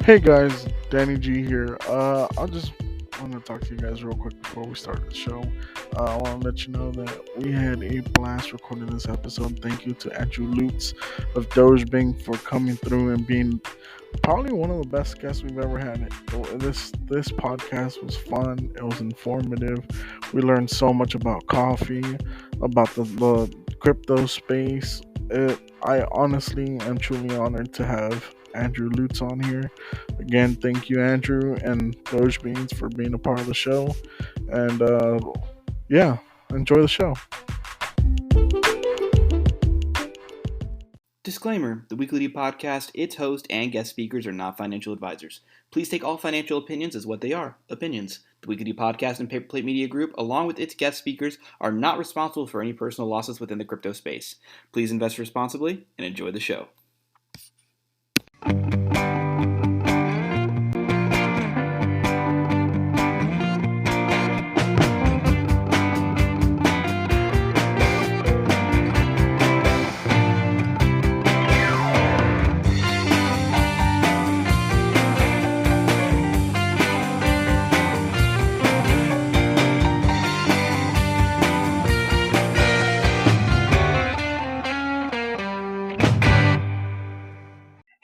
Hey guys, Danny G here. I just want to talk to you guys real quick before we start the show. I want to let you know that we had a blast recording this episode. Thank you to Andrew Lutes of DogeBeans for coming through and being probably one of the best guests we've ever had. This podcast was fun. It was informative. We learned so much about coffee, about the crypto space. I honestly am truly honored to have Andrew Lutes on here. Again, thank you, Andrew and DogeBeans, for being a part of the show. And yeah, enjoy the show. Disclaimer: the Weekly D podcast, its host, and guest speakers are not financial advisors. Please take all financial opinions as what they are, opinions. The Weekly D podcast and Paper Plate Media Group, along with its guest speakers, are not responsible for any personal losses within the crypto space. Please invest responsibly and enjoy the show.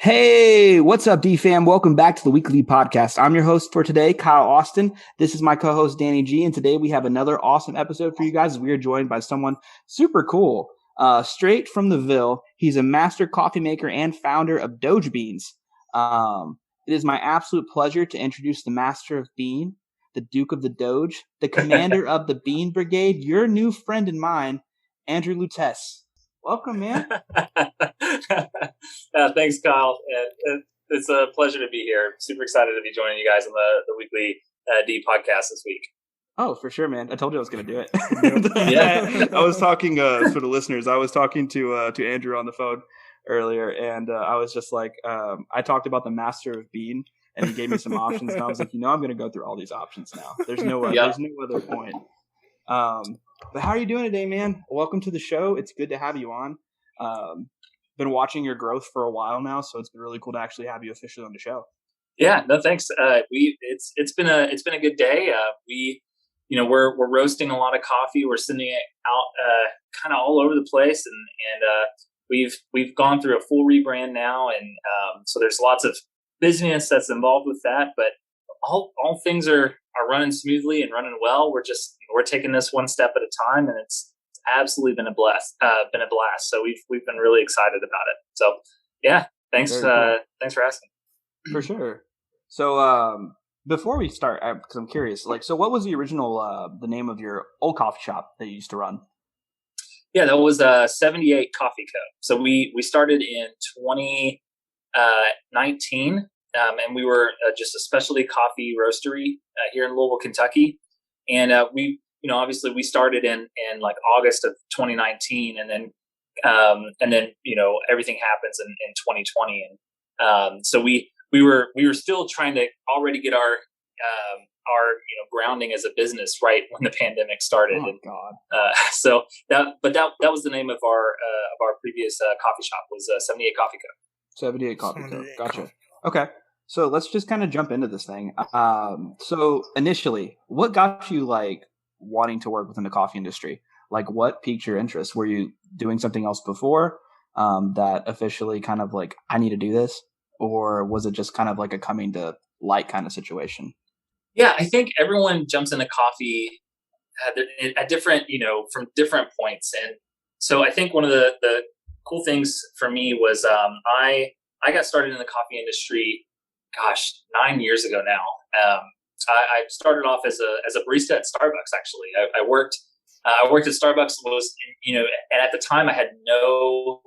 Hey, what's up, D Fam? Welcome back to the Weekly podcast. I'm your host for today, Kyle Austin. This is my co-host, Danny G, and today we have another awesome episode for you guys. We are joined by someone super cool, straight from the Ville. He's a master coffee maker and founder of DogeBeans. It is my absolute pleasure to introduce the master of Bean, the Duke of the Doge, the commander of the Bean Brigade, your new friend and mine, Andrew Lutes. Welcome, man. Thanks, Kyle. It's a pleasure to be here. Super excited to be joining you guys on the Weekly D podcast this week. Oh, for sure, man. I told you I was going to do it. Yeah. I was talking, for the listeners, I was talking to Andrew on the phone earlier, and I was just like, I talked about the master of Bean, and he gave me some options, and I was like, I'm going to go through all these options now. There's no other point. But how are you doing today, man? Welcome to the show. It's good to have you on. Been watching your growth for a while now, so it's been really cool to actually have you officially on the show. Yeah, no, thanks. It's been a good day. We're roasting a lot of coffee. We're sending it out kind of all over the place, and we've gone through a full rebrand now, and so there's lots of business that's involved with that, but all things are running smoothly and running well. We're taking this one step at a time, and it's absolutely been a blast. So we've been really excited about it. So yeah, thanks cool. Thanks for asking. For sure. So before we start, because I'm curious, so what was the original the name of your old coffee shop that you used to run? Yeah, that was 78 Coffee Co. So we started in 2019. And we were just a specialty coffee roastery here in Louisville, Kentucky. And obviously we started in like August of 2019, and then everything happens in 2020. And so we were still trying to already get our grounding as a business right when the pandemic started. Oh, and God. so that was the name of our previous coffee shop, was 78 Coffee Co. 78 Coffee Co. Gotcha. Okay. So let's just kind of jump into this thing. So initially, what got you wanting to work within the coffee industry? What piqued your interest? Were you doing something else before that officially kind of I need to do this? Or was it just kind of a coming to light kind of situation? Yeah, I think everyone jumps into coffee at different, from different points. And so I think one of the cool things for me was I got started in the coffee industry 9 years ago now. I started off as a barista at Starbucks. Actually, I worked at Starbucks. And at the time I had no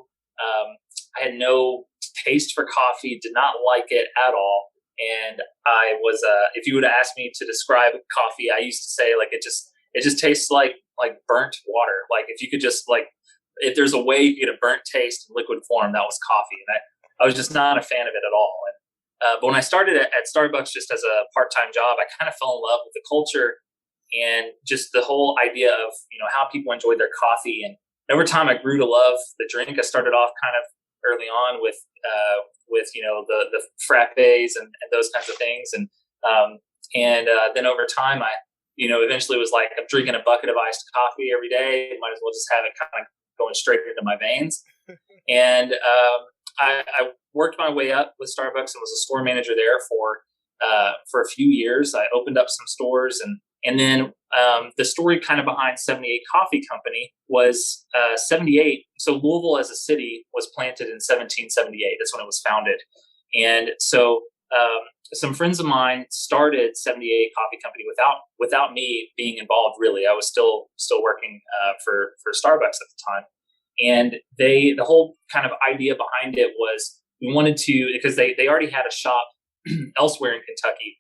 taste for coffee. Did not like it at all. And I was if you would have asked me to describe coffee, I used to say it just tastes like burnt water. If you could just if there's a way you get a burnt taste in liquid form, that was coffee. And I was just not a fan of it at all. But when I started at Starbucks just as a part-time job, I kind of fell in love with the culture and just the whole idea of, how people enjoyed their coffee. And over time, I grew to love the drink. I started off kind of early on with the frappes and those kinds of things, and then over time I eventually was like, I'm drinking a bucket of iced coffee every day. Might as well just have it kind of going straight into my veins. And I worked my way up with Starbucks and was a store manager there for a few years. I opened up some stores, and then the story kind of behind 78 Coffee Company was 78. So Louisville as a city was planted in 1778. That's when it was founded. And so some friends of mine started 78 Coffee Company without me being involved. Really, I was still working for Starbucks at the time. And the whole kind of idea behind it was we wanted to, because they already had a shop elsewhere in Kentucky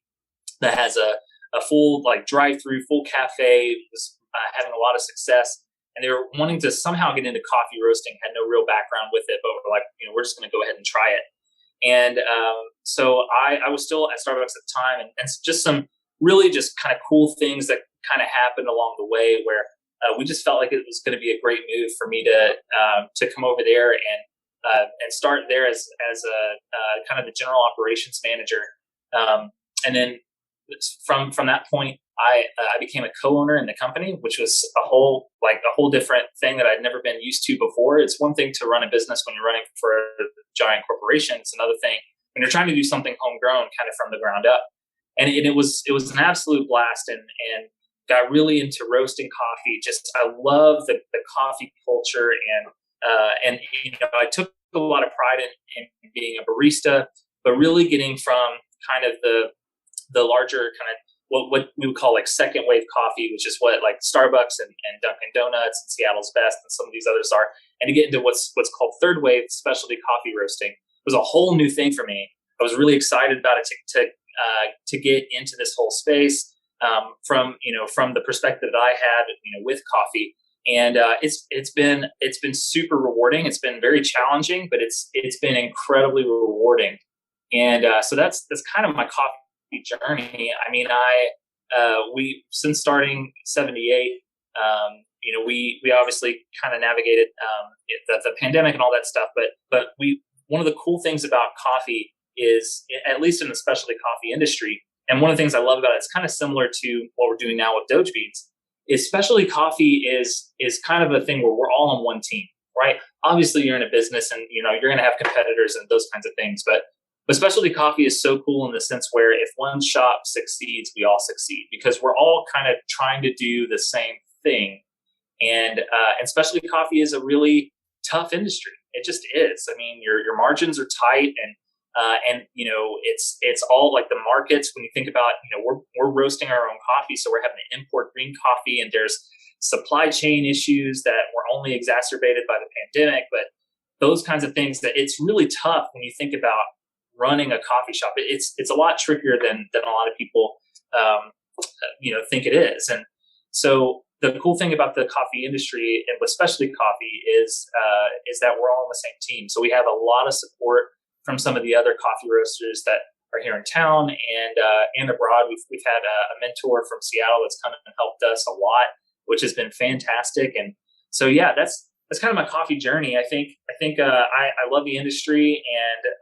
that has a full like drive-through, full cafe, was having a lot of success, and they were wanting to somehow get into coffee roasting. Had no real background with it, but were like, we're just going to go ahead and try it. And so I was still at Starbucks at the time, and just some really just kind of cool things that kind of happened along the way where we just felt like it was going to be a great move for me to come over there and start there as a kind of the general operations manager. And then from that point, I became a co-owner in the company, which was a whole different thing that I'd never been used to before. It's one thing to run a business when you're running for a giant corporation. It's another thing when you're trying to do something homegrown, kind of from the ground up. And it was an absolute blast, and got really into roasting coffee. Just I love the coffee culture, and I took a lot of pride in being a barista, but really getting from kind of the larger kind of what we would call like second wave coffee, which is what like Starbucks and Dunkin' Donuts and Seattle's Best and some of these others are, and to get into what's called third wave specialty coffee roasting was a whole new thing for me. I was really excited about it to get into this whole space. From the perspective that I had, with coffee, and it's been super rewarding. It's been very challenging, but it's been incredibly rewarding. And so that's kind of my coffee journey. I mean, we since starting 78, we obviously kind of navigated the pandemic and all that stuff. But one of the cool things about coffee is, at least in the specialty coffee industry. And one of the things I love about it, it's kind of similar to what we're doing now with DogeBeans, is specialty coffee is kind of a thing where we're all on one team, right? Obviously, you're in a business and you're going to have competitors and those kinds of things, but specialty coffee is so cool in the sense where if one shop succeeds, we all succeed, because we're all kind of trying to do the same thing. And specialty coffee is a really tough industry. It just is. I mean, your margins are tight, and it's all like the markets. When you think about, we're roasting our own coffee, so we're having to import green coffee, and there's supply chain issues that were only exacerbated by the pandemic. But those kinds of things, that it's really tough when you think about running a coffee shop. It's a lot trickier than a lot of people think it is. And so the cool thing about the coffee industry and with specialty coffee is that we're all on the same team. So we have a lot of support from some of the other coffee roasters that are here in town and abroad. We've had a mentor from Seattle that's come and helped us a lot, which has been fantastic. And so, yeah, that's kind of my coffee journey. I think I love the industry, and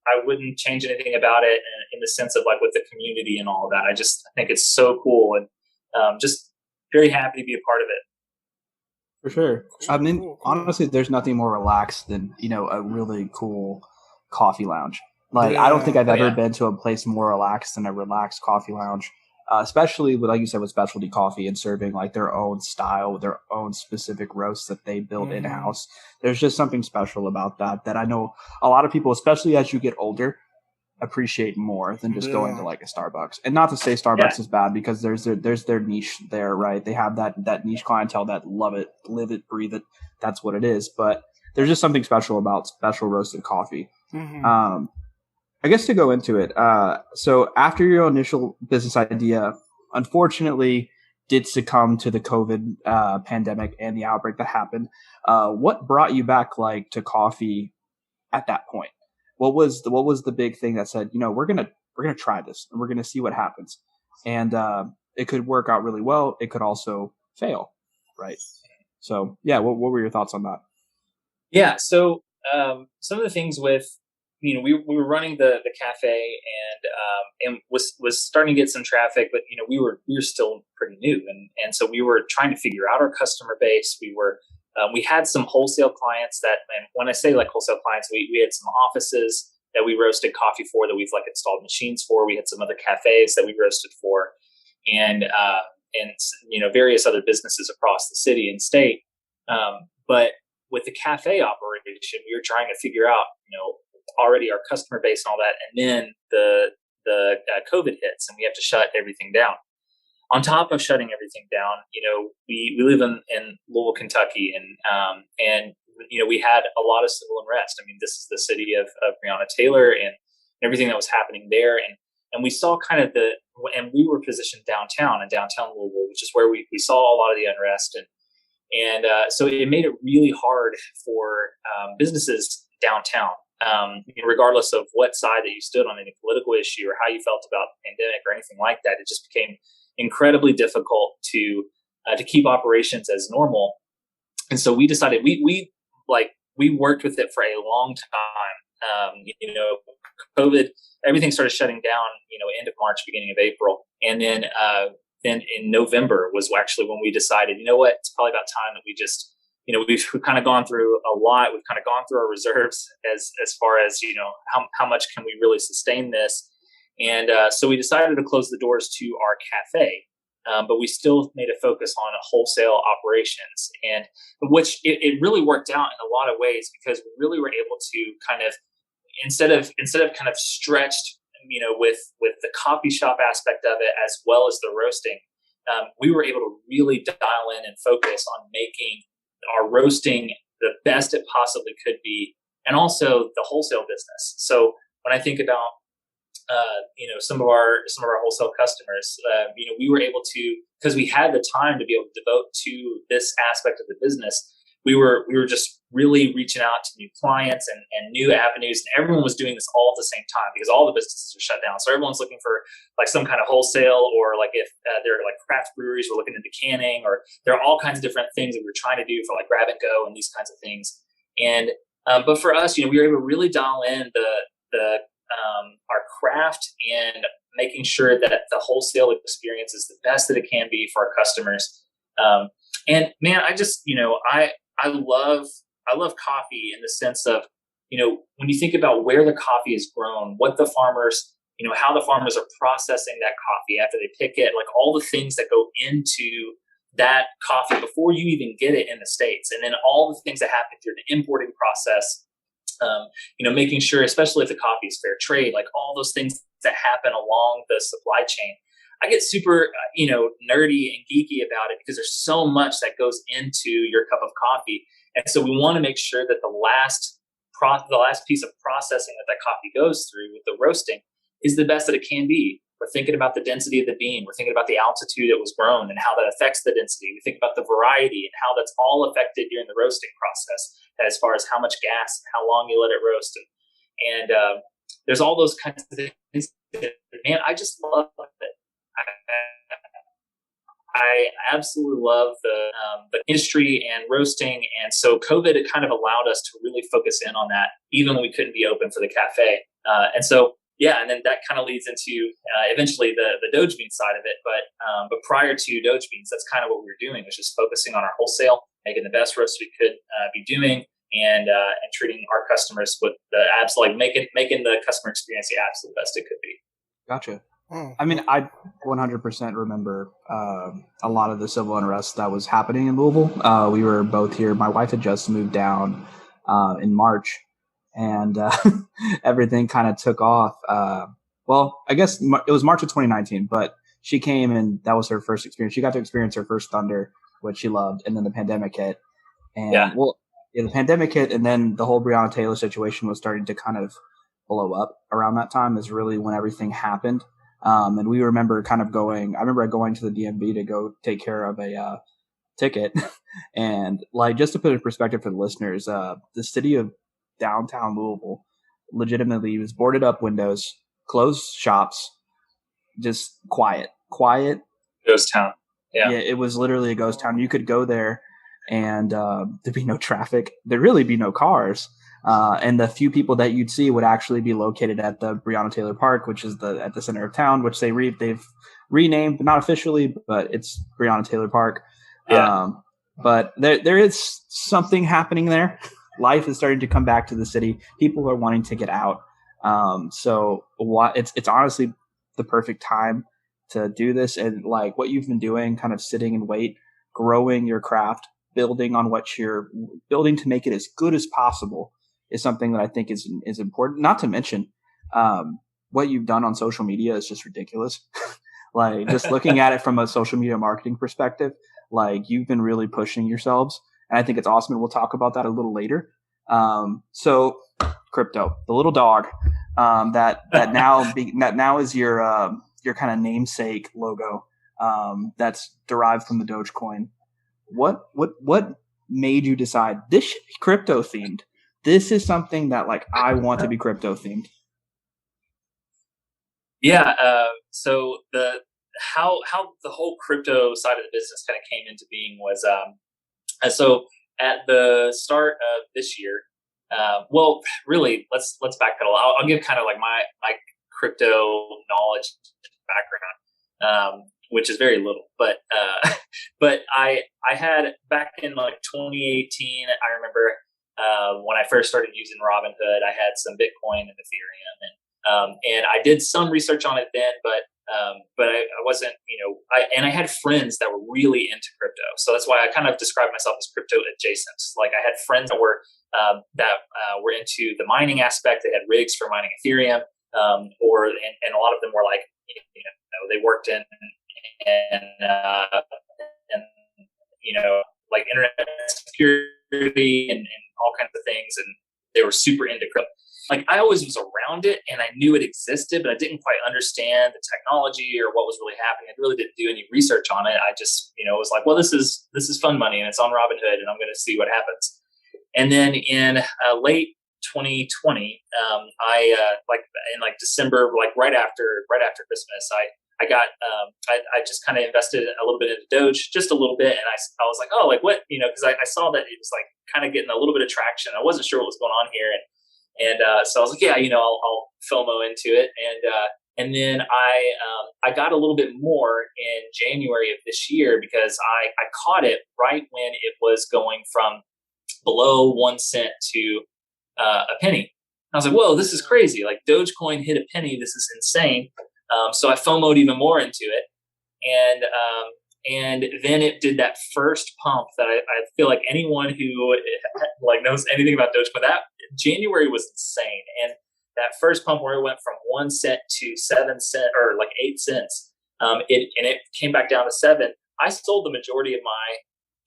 I wouldn't change anything about it in the sense of like with the community and all of that. I think it's so cool, and just very happy to be a part of it. For sure. I mean, honestly, there's nothing more relaxed than, a really cool coffee lounge. Like, I don't think I've ever been to a place more relaxed than a relaxed coffee lounge, especially with, like you said, with specialty coffee and serving like their own style, their own specific roasts that they build in-house. There's just something special about that I know a lot of people, especially as you get older, appreciate more than just going to like a Starbucks. And not to say Starbucks is bad, because there's their niche there, right? They have that niche clientele that love it, live it, breathe it. That's what it is. But there's just something special about special roasted coffee. I guess to go into it, so after your initial business idea, unfortunately, did succumb to the COVID pandemic and the outbreak that happened, what brought you back like to coffee at that point? What was the big thing that said, we're gonna try this and we're gonna see what happens, and it could work out really well. It could also fail, right? So yeah, what were your thoughts on that? Yeah, so some of the things with, we were running the cafe and was starting to get some traffic, but we were still pretty new, and so we were trying to figure out our customer base. We had some wholesale clients and when I say like wholesale clients, we had some offices that we roasted coffee for, that we've like installed machines for. We had some other cafes that we roasted for, and various other businesses across the city and state. But with the cafe operation, we were trying to figure out, already our customer base and all that, and then the COVID hits, and we have to shut everything down. On top of shutting everything down, we live in Louisville, Kentucky, and we had a lot of civil unrest. I mean, this is the city of Breonna Taylor and everything that was happening there, and we saw kind of and we were positioned downtown in downtown Louisville, which is where we saw a lot of the unrest, and so it made it really hard for businesses downtown, regardless of what side that you stood on any political issue or how you felt about the pandemic or anything like that. It just became incredibly difficult to keep operations as normal. And so we decided we worked with it for a long time. COVID, everything started shutting down, end of March, beginning of April. And then in November was actually when we decided, it's probably about time that we just, we've kind of gone through a lot. We've kind of gone through our reserves as far as, how much can we really sustain this? And so we decided to close the doors to our cafe, but we still made a focus on wholesale operations, and which it really worked out in a lot of ways, because we really were able to kind of, instead of kind of stretched, with the coffee shop aspect of it as well as the roasting, we were able to really dial in and focus on making our roasting the best it possibly could be, and also the wholesale business. So when I think about some of our wholesale customers, we were able to, because we had the time to be able to devote to this aspect of the business. We were just really reaching out to new clients and new avenues, and everyone was doing this all at the same time because all the businesses are shut down. So everyone's looking for like some kind of wholesale, or like if they're like craft breweries, we're looking into canning, or there are all kinds of different things that we're trying to do for like grab and go and these kinds of things. And but for us, we were able to really dial in our craft and making sure that the wholesale experience is the best that it can be for our customers. And man, I just, I love coffee in the sense of, when you think about where the coffee is grown, what the farmers, how the farmers are processing that coffee after they pick it, like all the things that go into that coffee before you even get it in the States. And then all the things that happen through the importing process, making sure, especially if the coffee is fair trade, like all those things that happen along the supply chain. I get super, nerdy and geeky about it because there's so much that goes into your cup of coffee. And so we want to make sure that the last piece of processing that coffee goes through with the roasting is the best that it can be. We're thinking about the density of the bean. We're thinking about the altitude it was grown and how that affects the density. We think about the variety and how that's all affected during the roasting process, as far as how much gas and how long you let it roast. And there's all those kinds of things. Man, I just love it. I absolutely love the industry and roasting. And so COVID, it kind of allowed us to really focus in on that, even when we couldn't be open for the cafe. And so, yeah, and then that kind of leads into eventually the DogeBeans side of it. But prior to DogeBeans, that's kind of what we were doing, was just focusing on our wholesale, making the best roast we could be doing, and treating our customers with the absolute, making the customer experience the absolute best it could be. Gotcha. I mean, I 100% remember a lot of the civil unrest that was happening in Louisville. We were both here. My wife had just moved down in March, and everything kind of took off. Well, I guess it was March of 2019, but she came, and that was her first experience. She got to experience her first thunder, which she loved, and then the pandemic hit. And the pandemic hit, and then the whole Breonna Taylor situation was starting to kind of blow up around that time, is really when everything happened. And we remember I remember going to the DMV to go take care of a ticket. And like, just to put it in perspective for the listeners, the city of downtown Louisville legitimately was boarded up windows, closed shops, just quiet. Ghost town. Yeah, it was literally a ghost town. You could go there and there'd be no traffic. There'd really be no cars. And the few people that you'd see would actually be located at the Breonna Taylor Park, which is at the center of town, which they've renamed, not officially, but it's Breonna Taylor Park. Yeah. But there is something happening there. Life is starting to come back to the city. People are wanting to get out. So it's honestly the perfect time to do this. And like what you've been doing, kind of sitting and wait, growing your craft, building on what you're building to make it as good as possible is something that I think is important. Not to mention, what you've done on social media is just ridiculous. Like just looking at it from a social media marketing perspective, like you've been really pushing yourselves. And I think it's awesome. And we'll talk about that a little later. So crypto, the little dog, that now is your kind of namesake logo, that's derived from the Dogecoin. What made you decide this should be crypto themed? This is something that like I want to be crypto themed. Yeah. So how the whole crypto side of the business kind of came into being was so at the start of this year. Well, really, let's backpedal. I'll give kind of like my crypto knowledge background, which is very little, but I had back in like 2018. I remember when I first started using Robinhood, I had some Bitcoin and Ethereum, and I did some research on it then, but I wasn't, I had friends that were really into crypto. So that's why I kind of described myself as crypto adjacent. Like I had friends that were into the mining aspect. They had rigs for mining Ethereum, and a lot of them were like, they worked in like internet security and all kinds of things. And they were super into crypto. Like I always was around it and I knew it existed, but I didn't quite understand the technology or what was really happening. I really didn't do any research on it. I just, was like, well, this is fun money and it's on Robinhood and I'm going to see what happens. And then in late 2020, I in December, like right after Christmas, I just kind of invested a little bit into Doge, just a little bit. And I was like, oh, like what, because I saw that it was like kind of getting a little bit of traction. I wasn't sure what was going on here. And so I was like, yeah, I'll FOMO into it. And then I got a little bit more in January of this year because I caught it right when it was going from below 1 cent to a penny. I was like, whoa, this is crazy. Like Dogecoin hit a penny. This is insane. So I FOMO'd even more into it. And then it did that first pump that I feel like anyone who like knows anything about Dogecoin, that January was insane. And that first pump where it went from 1 cent to 7 cents or like 8 cents, it came back down to 7. I sold the majority of my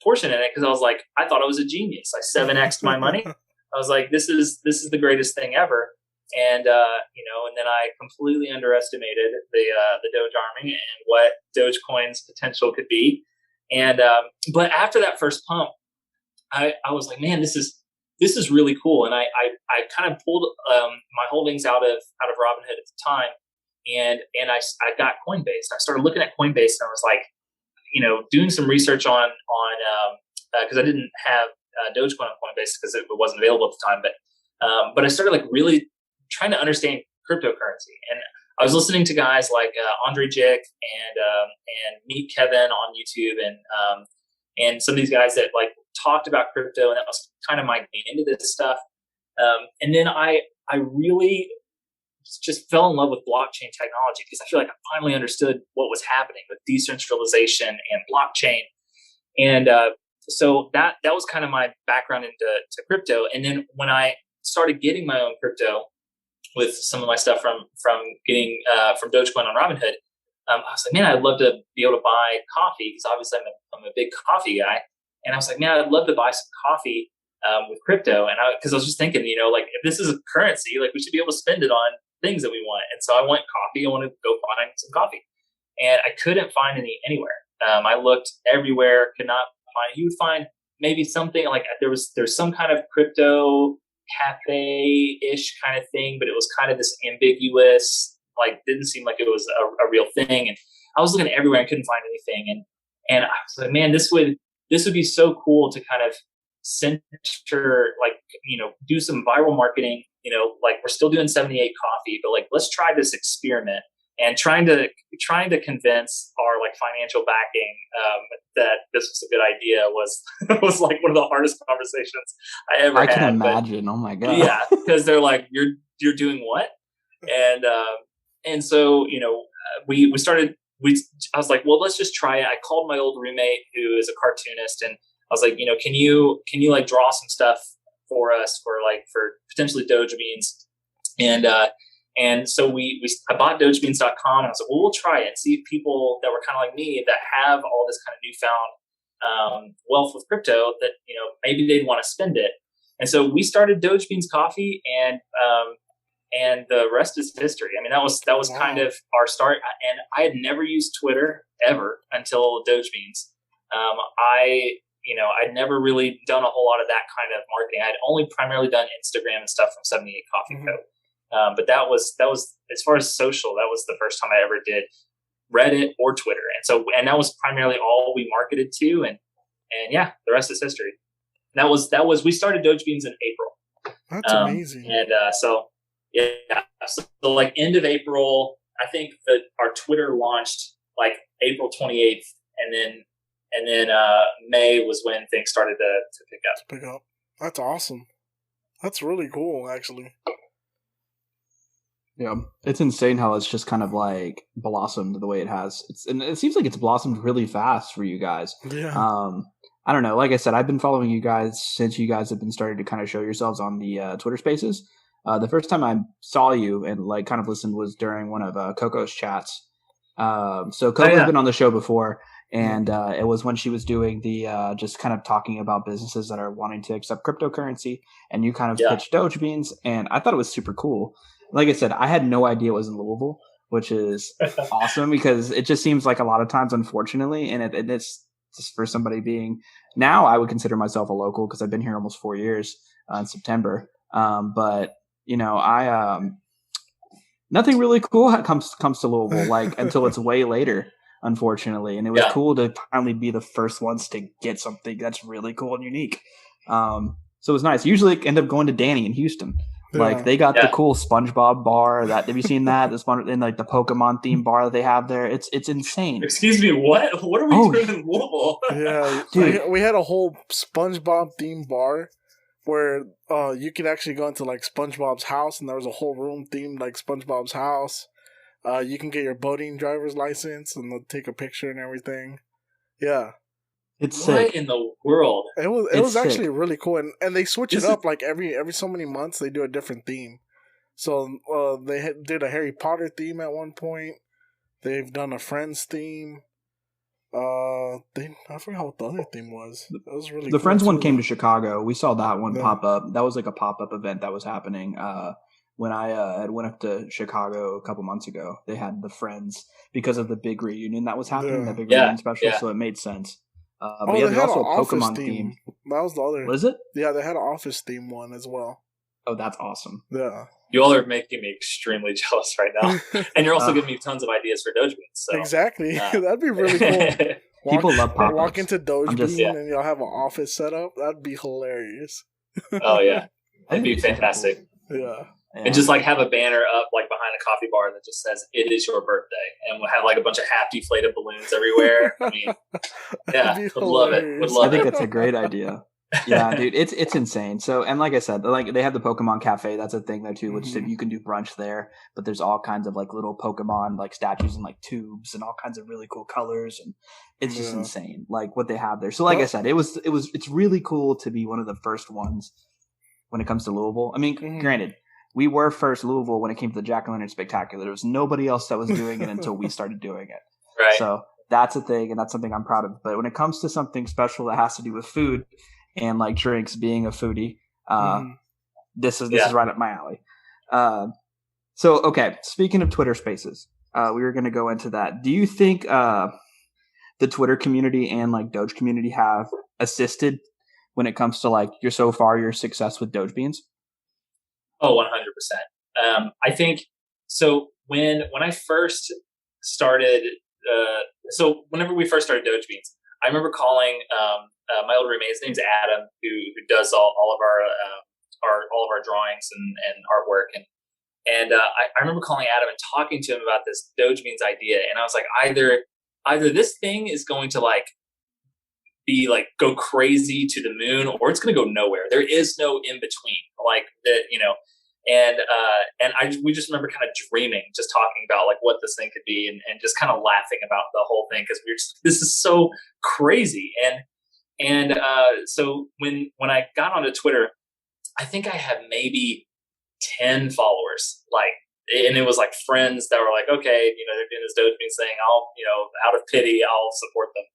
portion in it because I was like, I thought I was a genius. I 7x'd my money. I was like, this is the greatest thing ever. And and then I completely underestimated the Doge army and what Dogecoin's potential could be. And but after that first pump, I was like, man, this is really cool. And I kind of pulled my holdings out of Robinhood at the time, and I got Coinbase. I started looking at Coinbase, and I was like, doing some research on because I didn't have Dogecoin on Coinbase because it wasn't available at the time. But I started like really trying to understand cryptocurrency, and I was listening to guys like Andre Jick and Meet Kevin on YouTube, and some of these guys that like talked about crypto, and that was kind of my getting into this stuff. And then I really just fell in love with blockchain technology because I feel like I finally understood what was happening with decentralization and blockchain. And so that was kind of my background into crypto. And then when I started getting my own crypto with some of my stuff from getting from Dogecoin on Robinhood, I was like, man, I'd love to be able to buy coffee because obviously I'm a big coffee guy. And I was like, man, I'd love to buy some coffee with crypto. And because I was just thinking, like if this is a currency, like we should be able to spend it on things that we want. And so I want coffee. I want to go find some coffee, and I couldn't find any anywhere. I looked everywhere, could not find. You would find maybe something like there's some kind of crypto cafe-ish kind of thing, but it was kind of this ambiguous, like didn't seem like it was a real thing. And I was looking everywhere and couldn't find anything. And I was like, man, this would be so cool to kind of center, like, do some viral marketing, like we're still doing 78 coffee, but like, let's try this experiment, and trying to convince our like financial backing that this was a good idea was like one of the hardest conversations I ever had. I can imagine. Oh my God. Yeah. Because they're like, you're doing what? And so, we started, I was like, well, let's just try it. I called my old roommate who is a cartoonist, and I was like, can you like draw some stuff for us for potentially DogeBeans? And so I bought DogeBeans.com, and I was like, well, we'll try it and see if people that were kind of like me that have all this kind of newfound wealth with crypto that, maybe they'd want to spend it. And so we started DogeBeans Coffee, and the rest is history. I mean, that was wow. Kind of our start. And I had never used Twitter ever until DogeBeans. I'd never really done a whole lot of that kind of marketing. I'd only primarily done Instagram and stuff from 78 Coffee Mm-hmm. Co. But that was as far as social, that was the first time I ever did Reddit or Twitter. And that was primarily all we marketed to. And yeah, the rest is history. We started DogeBeans in April. That's amazing. And yeah, so like end of April, I think that our Twitter launched like April 28th, and then May was when things started to pick up. That's awesome. That's really cool, actually. Yeah, it's insane how it's just kind of like blossomed the way it has. And it seems like it's blossomed really fast for you guys. Yeah. I don't know. Like I said, I've been following you guys since you guys have been starting to kind of show yourselves on the Twitter Spaces. The first time I saw you and like kind of listened was during one of Coco's chats. So Coco's been on the show before, and it was when she was doing the just kind of talking about businesses that are wanting to accept cryptocurrency, and you kind of pitched DogeBeans, and I thought it was super cool. Like I said, I had no idea it was in Louisville, which is awesome because it just seems like a lot of times, unfortunately, and it's just for somebody being now, I would consider myself a local because I've been here almost 4 years in September. But nothing really cool comes to Louisville like until it's way later, unfortunately. And it was cool to finally be the first ones to get something that's really cool and unique. So it was nice. Usually end up going to Danny in Houston. Like they got the cool SpongeBob bar. Have you seen that? And like the Pokemon themed bar that they have there. It's insane. Excuse me, what? What are we doing in Louisville? Yeah, dude. We had a whole SpongeBob themed bar where you could actually go into like SpongeBob's house, and there was a whole room themed like SpongeBob's house. You can get your boating driver's license and they'll take a picture and everything. Yeah. It's what sick. In the world? It was actually really cool, and they switch it up like every so many months. They do a different theme. So they did a Harry Potter theme at one point. They've done a Friends theme. I forgot what the other theme was. It was really the cool Friends too. one came to Chicago. We saw that one pop up. That was like a pop up event that was happening. When I had went up to Chicago a couple months ago, they had the Friends because of the big reunion that was happening. That big reunion special, so it made sense. But they there's had also an a Pokemon Office theme. That was the other. Was it? Yeah, they had an Office theme one as well. Oh, that's awesome. Yeah. You all are making me extremely jealous right now. And you're also giving me tons of ideas for DogeBeans. So. Exactly. That'd be really cool. People love pop-ups. Walk into DogeBean and you'll have an office set up. That'd be hilarious. Oh, yeah. That'd be fantastic. Yeah. And just like have a banner up like behind a coffee bar that just says "It is your birthday," and we'll have like a bunch of half deflated balloons everywhere. I mean, would love it. I think it's a great idea. Yeah, dude, it's insane. So, and like I said, like they have the Pokemon Cafe. That's a thing there too, which you can do brunch there. But there's all kinds of like little Pokemon like statues and like tubes and all kinds of really cool colors, and it's just insane, like what they have there. So, like I said, it's really cool to be one of the first ones when it comes to Louisville. I mean, granted. We were first Louisville when it came to the Jack-o'-lantern Spectacular. There was nobody else that was doing it until we started doing it. Right. So that's a thing, and that's something I'm proud of. But when it comes to something special that has to do with food and like drinks, being a foodie, this is right up my alley. So okay, speaking of Twitter Spaces, we were going to go into that. Do you think the Twitter community and like Doge community have assisted when it comes to like your success with DogeBeans? Oh, 100%. I think so. When I first started, so whenever we first started DogeBeans, I remember calling my old roommate, his name's Adam, who does all of our drawings and artwork. And I remember calling Adam and talking to him about this DogeBeans idea, and I was like, either this thing is going to like be like go crazy to the moon, or it's going to go nowhere. There is no in between, like that, And we just remember kind of dreaming, just talking about like what this thing could be, and just kind of laughing about the whole thing because this is so crazy. And so when I got onto Twitter, I think I had maybe 10 followers, and it was like friends that were like, okay, they're doing this DogeBeans thing. I'll, out of pity, I'll support them.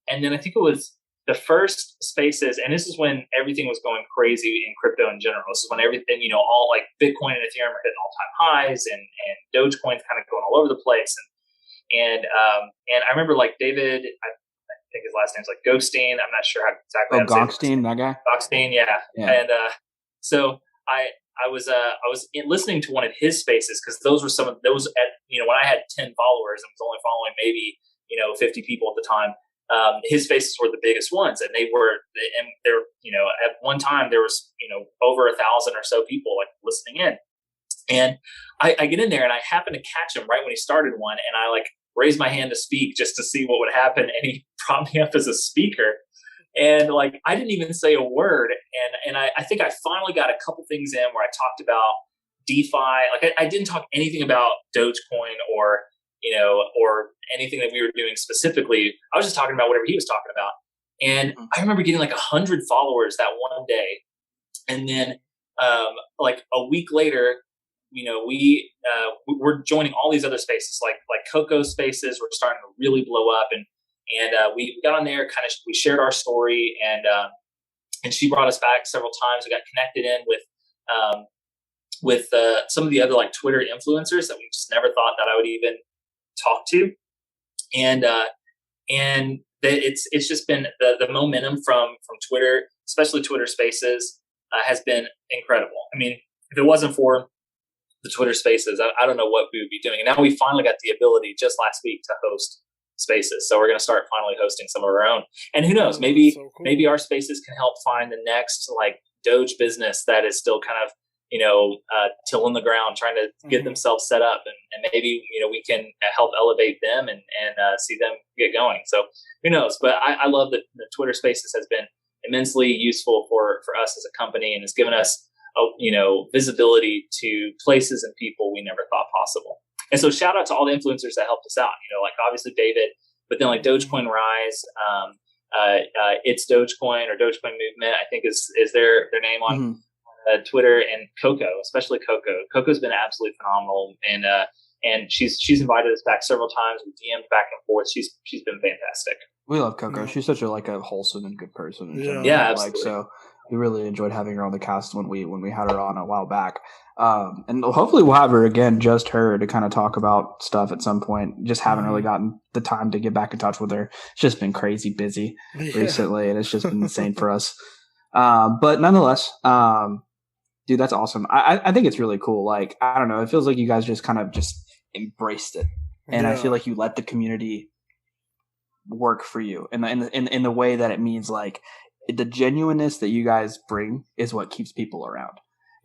And then I think it was the first spaces, and this is when everything was going crazy in crypto in general. This is when everything, all like Bitcoin and Ethereum are hitting all-time highs, and Dogecoin's kind of going all over the place. And I remember like David, I think his last name's like Gostein. I'm not sure how exactly. Oh, Gostein, that guy. Gostein, yeah. And so I was listening to one of his spaces because those were some of those when I had 10 followers and was only following maybe 50 people at the time. His spaces were the biggest ones, and they were at one time there was over 1,000 or so people like listening in, and I get in there and I happen to catch him right when he started one, and I like raised my hand to speak just to see what would happen, and he brought me up as a speaker. And like, I didn't even say a word. And I think I finally got a couple things in where I talked about DeFi. Like I didn't talk anything about Dogecoin or anything that we were doing specifically. I was just talking about whatever he was talking about. And I remember getting like 100 followers that one day. And then like a week later, we're joining all these other spaces, like Coco spaces were starting to really blow up. And we got on there, we shared our story, and she brought us back several times. We got connected in with some of the other like Twitter influencers that we just never thought that I would even talk to. And it's just been the momentum from Twitter, especially Twitter Spaces, has been incredible. I mean, if it wasn't for the Twitter Spaces, I don't know what we would be doing. And now we finally got the ability just last week to host spaces, so we're going to start finally hosting some of our own. And who knows, maybe so cool. Maybe our spaces can help find the next like Doge business that is still kind of tilling the ground, trying to get themselves set up, and maybe we can help elevate them and see them get going. So who knows? But I love that the Twitter Spaces has been immensely useful for us as a company, and has given us visibility to places and people we never thought possible. And so shout out to all the influencers that helped us out, like obviously David, but then like Dogecoin Rise, it's Dogecoin or Dogecoin Movement, I think is their name on Twitter, and Coco, especially Coco. Coco's been absolutely phenomenal, and she's invited us back several times. We DM'd back and forth. She's been fantastic. We love Coco. She's such a wholesome and good person. Yeah, absolutely. So we really enjoyed having her on the cast when we had her on a while back. And hopefully we'll have her again, just her, to kind of talk about stuff at some point. Just haven't really gotten the time to get back in touch with her. It's just been crazy busy recently, and it's just been insane for us. But nonetheless, dude, that's awesome. I think it's really cool. Like, I don't know, it feels like you guys just kind of just embraced it. And I feel like you let the community work for you in the way that it means, like, the genuineness that you guys bring is what keeps people around.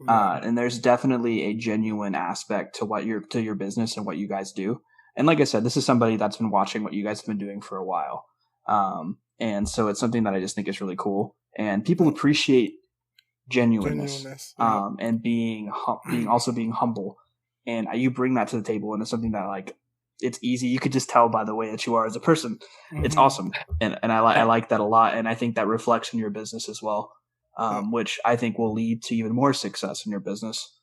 And there's definitely a genuine aspect to your business and what you guys do. And like I said, this is somebody that's been watching what you guys have been doing for a while. And so it's something that I just think is really cool. And people appreciate genuineness. And being humble. And you bring that to the table, and it's something that, like, it's easy. You could just tell by the way that you are as a person. It's awesome. And I like that a lot. And I think that reflects in your business as well. Which I think will lead to even more success in your business.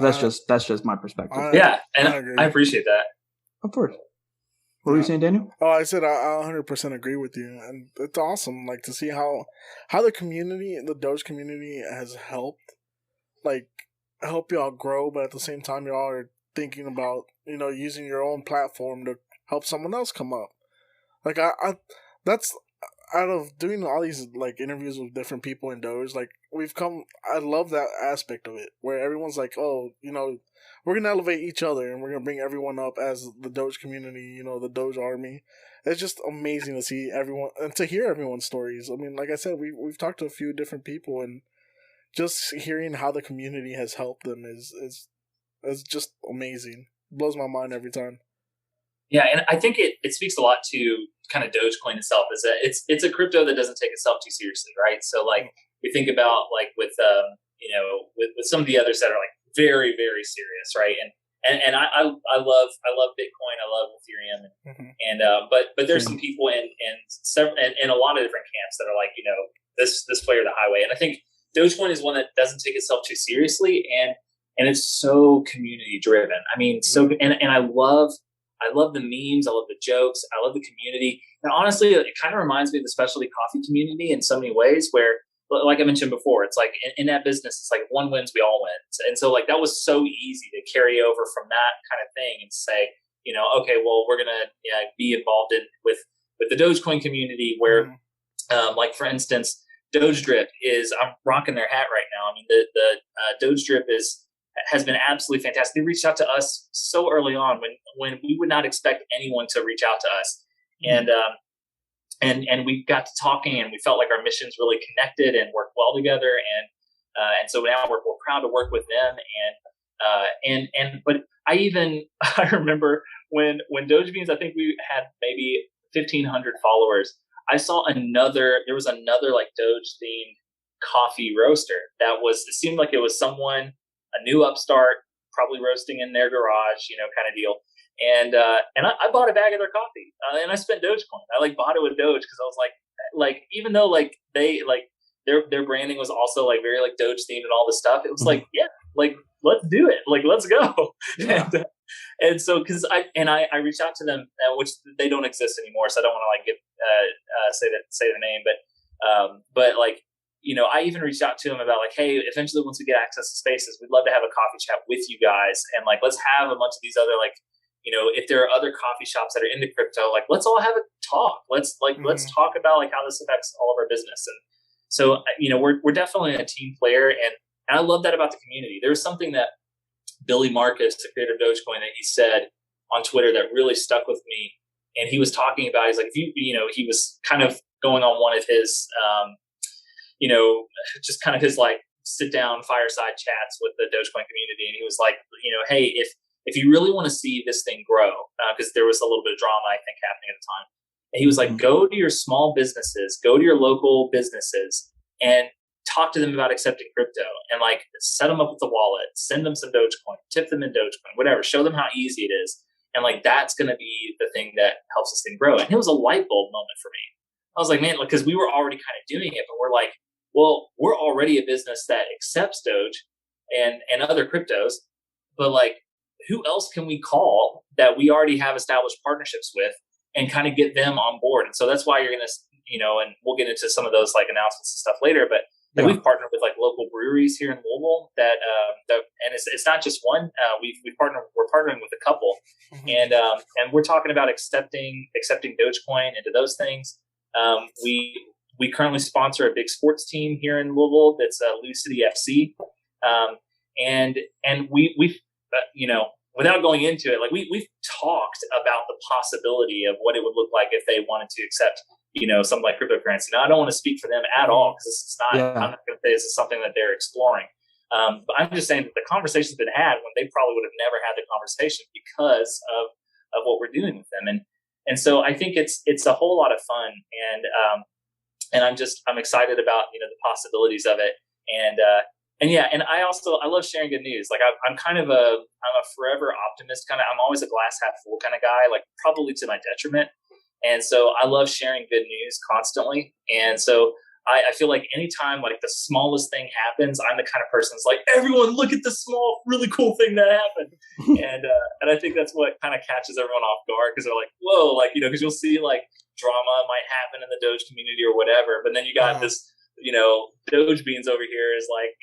That's just my perspective. I appreciate that. Of course. What were you saying, Daniel? Oh, I said I 100% agree with you, and it's awesome, like, to see how the community, the Doge community, has help y'all grow, but at the same time, y'all are thinking about using your own platform to help someone else come up. Like, out of doing all these like interviews with different people in Doge, like I love that aspect of it where everyone's like, oh, we're gonna elevate each other and we're gonna bring everyone up as the Doge community, the Doge army. It's just amazing to see everyone and to hear everyone's stories. I mean, like I said, we've talked to a few different people, and just hearing how the community has helped them is just amazing. It blows my mind every time. Yeah, and I think it speaks a lot to kind of Dogecoin itself. Is that it's a crypto that doesn't take itself too seriously, right? So like we think about like with with some of the others that are like very very serious, right? And I love Bitcoin, I love Ethereum, and but there's some people in a lot of different camps that are like this way or the highway, and I think Dogecoin is one that doesn't take itself too seriously, and it's so community driven. I mean, and I love the memes. I love the jokes. I love the community. And honestly, it kind of reminds me of the specialty coffee community in so many ways where, like I mentioned before, it's like in that business, it's like if one wins, we all win. And so like that was so easy to carry over from that kind of thing and say, okay, well, we're going to be involved with the Dogecoin community where, like for instance, Doge Drip I'm rocking their hat right now. I mean, the Doge Drip has been absolutely fantastic. They reached out to us so early on when we would not expect anyone to reach out to us. And we got to talking and we felt like our missions really connected and worked well together. And so now we're proud to work with them. But I remember when DogeBeans, I think we had maybe 1,500 followers. I saw there was another like Doge themed coffee roaster it seemed like it was someone, a new upstart, probably roasting in their garage, kind of deal. And I bought a bag of their coffee, and I spent Dogecoin. I like bought it with Doge because I was like, even though like they like their branding was also like very like Doge themed and all this stuff, it was like, yeah, like let's do it, like let's go. Yeah. And so because I reached out to them, which they don't exist anymore, so I don't want to like say their name, but like. I even reached out to him about like, hey, eventually once we get access to spaces, we'd love to have a coffee chat with you guys. And like, let's have a bunch of these other, like, if there are other coffee shops that are into crypto, like, let's all have a talk. Let's talk about like how this affects all of our business. And so, we're definitely a team player. And I love that about the community. There was something that Billy Marcus, the creator of Dogecoin, that he said on Twitter that really stuck with me. And he was talking about, he's like, he was kind of going on one of his, just kind of his like sit down fireside chats with the Dogecoin community. And he was like, hey, if you really want to see this thing grow, because there was a little bit of drama, I think, happening at the time. And he was like, go to your small businesses, go to your local businesses and talk to them about accepting crypto and like set them up with a wallet, send them some Dogecoin, tip them in Dogecoin, whatever, show them how easy it is. And like, that's going to be the thing that helps this thing grow. And it was a light bulb moment for me. I was like, man, because we were already kind of doing it, but we're like, well, we're already a business that accepts Doge and other cryptos, but like, who else can we call that we already have established partnerships with and kind of get them on board? And so that's why you're going to, and we'll get into some of those like announcements and stuff later, but like, we've partnered with like local breweries here in Louisville and it's not just one. We're partnering with a couple, and we're talking about accepting Dogecoin into those things. We currently sponsor a big sports team here in Louisville that's Lou City FC, and we've without going into it, like we've talked about the possibility of what it would look like if they wanted to accept something like cryptocurrency. Now, I don't want to speak for them at all because this is not. I'm not going to say this is something that they're exploring. But I'm just saying that the conversation's been had when they probably would have never had the conversation because of what we're doing with them, and so I think it's a whole lot of fun and I'm excited about the possibilities of it, and I love sharing good news. Like I'm a forever optimist kind of. I'm always a glass half full kind of guy, like probably to my detriment, and so I love sharing good news constantly. And so I feel like anytime like the smallest thing happens, I'm the kind of person that's like, everyone look at this small really cool thing that happened, and I think that's what kind of catches everyone off guard because they're like, whoa, like because you'll see like drama might happen in the Doge community or whatever, but then you got this, DogeBeans over here is like,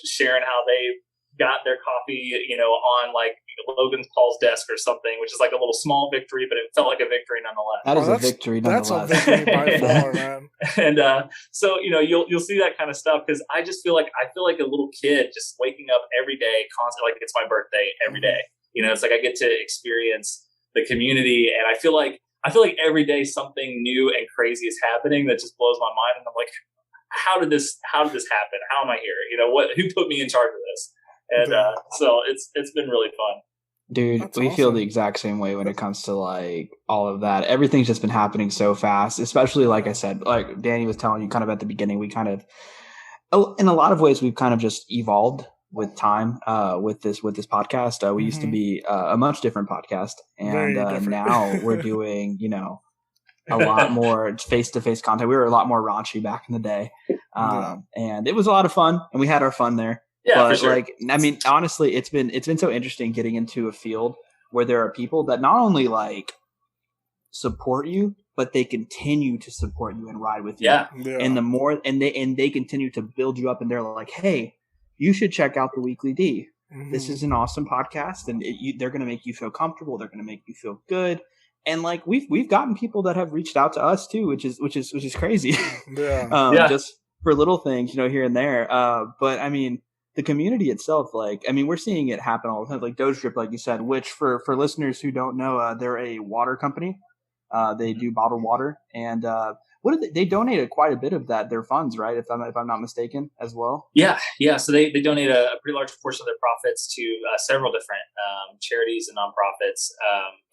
sharing how they got their coffee, on like, Logan Paul's desk or something, which is like a little small victory, but it felt like a victory nonetheless. That is a victory nonetheless. That's a victory by far, man. And so you'll see that kind of stuff, because I feel like a little kid just waking up every day, constantly, like it's my birthday every day. It's like I get to experience the community, and I feel like every day something new and crazy is happening that just blows my mind, and I'm like, how did this happen? How am I here? Who put me in charge of this? And so it's been really fun. Dude, That's we awesome. feel the exact same way when it comes to like all of that. Everything's just been happening so fast, especially like I said, like Danny was telling you kind of at the beginning, we kind of, in a lot of ways, we've kind of just evolved with time with this podcast. We used to be a much different podcast, and now we're doing, a lot more face-to-face content. We were a lot more raunchy back in the day, and it was a lot of fun, and we had our fun there. Yeah, but for sure. like, I mean, honestly, it's been so interesting getting into a field where there are people that not only like support you, but they continue to support you and ride with you. Yeah. And the more, and they continue to build you up, and they're like, hey, you should check out the Weekly D. This is an awesome podcast, and they're going to make you feel comfortable. They're going to make you feel good. And like we've gotten people that have reached out to us too, which is crazy. Just for little things, here and there. But I mean, the community itself, like, I mean, we're seeing it happen all the time. Like Doge Drip, like you said, which for listeners who don't know, they're a water company. They do bottled water, and they donated quite a bit of their funds, right? If I'm not mistaken, as well. Yeah. So they donate a pretty large portion of their profits to several different charities and nonprofits,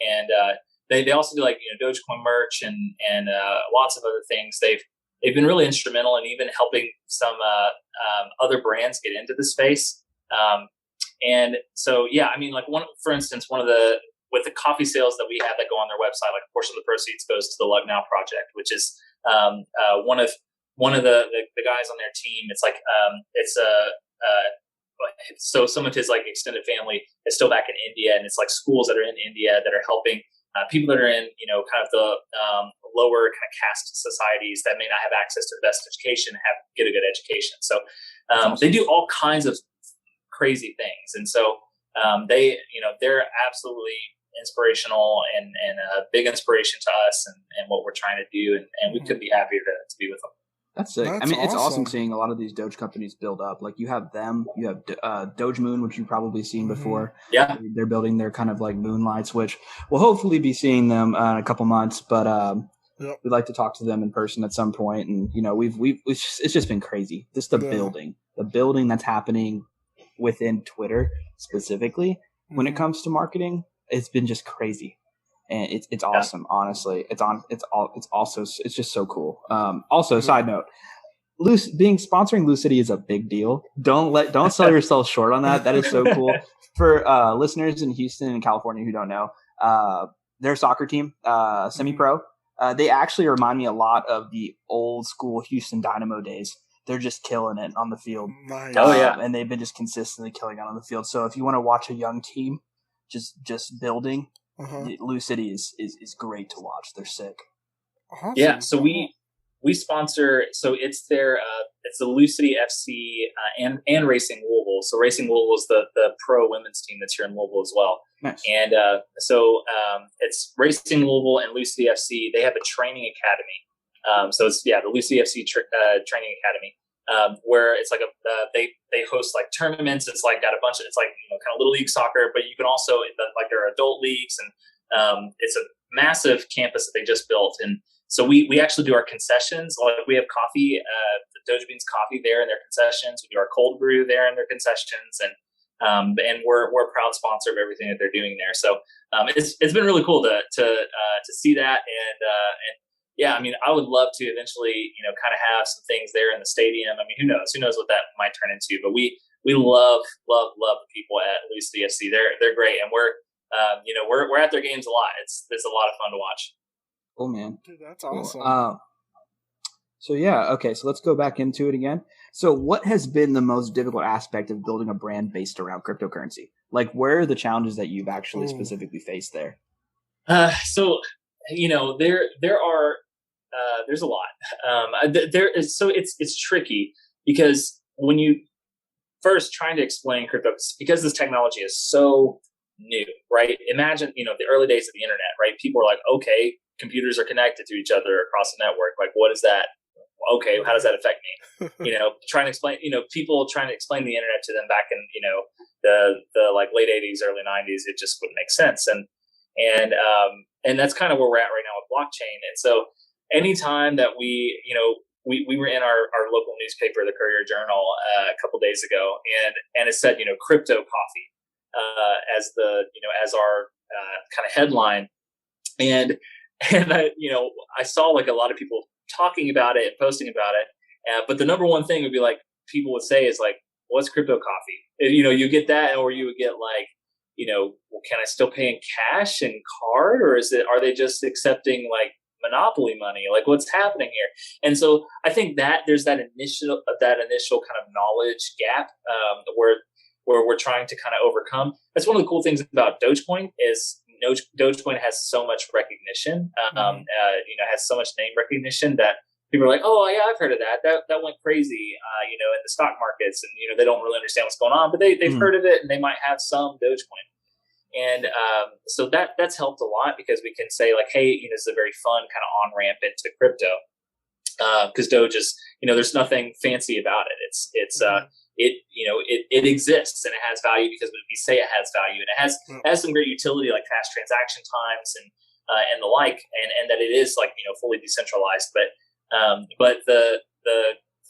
and they also do like Dogecoin merch and lots of other things. They've been really instrumental in even helping some other brands get into the space. And so, yeah, I mean, like for instance, with the coffee sales that we have that go on their website, like a portion of the proceeds goes to the Lug Now Project, which is one of the guys on their team. It's like so some of his like extended family is still back in India, and it's like schools that are in India that are helping people that are in kind of the lower kind of caste societies that may not have access to the best education get a good education. So awesome. They do all kinds of crazy things, and so they're absolutely inspirational and a big inspiration to us and what we're trying to do, and we couldn't be happier to be with them. That's sick. I mean, it's awesome seeing a lot of these Doge companies build up. Like you have them, you have Doge Moon, which you've probably seen before. Yeah, they're building their kind of like moonlights, which we'll hopefully be seeing them in a couple months. But we'd like to talk to them in person at some point. And it's just been crazy. Just the building that's happening within Twitter specifically when it comes to marketing. It's been just crazy. And it's awesome, honestly. It's just so cool. Also, side note, sponsoring Loose City is a big deal. Don't sell yourself short on that. That is so cool. For listeners in Houston and California who don't know, their soccer team, semi-pro, they actually remind me a lot of the old school Houston Dynamo days. They're just killing it on the field. Nice. And they've been just consistently killing it on the field. So if you want to watch a young team just building, Loose City is great to watch. They're sick. Awesome. Yeah, so we sponsor. So it's it's the Loose City FC and Racing Louisville. So Racing Louisville is the pro women's team that's here in Louisville as well. Nice. And so it's Racing Louisville and Loose City FC. They have a training academy. So it's the Loose City FC training academy. Where it's like they host like tournaments. It's like got a bunch of, it's like kind of little league soccer, but you can also like there are adult leagues, and it's a massive campus that they just built. And so we actually do our concessions. Like we have coffee, the DogeBeans coffee there in their concessions. We do our cold brew there in their concessions, and we're a proud sponsor of everything that they're doing there. So it's been really cool to see that, and yeah, I mean, I would love to eventually, kind of have some things there in the stadium. I mean, who knows? Who knows what that might turn into? But we love the people at Loose City FC. They're great, and we're at their games a lot. It's a lot of fun to watch. Oh man, dude, that's awesome. Cool. So yeah, okay. So let's go back into it again. So what has been the most difficult aspect of building a brand based around cryptocurrency? Like, where are the challenges that you've actually specifically faced there? So there are. There's a lot. It's tricky because when you first trying to explain crypto, because this technology is so new, right? Imagine, the early days of the internet, right? People were like, okay, computers are connected to each other across the network. Like, what is that? Okay, how does that affect me? Trying to explain, people trying to explain the internet to them back in, the like late 80s, early 90s, it just wouldn't make sense. And that's kind of where we're at right now with blockchain. And so anytime that we were in our local newspaper, the Courier Journal, a couple days ago, and it said, crypto coffee, as our kind of headline. And I saw like a lot of people talking about it and posting about it. But the number one thing would be like, people would say is like, what's crypto coffee? You get that, or you would get like, well, can I still pay in cash and card, or are they just accepting like monopoly money? Like, what's happening here? And so I think that there's that initial kind of knowledge gap where we're trying to kind of overcome. That's one of the cool things about Dogecoin is Dogecoin has so much recognition, has so much name recognition that people are like, oh yeah, I've heard of that. That went crazy, in the stock markets, and they don't really understand what's going on, but they've heard of it, and they might have some Dogecoin. And so that's helped a lot, because we can say like, hey, it's a very fun kind of on ramp into crypto, because Doge is, there's nothing fancy about it. It exists, and it has value because we say it has value, and it has some great utility like fast transaction times and the like, and that it is like fully decentralized. But the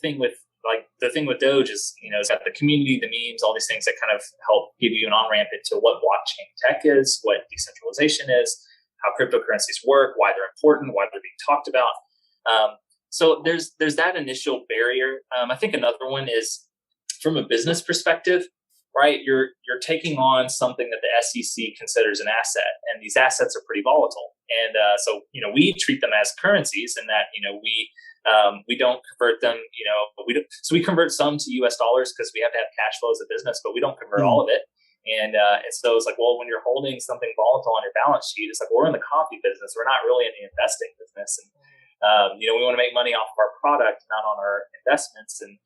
thing with Doge is, it's got the community, the memes, all these things that kind of help give you an on-ramp into what blockchain tech is, what decentralization is, how cryptocurrencies work, why they're important, why they're being talked about. So there's that initial barrier. I think another one is from a business perspective, right? You're taking on something that the SEC considers an asset, and these assets are pretty volatile. And so we treat them as currencies, and that we don't convert them. We convert some to U.S. dollars because we have to have cash flow as a business, but we don't convert all of it. And so it's like, well, when you're holding something volatile on your balance sheet, it's like, we're in the coffee business. We're not really in the investing business, and we want to make money off of our product, not on our investments. And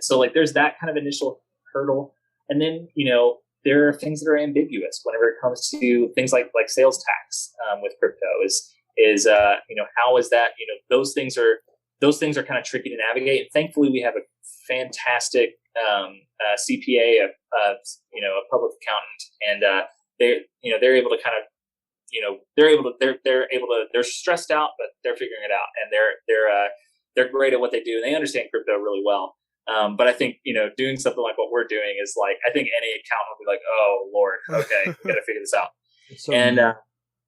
so like there's that kind of initial hurdle, and then there are things that are ambiguous whenever it comes to things like sales tax with crypto. Is how is that? Those things are kind of tricky to navigate. And thankfully, we have a fantastic CPA, a public accountant, and they're able to kind of they're stressed out, but they're figuring it out, and they're great at what they do, and they understand crypto really well. But I think, doing something like what we're doing is like, I think any accountant will be like, oh Lord, okay, we got to figure this out.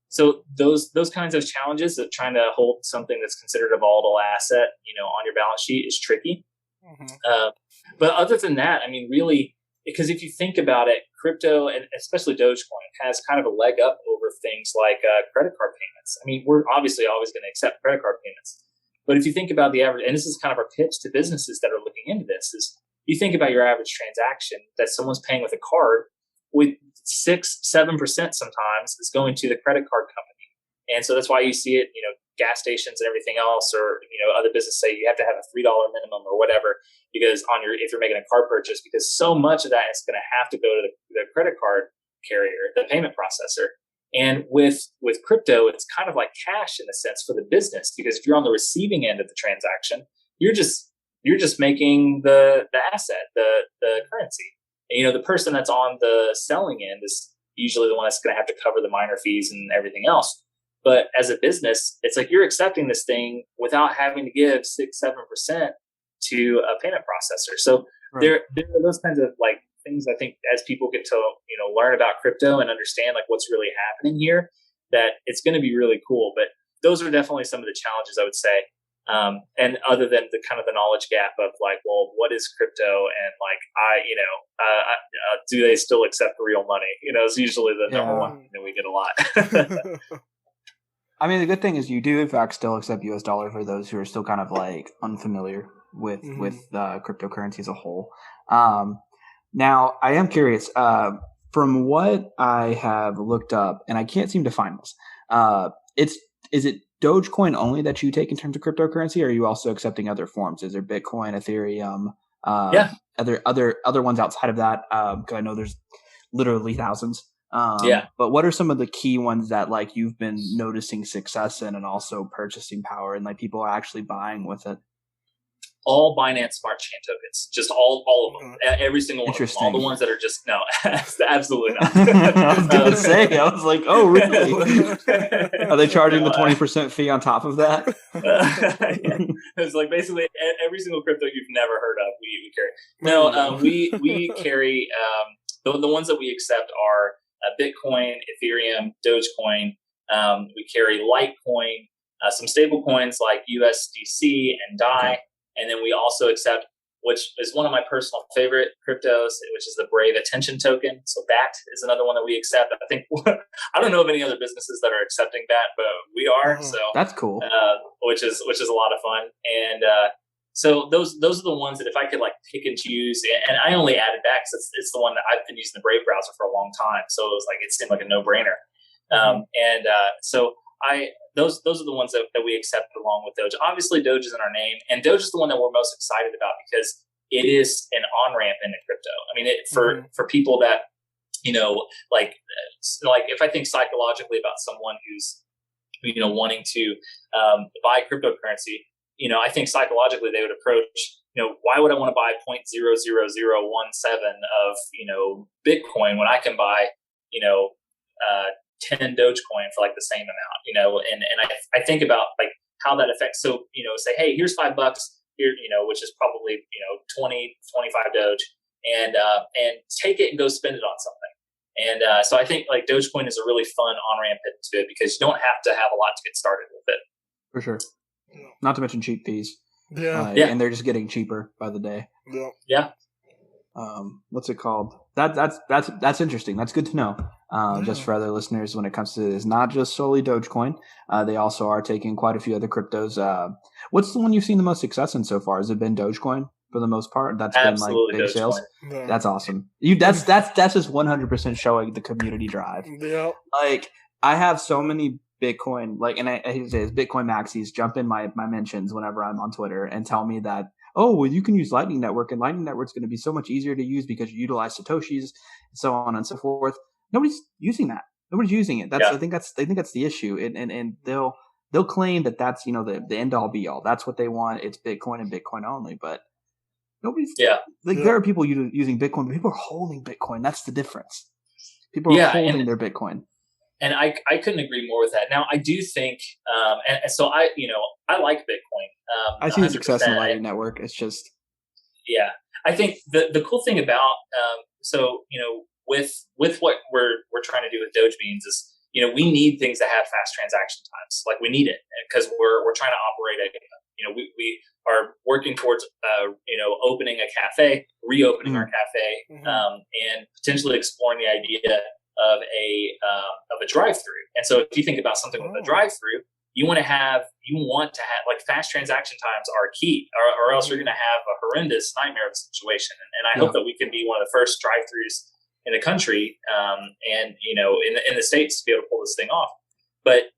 So those kinds of challenges of trying to hold something that's considered a volatile asset, on your balance sheet is tricky. Mm-hmm. But other than that, I mean, really, because if you think about it, crypto, and especially Dogecoin, has kind of a leg up over things like credit card payments. I mean, we're obviously always going to accept credit card payments. But if you think about the average, and this is kind of our pitch to businesses that are looking into this, is you think about your average transaction that someone's paying with a card, with 6-7% sometimes is going to the credit card company. And so that's why you see it, gas stations and everything else, or, other businesses say you have to have a $3 minimum or whatever, because if you're making a card purchase, because so much of that is going to have to go to the credit card carrier, the payment processor. And with crypto, it's kind of like cash in a sense for the business, because if you're on the receiving end of the transaction, you're just making the asset, the currency. And, the person that's on the selling end is usually the one that's going to have to cover the minor fees and everything else. But as a business, it's like you're accepting this thing without having to give 6-7% to a payment processor. So there are those kinds of like things, I think, as people get to learn about crypto and understand like what's really happening here, that it's going to be really cool. But those are definitely some of the challenges, I would say. And other than the kind of the knowledge gap of like, well, what is crypto, and like do they still accept real money? It's usually the number one we get a lot. I mean, the good thing is you do in fact still accept US dollar for those who are still kind of like unfamiliar with cryptocurrency as a whole. Now, I am curious, from what I have looked up, and I can't seem to find this, is it Dogecoin only that you take in terms of cryptocurrency, or are you also accepting other forms? Is there Bitcoin, Ethereum, other ones outside of that? Because I know there's literally thousands. But what are some of the key ones that like you've been noticing success in and also purchasing power and like people are actually buying with it? All Binance Smart Chain tokens, just all of them, every single one of them, all the ones that are just no, absolutely not. I was gonna say, I was like, oh really? Are they charging the 20% fee on top of that? It's like basically every single crypto you've never heard of, we carry. No, we carry the ones that we accept are Bitcoin, Ethereum, Dogecoin. We carry Litecoin, some stable coins like USDC and DAI. Okay. And then we also accept, which is one of my personal favorite cryptos, which is the Brave Attention token. So BAT is another one that we accept. I think I don't know of any other businesses that are accepting BAT, but we are. So that's cool. Which is a lot of fun. And so those are the ones that if I could like pick and choose, and I only added BAT because it's the one that I've been using the Brave browser for a long time. So it seemed like a no brainer. So those are the ones that we accept along with Doge. Obviously, Doge is in our name, and Doge is the one that we're most excited about because it is an on-ramp into crypto. I mean, for people that, like if I think psychologically about someone who's, wanting to buy cryptocurrency, I think psychologically they would approach, why would I want to buy 0.00017 of, Bitcoin when I can buy, 10 Dogecoin for like the same amount, and I think about like how that affects. So, say, hey, here's $5 here, which is probably, 20, 25 Doge and take it and go spend it on something. And so I think like Dogecoin is a really fun on-ramp into it because you don't have to have a lot to get started with it. For sure. Not to mention cheap fees. Yeah. And they're just getting cheaper by the day. Yeah. What's it called? That's interesting. That's good to know. Just for other listeners, when it comes to it's not just solely Dogecoin. They also are taking quite a few other cryptos. What's the one you've seen the most success in so far? Has it been Dogecoin for the most part? That's absolutely been like big Dogecoin. Sales. Yeah. That's awesome. That's just 100% showing the community drive. Yeah. Like I have so many Bitcoin, and I hate to say this, Bitcoin maxis jump in my mentions whenever I'm on Twitter and tell me that, oh, well, you can use Lightning Network, and Lightning Network's going to be so much easier to use because you utilize Satoshis, and so on and so forth. Nobody's using that. Nobody's using it. I think that's the issue, and they'll claim that that's the end all be all. That's what they want. It's Bitcoin and Bitcoin only, but nobody's there are people using Bitcoin, but people are holding Bitcoin. That's the difference. People are holding their Bitcoin. And I couldn't agree more with that. Now I do think, and so I like Bitcoin. I see success in Lightning Network. It's just, I think the cool thing about, with what we're trying to do with DogeBeans is, we need things that have fast transaction times. Like we need it because we're trying to operate we are working towards, opening a cafe, reopening our cafe, and potentially exploring the idea of a drive-through. And so if you think about something with a drive-through, you want to have like fast transaction times are key, or else you're going to have a horrendous nightmare of a situation. And I hope that we can be one of the first drive-throughs in the country, and in the States to be able to pull this thing off. But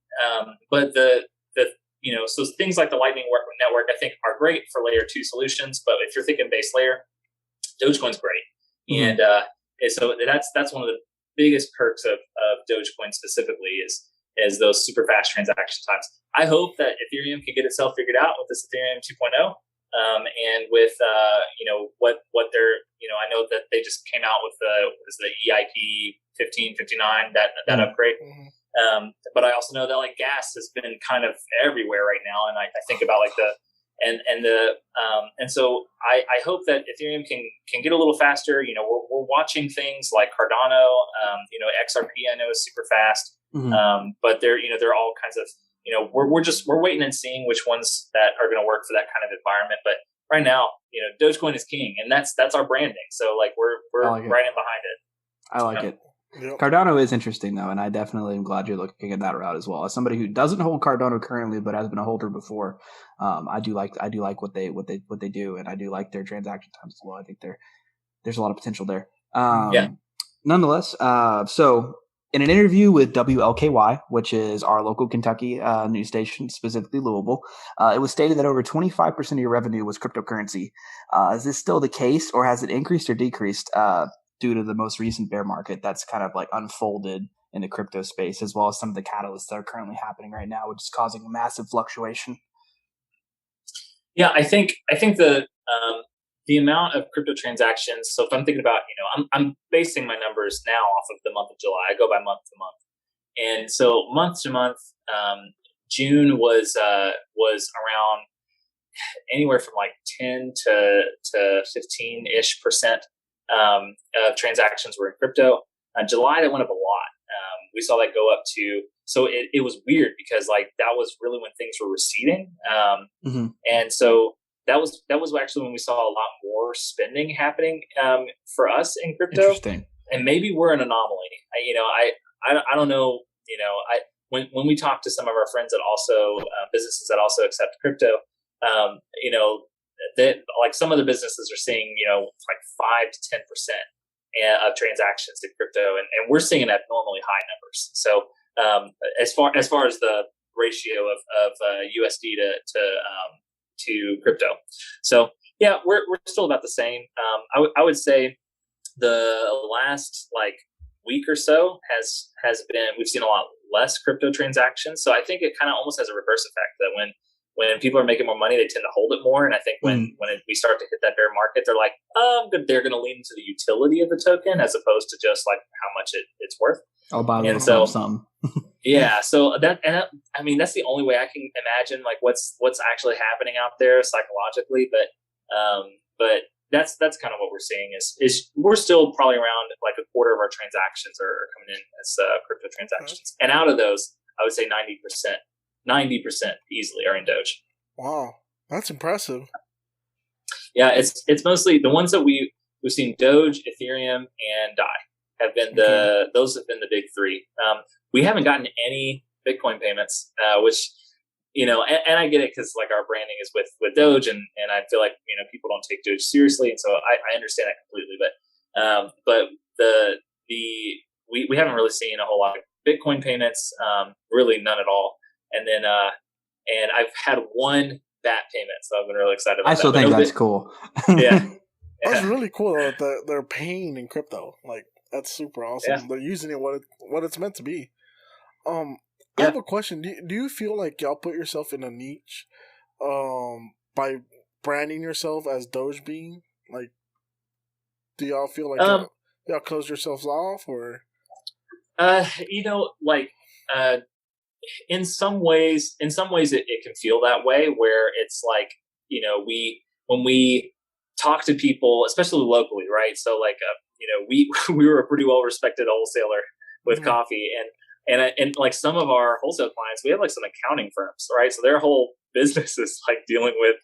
so things like the Lightning Network I think are great for layer 2 solutions. But if you're thinking base layer, Dogecoin's great, and so that's one of the biggest perks of Dogecoin specifically is those super fast transaction times. I hope that Ethereum can get itself figured out with this Ethereum 2.0, and with what they're I know that they just came out with the EIP 1559 that upgrade. But I also know that like gas has been kind of everywhere right now, and I think about like and so I hope that Ethereum can get a little faster. We're watching things like Cardano, XRP I know is super fast, but they're all kinds of we're waiting and seeing which ones that are going to work for that kind of environment. But right now, Dogecoin is king, and that's our branding. So like we're right in behind it. I like it. Yep. Cardano is interesting though, and I definitely am glad you're looking at that route as well. As somebody who doesn't hold Cardano currently, but has been a holder before, I do like what they do, and I do like their transaction times as well. I think there's a lot of potential there. Nonetheless, so in an interview with WLKY, which is our local Kentucky news station, specifically Louisville, it was stated that over 25% of your revenue was cryptocurrency. Is this still the case, or has it increased or decreased? due to the most recent bear market that's kind of like unfolded in the crypto space, as well as some of the catalysts that are currently happening right now, which is causing a massive fluctuation. Yeah, I think the amount of crypto transactions. So if I'm thinking about, I'm basing my numbers now off of the month of July. I go by month to month, and so month to month, June was around anywhere from like 10 to 15-ish% of transactions were in crypto. July, that went up a lot. We saw that go up to, so it was weird because like that was really when things were receding. And so that was actually when we saw a lot more spending happening for us in crypto. Interesting. And maybe we're an anomaly. I don't know. When we talk to some of our friends that also businesses that also accept crypto, that like some of the businesses are seeing like 5 to 10% of transactions in crypto, and we're seeing it at abnormally high numbers. So as far as the ratio of USD to crypto, so yeah, we're still about the same. I would say the last like week or so has been, we've seen a lot less crypto transactions. So I think it kind of almost has a reverse effect that when people are making more money, they tend to hold it more. And I think when we start to hit that bear market, they're like, they're going to lean into the utility of the token as opposed to just like how much it's worth. I'll buy a little something. Yeah. So I mean, that's the only way I can imagine like what's actually happening out there psychologically. But that's kind of what we're seeing is we're still probably around like a quarter of our transactions are coming in as crypto transactions. And out of those, I would say 90% easily are in Doge. Wow, that's impressive. Yeah, it's mostly the ones that we've seen. Doge, Ethereum, and DAI have been those have been the big three. We haven't gotten any Bitcoin payments, which and I get it because like our branding is with Doge, and I feel like people don't take Doge seriously, and so I understand that completely. But we haven't really seen a whole lot of Bitcoin payments, really none at all. And then and I've had one BAT payment, so I've been really excited about that. I still think that's cool. Yeah. That's really cool that they're paying in crypto. Like that's super awesome. Yeah. They're using it what it's meant to be. I have a question. Do you feel like y'all put yourself in a niche by branding yourself as DogeBean? Like, do y'all feel like y'all close yourselves off, or? In some ways it can feel that way, where it's like, when we talk to people, especially locally, right? So like, we were a pretty well respected wholesaler with coffee, and like some of our wholesale clients, we have like some accounting firms, right? So their whole business is like dealing with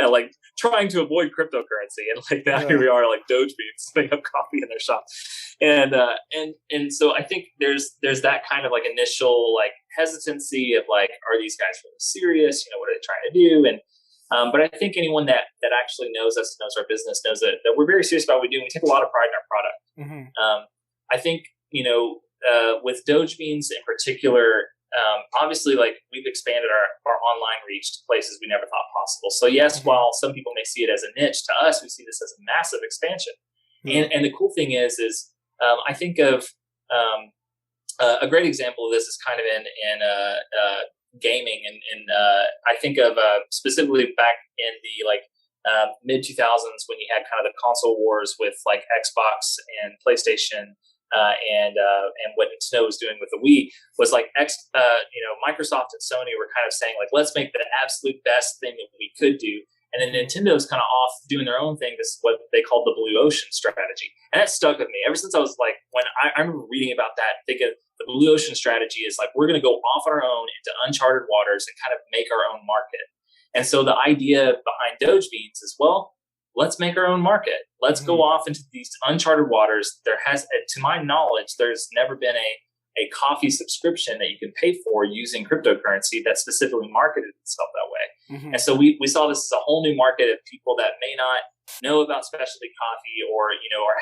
like trying to avoid cryptocurrency, and like that here we are like DogeBeans setting up coffee in their shop, and so I think there's that kind of like initial like hesitancy of like, are these guys really serious? What are they trying to do? And but I think anyone that actually knows us, knows our business, knows that we're very serious about what we do. We take a lot of pride in our product. I think with DogeBeans in particular, obviously, like we've expanded our online reach to places we never thought possible. So yes, while some people may see it as a niche, to us, we see this as a massive expansion. And the cool thing is I think of a great example of this is kind of in gaming, and I think of specifically back in the mid 2000s when you had kind of the console wars with like Xbox and PlayStation. And what Nintendo was doing with the Wii was like Microsoft and Sony were kind of saying like, let's make the absolute best thing that we could do. And then Nintendo's kind of off doing their own thing. This is what they called the blue ocean strategy. And that stuck with me ever since I was like, when I remember reading about that, thinking the blue ocean strategy is like, we're going to go off on our own into uncharted waters and kind of make our own market. And so the idea behind DogeBeans is, well, let's make our own market. Let's go off into these uncharted waters. There has, to my knowledge, there's never been a coffee subscription that you can pay for using cryptocurrency that specifically marketed itself that way. And so we saw this as a whole new market of people that may not know about specialty coffee or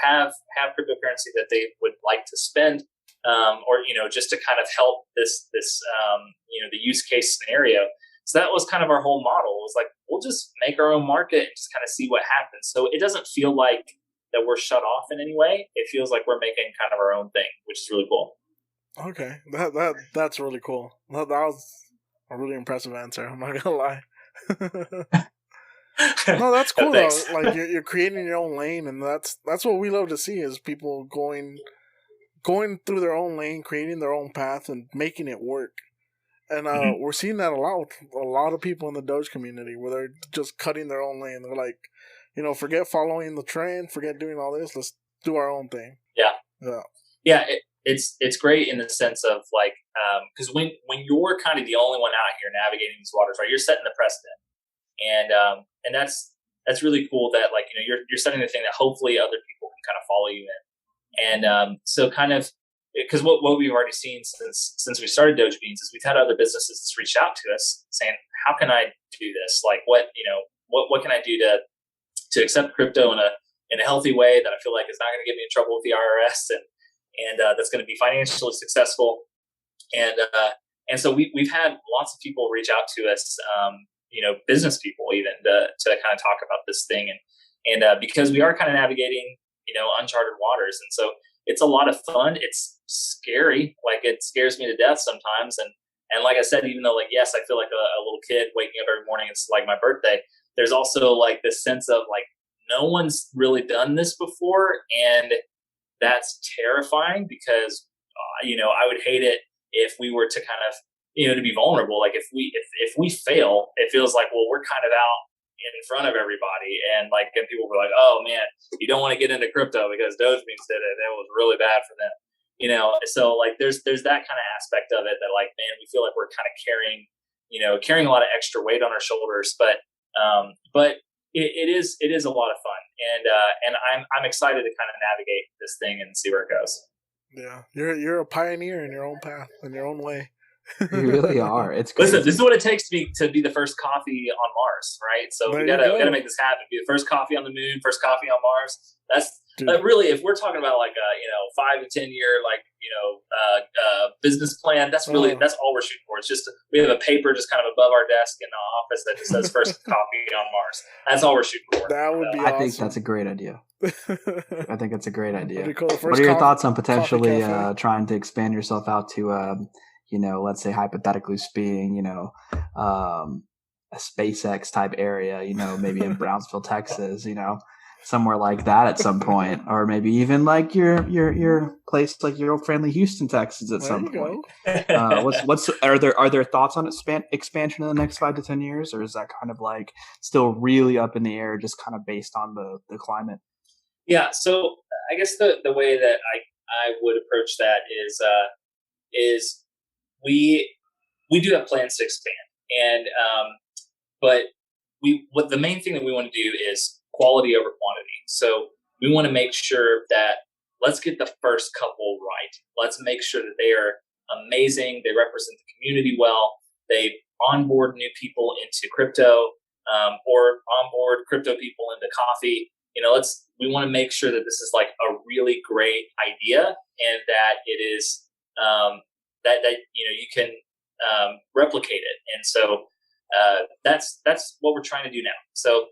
have cryptocurrency that they would like to spend, or just to kind of help this the use case scenario. So that was kind of our whole model. It was like, we'll just make our own market and just kind of see what happens. So it doesn't feel like that we're shut off in any way. It feels like we're making kind of our own thing, which is really cool. Okay, that's really cool. That was a really impressive answer. I'm not gonna lie. No, that's cool though. Like you're creating your own lane, and that's what we love to see is people going through their own lane, creating their own path, and making it work. And we're seeing that a lot with a lot of people in the Doge community, where they're just cutting their own lane. They're like, forget following the trend, forget doing all this. Let's do our own thing. Yeah. It's great in the sense of like, because when you're kind of the only one out here navigating these waters, right, you're setting the precedent, and that's really cool that like you're setting the thing that hopefully other people can kind of follow you in, and so kind of. Because what we've already seen since we started DogeBeans is we've had other businesses that's reached out to us saying, "How can I do this? Like, what can I do to accept crypto in a healthy way that I feel like is not going to get me in trouble with the IRS and that's going to be financially successful." And so we've had lots of people reach out to us, business people even to kind of talk about this thing, and because we are kind of navigating uncharted waters, and so it's a lot of fun. It's scary. Like it scares me to death sometimes. And like I said, even though like, yes, I feel like a little kid waking up every morning. It's like my birthday. There's also like this sense of like, no one's really done this before. And that's terrifying because, I would hate it if we were to kind of, to be vulnerable. Like if we fail, it feels like, well, we're kind of out in front of everybody, and like and people were like, "Oh man, you don't want to get into crypto because DogeBeans did it. It was really bad for them." So like there's that kind of aspect of it that like, man, we feel like we're kind of carrying a lot of extra weight on our shoulders, but it is a lot of fun, and I'm excited to kind of navigate this thing and see where it goes. Yeah, you're a pioneer in your own path, in your own way. You really are. It's crazy. Listen, this is what it takes to be the first coffee on Mars, right? So we gotta make this happen. Be the first coffee on the moon, first coffee on Mars. That's really, if we're talking about like a 5 to 10 year business plan, that's all we're shooting for. It's just we have a paper just kind of above our desk in the office that just says first coffee on Mars. That's all we're shooting for. That would be awesome. I think that's a great idea. I think it's a great idea. Cool. What are your thoughts on potentially trying to expand yourself out to let's say hypothetically speaking, a SpaceX type area, maybe in Brownsville, Texas, somewhere like that at some point, or maybe even like your place, like your old friendly Houston, Texas at some point. Are there thoughts on expansion in the next 5 to 10 years, or is that kind of like still really up in the air, just kind of based on the climate? Yeah. So I guess the way that I would approach that is we do have plans to expand, and but what the main thing that we want to do is quality over quantity. So we want to make sure that let's get the first couple right. Let's make sure that they are amazing. They represent the community well. They onboard new people into crypto, or onboard crypto people into coffee. We want to make sure that this is like a really great idea, and that it is that you can replicate it. And so that's what we're trying to do now. So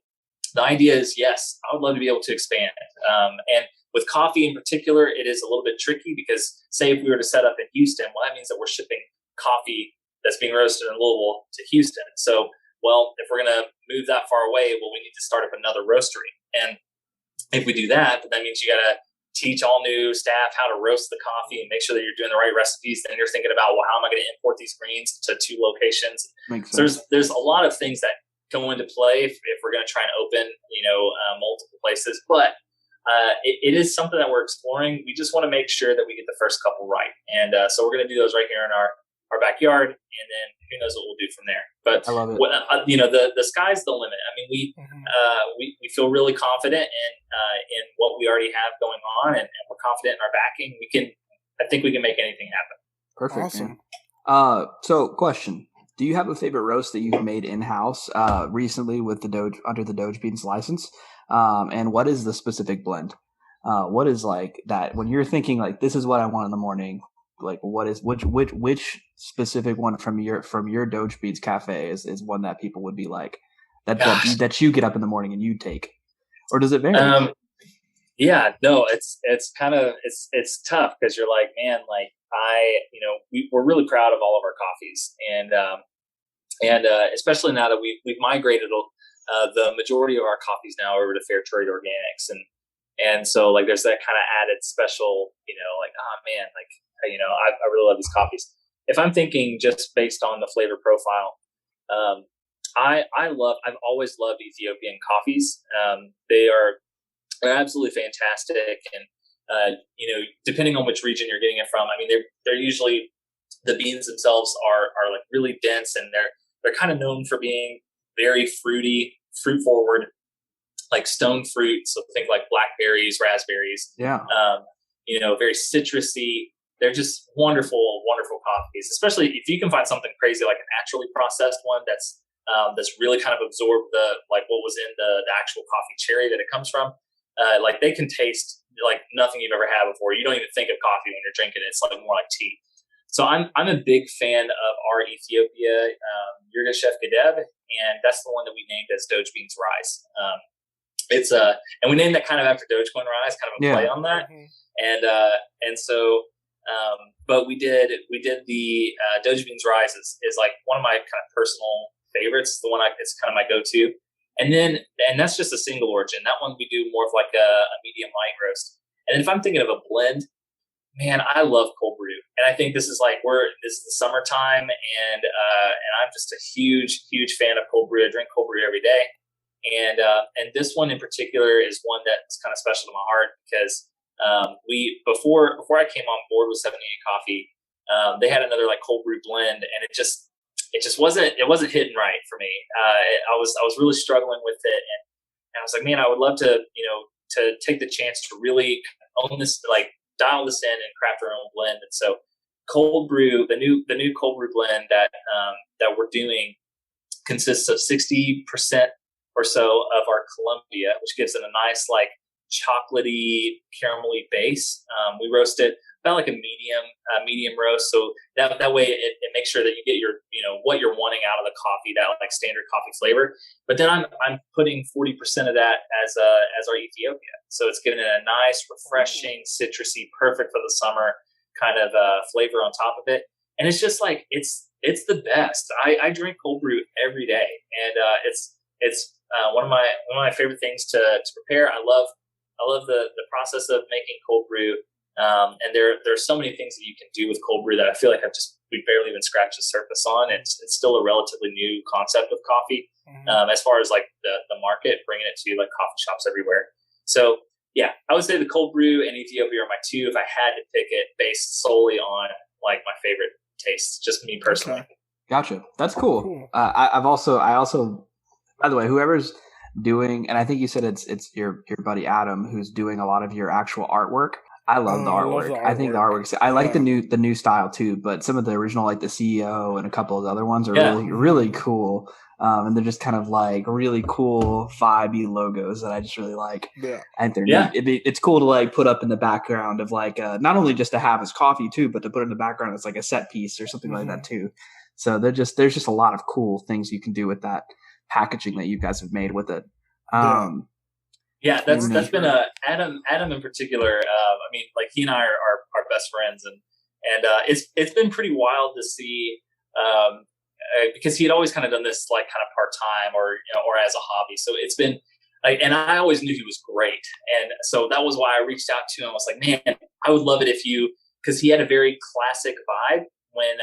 the idea is, yes, I would love to be able to expand. And with coffee in particular, it is a little bit tricky because say if we were to set up in Houston, well, that means that we're shipping coffee that's being roasted in Louisville to Houston. So, well, if we're going to move that far away, well, we need to start up another roastery. And if we do that, but that means you got to teach all new staff how to roast the coffee and make sure that you're doing the right recipes. Then you're thinking about, well, how am I going to import these greens to 2 locations? So there's a lot of things that go into play if we're going to try and open, multiple places. But it is something that we're exploring. We just want to make sure that we get the first couple right. And so we're going to do those right here in our backyard, and then who knows what we'll do from there. But I love it. The sky's the limit. I mean, we feel really confident in what we already have going on, and we're confident in our backing. I think we can make anything happen. Perfect. Awesome. Man. So question. Do you have a favorite roast that you've made in-house recently with under the DogeBeans license? And what is the specific blend? What is like that when you're thinking like this is what I want in the morning? Like what is which specific one from your DogeBeans cafe is one that people would be like that you get up in the morning and you take, or does it vary? Yeah, no, it's kind of it's tough because you're like, man, like we're really proud of all of our coffees, and especially now that we've migrated the majority of our coffees now over to fair trade organics, and so like there's that kind of added special, like, oh man, like I really love these coffees. If I'm thinking just based on the flavor profile, I've always loved Ethiopian coffees. They're absolutely fantastic, and depending on which region you're getting it from, I mean they're usually, the beans themselves are like really dense, and they're kind of known for being very fruity, fruit forward, like stone fruit. So think like blackberries, raspberries. Yeah. Very citrusy. They're just wonderful, wonderful coffees. Especially if you can find something crazy like a naturally processed one that's really kind of absorbed what was in the actual coffee cherry that it comes from. Like they can taste like nothing you've ever had before. You don't even think of coffee when you're drinking it. It's like more like tea. So I'm a big fan of our Ethiopia Yurga Chef Gadeb, and that's the one that we named as DogeBeans Rise. And we named that kind of after Dogecoin Rise, kind of a play on that. And so, but we did the DogeBeans Rise is like one of my kind of personal favorites. The one it's kind of my go-to. And that's just a single origin. That one we do more of like a medium light roast. And then if I'm thinking of a blend, man, I love cold brew, and I think this is this is the summertime, and I'm just a huge fan of cold brew. I drink cold brew every day, and this one in particular is one that's kind of special to my heart because before I came on board with 78 Coffee, they had another like cold brew blend, and it just wasn't hitting right for me. I was really struggling with it, and I was like, man, I would love to to take the chance to really own this, like dial this in and craft our own blend. And so cold brew, the new cold brew blend that we're doing consists of 60% or so of our Columbia, which gives it a nice like chocolatey caramelly base. We roast it about like a medium roast, so that way it makes sure that you get your what you're wanting out of the coffee, that like standard coffee flavor. But then I'm putting 40% of that as our Ethiopia, so it's giving it a nice, refreshing, citrusy, perfect for the summer kind of flavor on top of it. And it's just like it's the best. I drink cold brew every day, and it's one of my favorite things to prepare. I love the process of making cold brew. And there's so many things that you can do with cold brew that I feel like we've barely even scratched the surface on. It's still a relatively new concept of coffee, as far as like the market, bringing it to like coffee shops everywhere. So yeah, I would say the cold brew and Ethiopia are my two if I had to pick it based solely on like my favorite tastes, just me personally. Okay. Gotcha. That's cool. I also, by the way, whoever's doing, and I think you said it's your buddy Adam who's doing a lot of your actual artwork. I love the artwork. I think the artwork. I like the new style too, but some of the original, like the CEO and a couple of the other ones, are really really cool. And they're just kind of like really cool vibey logos that I just really like. Yeah, I think they're neat. It's cool to like put up in the background of like not only just to have as coffee too, but to put in the background as like a set piece or something like that too. So there's just a lot of cool things you can do with that packaging that you guys have made with it. Yeah, that's been Adam in particular. I mean, like he and I are best friends, and it's been pretty wild to see because he had always kind of done this like kind of part time or as a hobby. So it's been like, and I always knew he was great, and so that was why I reached out to him. I was like, man, I would love it if because he had a very classic vibe when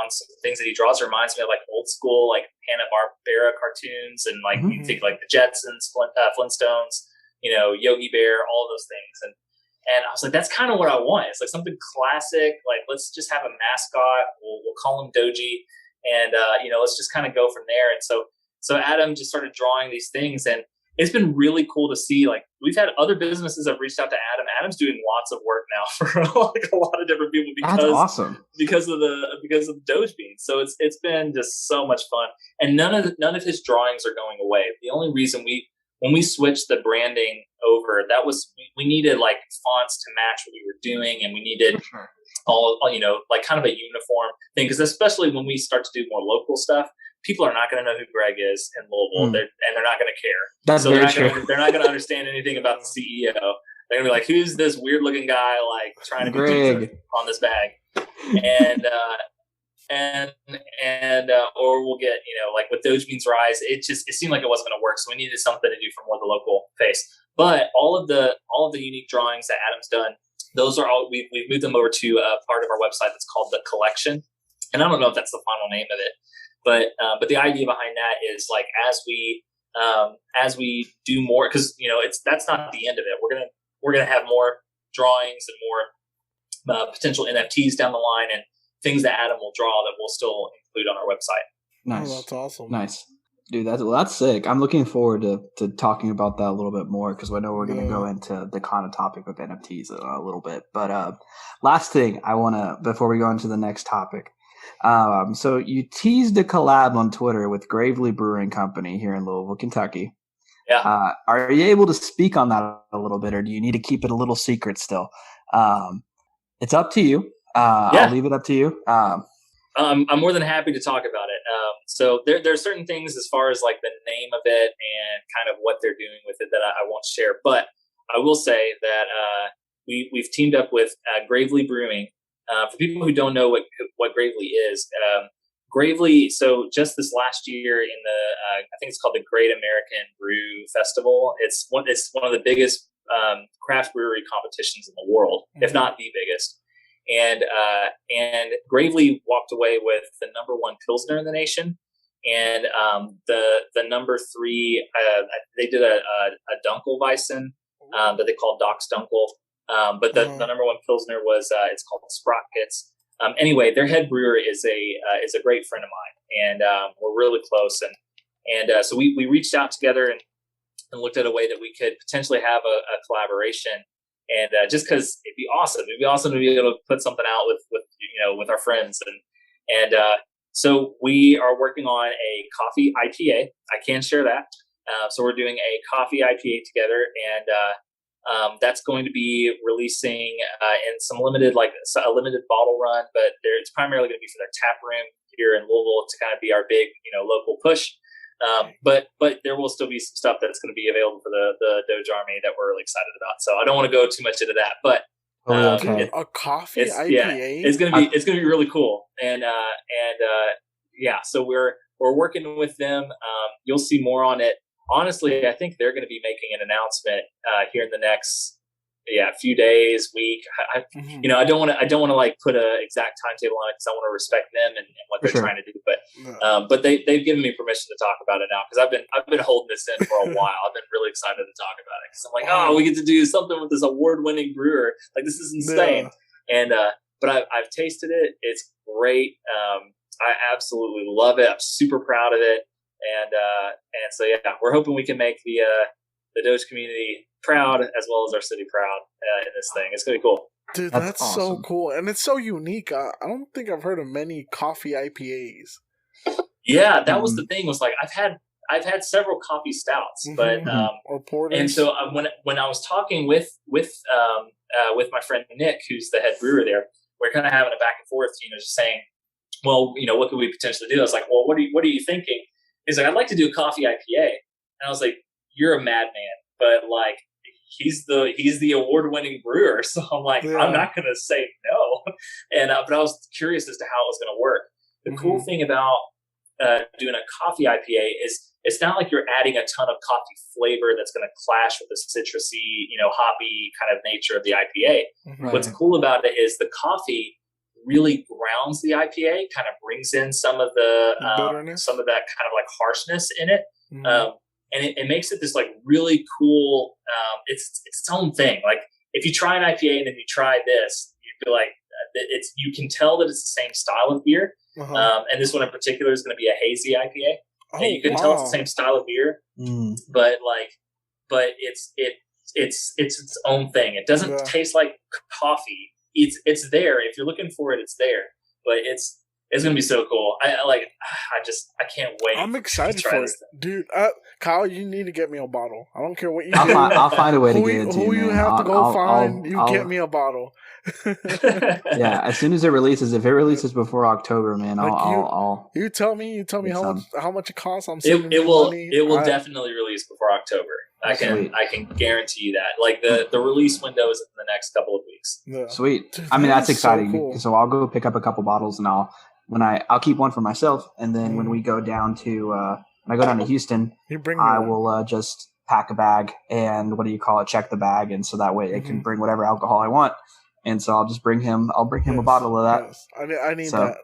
on some things that he draws. It reminds me of like old school like Hanna-Barbera cartoons, and like you think like the Jetsons, Flintstones, Yogi Bear, all those things. And I was like, that's kind of what I want. It's like something classic. Like let's just have a mascot. We'll call him Doji, and let's just kind of go from there. And so Adam just started drawing these things, and it's been really cool to see. Like we've had other businesses that have reached out to Adam. Adam's doing lots of work now for like a lot of different people that's awesome because of the DogeBeans. So it's been just so much fun, and none of his drawings are going away. The only reason when we switched the branding over, that was we needed like fonts to match what we were doing, and we needed all like kind of a uniform thing, because especially when we start to do more local stuff, people are not going to know who Greg is in Louisville, and they're not going to care. That's so very they're not going to understand anything about the CEO. They're going to be like, who's this weird looking guy like trying to be decent on this bag? Or we'll get, like with DogeBeans Rise, it seemed like it wasn't going to work. So we needed something to do for more the local face. But all of the unique drawings that Adam's done, those are all, we've moved them over to a part of our website that's called The Collection. And I don't know if that's the final name of it, but the idea behind that is like, as we do more, cause that's not the end of it. We're going to have more drawings and more potential NFTs down the line and things that Adam will draw that we'll still include on our website. Nice. Oh, that's awesome. Nice. Dude, that's sick. I'm looking forward to talking about that a little bit more because I know we're going to go into the kind of topic of NFTs a little bit. But last thing I want to, before we go into the next topic. So you teased a collab on Twitter with Gravely Brewing Company here in Louisville, Kentucky. Yeah. Are you able to speak on that a little bit, or do you need to keep it a little secret still? It's up to you. I'll leave it up to you. I'm more than happy to talk about it. So there are certain things as far as like the name of it and kind of what they're doing with it that I won't share. But I will say that we've teamed up with Gravely Brewing. For people who don't know what Gravely is, Gravely. So just this last year in the I think it's called the Great American Brew Festival. It's one of the biggest craft brewery competitions in the world, if not the biggest. And Gravely walked away with the number 1 Pilsner in the nation, and the number 3. They did a Dunkelweizen that they called Doc's Dunkel, but the number 1 Pilsner was it's called Sprockets. Anyway, their head brewer is a great friend of mine, and we're really close. And so we reached out together and looked at a way that we could potentially have a collaboration. And just because it'd be awesome to be able to put something out with our friends, and so we are working on a coffee IPA. I can share that. So we're doing a coffee IPA together, and that's going to be releasing in some limited bottle run, but it's primarily going to be for their tap room here in Louisville to kind of be our big local push. But there will still be some stuff that's going to be available for the Doge Army that we're really excited about. So I don't want to go too much into that, but a coffee IPA. Yeah, it's gonna be really cool. And so we're working with them. You'll see more on it. Honestly, I think they're going to be making an announcement here in the next few days, week. I don't want to like put an exact timetable on it because I want to respect them and what they're trying to do. But they've given me permission to talk about it now because I've been holding this in for a while. I've been really excited to talk about it because I'm like, we get to do something with this award-winning brewer. Like, this is insane. And but I've tasted it. It's great. I absolutely love it. I'm super proud of it. And so we're hoping we can make the Doge community proud as well as our city proud in this thing. It's gonna be cool. Dude, that's awesome. So cool, and it's so unique. I don't think I've heard of many coffee IPAs. Yeah, that was the thing. Was like I've had several coffee stouts, but or porters. And so when I was talking with my friend Nick, who's the head brewer there, we're kind of having a back and forth. Just saying, well, what could we potentially do? I was like, well, what are you thinking? He's like, I'd like to do a coffee IPA, and I was like, you're a madman, but like he's the award-winning brewer, so I'm like, I'm not going to say no. And but I was curious as to how it was going to work. The cool thing about doing a coffee IPA is it's not like you're adding a ton of coffee flavor that's going to clash with the citrusy, hoppy kind of nature of the IPA. Right. What's cool about it is the coffee really grounds the IPA, kind of brings in some of the some of that kind of like harshness in it. And it makes it this like really cool. It's its own thing. Like if you try an IPA and then you try this, you feel like you can tell that it's the same style of beer. And this one in particular is going to be a hazy IPA, and you can tell it's the same style of beer. But it's its own thing. It doesn't taste like coffee. It's there. If you're looking for it, it's there. But it's It's gonna be so cool. I can't wait. I'm excited to try for it, this thing. dude. Kyle, you need to get me a bottle. I don't care what you do. I'll find a way to get it to you, Who you man. have to go find, I'll get me a bottle. Yeah, as soon as it releases, if it releases before October, man, you tell me how much it costs. I'm saving it will money. definitely release before October. I Sweet. can guarantee you that. Like the release window is in the next couple of weeks. Yeah. Sweet. Dude, I mean, that's exciting. So cool. So I'll go pick up a couple bottles, and I'll keep one for myself, and then when we go down to when I go down to Houston, I will just pack a bag and check the bag, and so that way I can bring whatever alcohol I want. And so I'll just bring him. I'll bring him a bottle of that. Yes. I need that.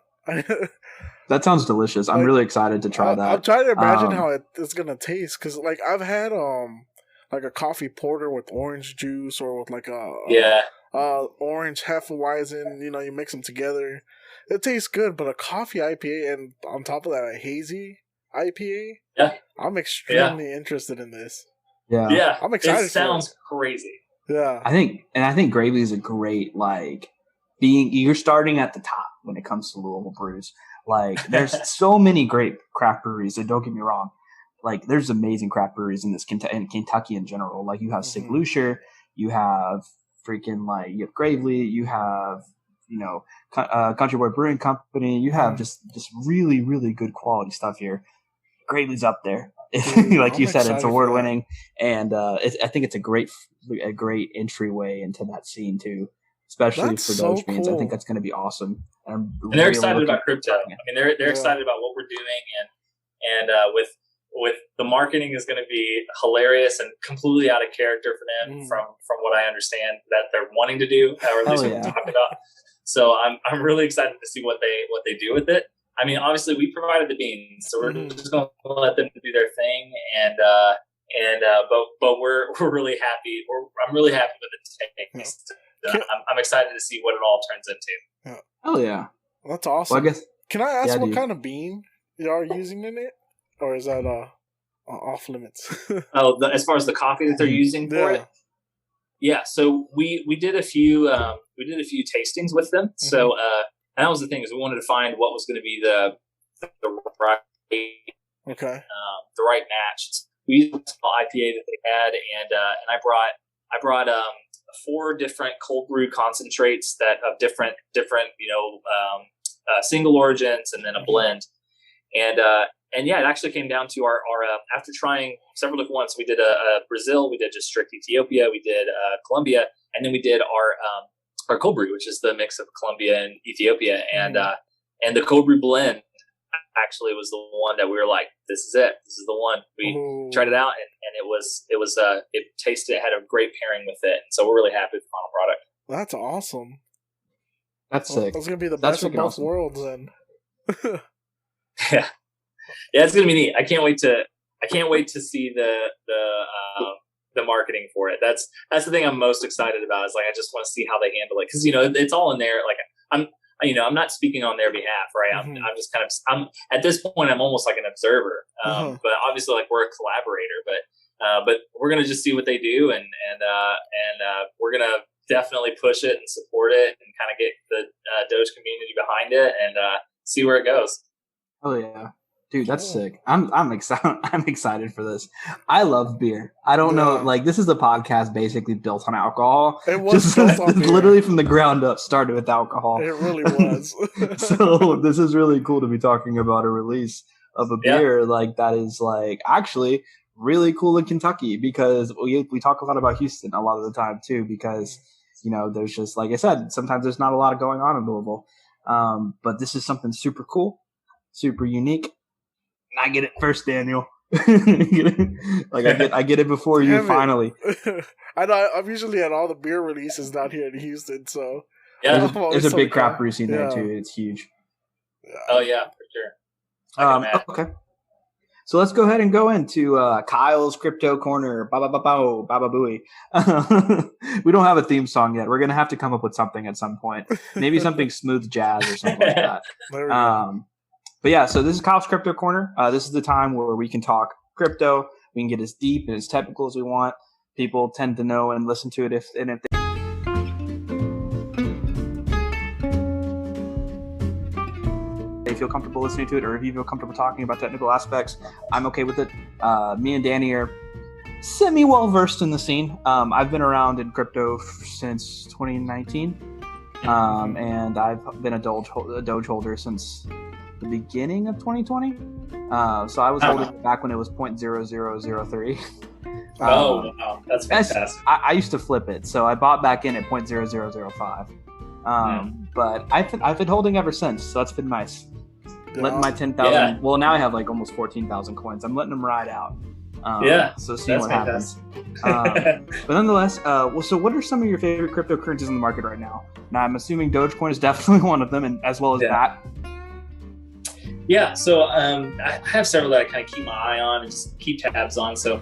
That sounds delicious. I'm really excited to try that. I'm trying to imagine how it's gonna taste, because like I've had like a coffee porter with orange juice, or with like orange Hefeweizen. You know, you mix them together. It tastes good, but a coffee IPA and on top of that a hazy IPA. Yeah, I'm extremely interested in this. Yeah, I'm excited. It sounds crazy. Yeah, I think Gravely is a great you're starting at the top when it comes to Louisville brews. Like there's so many great craft breweries, and don't get me wrong, like there's amazing craft breweries in in Kentucky in general. Like you have Sig Lucier, you have you have Gravely, you have Country Boy Brewing Company. You have just really, really good quality stuff here. Gravely's up there. Like you said, it's award winning, and I think it's a great entryway into that scene too, especially for DogeBeans. Cool. I think that's going to be awesome. And they're excited about crypto. I mean, they're excited about what we're doing, and with the marketing is going to be hilarious and completely out of character for them from what I understand that they're wanting to do, or at least what we're talking about. So I'm really excited to see what they do with it. I mean, obviously we provided the beans, so we're just going to let them do their thing, but we're really happy. I'm really happy with the taste. I'm excited to see what it all turns into. Oh yeah, that's awesome. Well, I guess. Can I ask what kind of bean you are using in it, or is that off limits? As far as the coffee that they're using for it. Yeah, so we did a few tastings with them. So and that was the thing, is we wanted to find what was going to be the right the right match. We used the IPA that they had, and I brought 4 different cold brew concentrates that of different single origins, and then a blend. And yeah, it actually came down to our after trying several different ones. We did a Brazil, we did just strict Ethiopia, we did Colombia, and then we did our cold brew, which is the mix of Colombia and Ethiopia. And the cold brew blend actually was the one that we were like, this is it. This is the one. We tried it out, and it tasted, it had a great pairing with it. And so we're really happy with the final product. That's awesome. That's sick. That's going to be the best of both worlds then. Yeah, it's gonna be neat. I can't wait to see the marketing for it. That's the thing I'm most excited about. Is like I just want to see how they handle it, because it's all in there. Like I'm not speaking on their behalf, right? I'm just I'm at this point I'm almost like an observer. But obviously like we're a collaborator. But we're gonna just see what they do, and we're gonna definitely push it and support it, and kind of get the Doge community behind it, and see where it goes. Oh yeah. Dude, that's sick. I'm excited. I'm excited for this. I love beer. I don't know, like this is a podcast basically built on alcohol. It was built on beer. Literally from the ground up, started with alcohol. It really was. So this is really cool to be talking about a release of a beer like that is like actually really cool in Kentucky, because we talk a lot about Houston a lot of the time too, because there's just, like I said, sometimes there's not a lot going on in Louisville. But this is something super cool, super unique. I get it first, Daniel. Like I get it before you. Finally. I know. I'm usually at all the beer releases down here in Houston, so there's a big craft brew scene there too. It's huge. Oh yeah, for sure. Okay. So let's go ahead and go into Kyle's Crypto Corner. Ba ba ba ba ba ba booey. We don't have a theme song yet. We're gonna have to come up with something at some point. Maybe something smooth jazz or something like that. There we go. But yeah, so this is Kyle's Crypto Corner. This is the time where we can talk crypto. We can get as deep and as technical as we want. People tend to know and listen to it if they feel comfortable listening to it, or if you feel comfortable talking about technical aspects, I'm okay with it. Me and Danny are semi well versed in the scene. I've been around in crypto since 2019, and I've been a Doge holder since the beginning of 2020. So I was holding it back when it was 0.0003. Wow, that's fantastic. I used to flip it, so I bought back in at 0.0005. But I've been holding ever since, so that's been nice. Letting my 10,000. Yeah. Well, now I have like almost 14,000 coins. I'm letting them ride out. So seeing what happens. But nonetheless, so what are some of your favorite cryptocurrencies in the market right now? Now, I'm assuming Dogecoin is definitely one of them, and as well as that. Yeah, so I have several that I kind of keep my eye on and just keep tabs on. So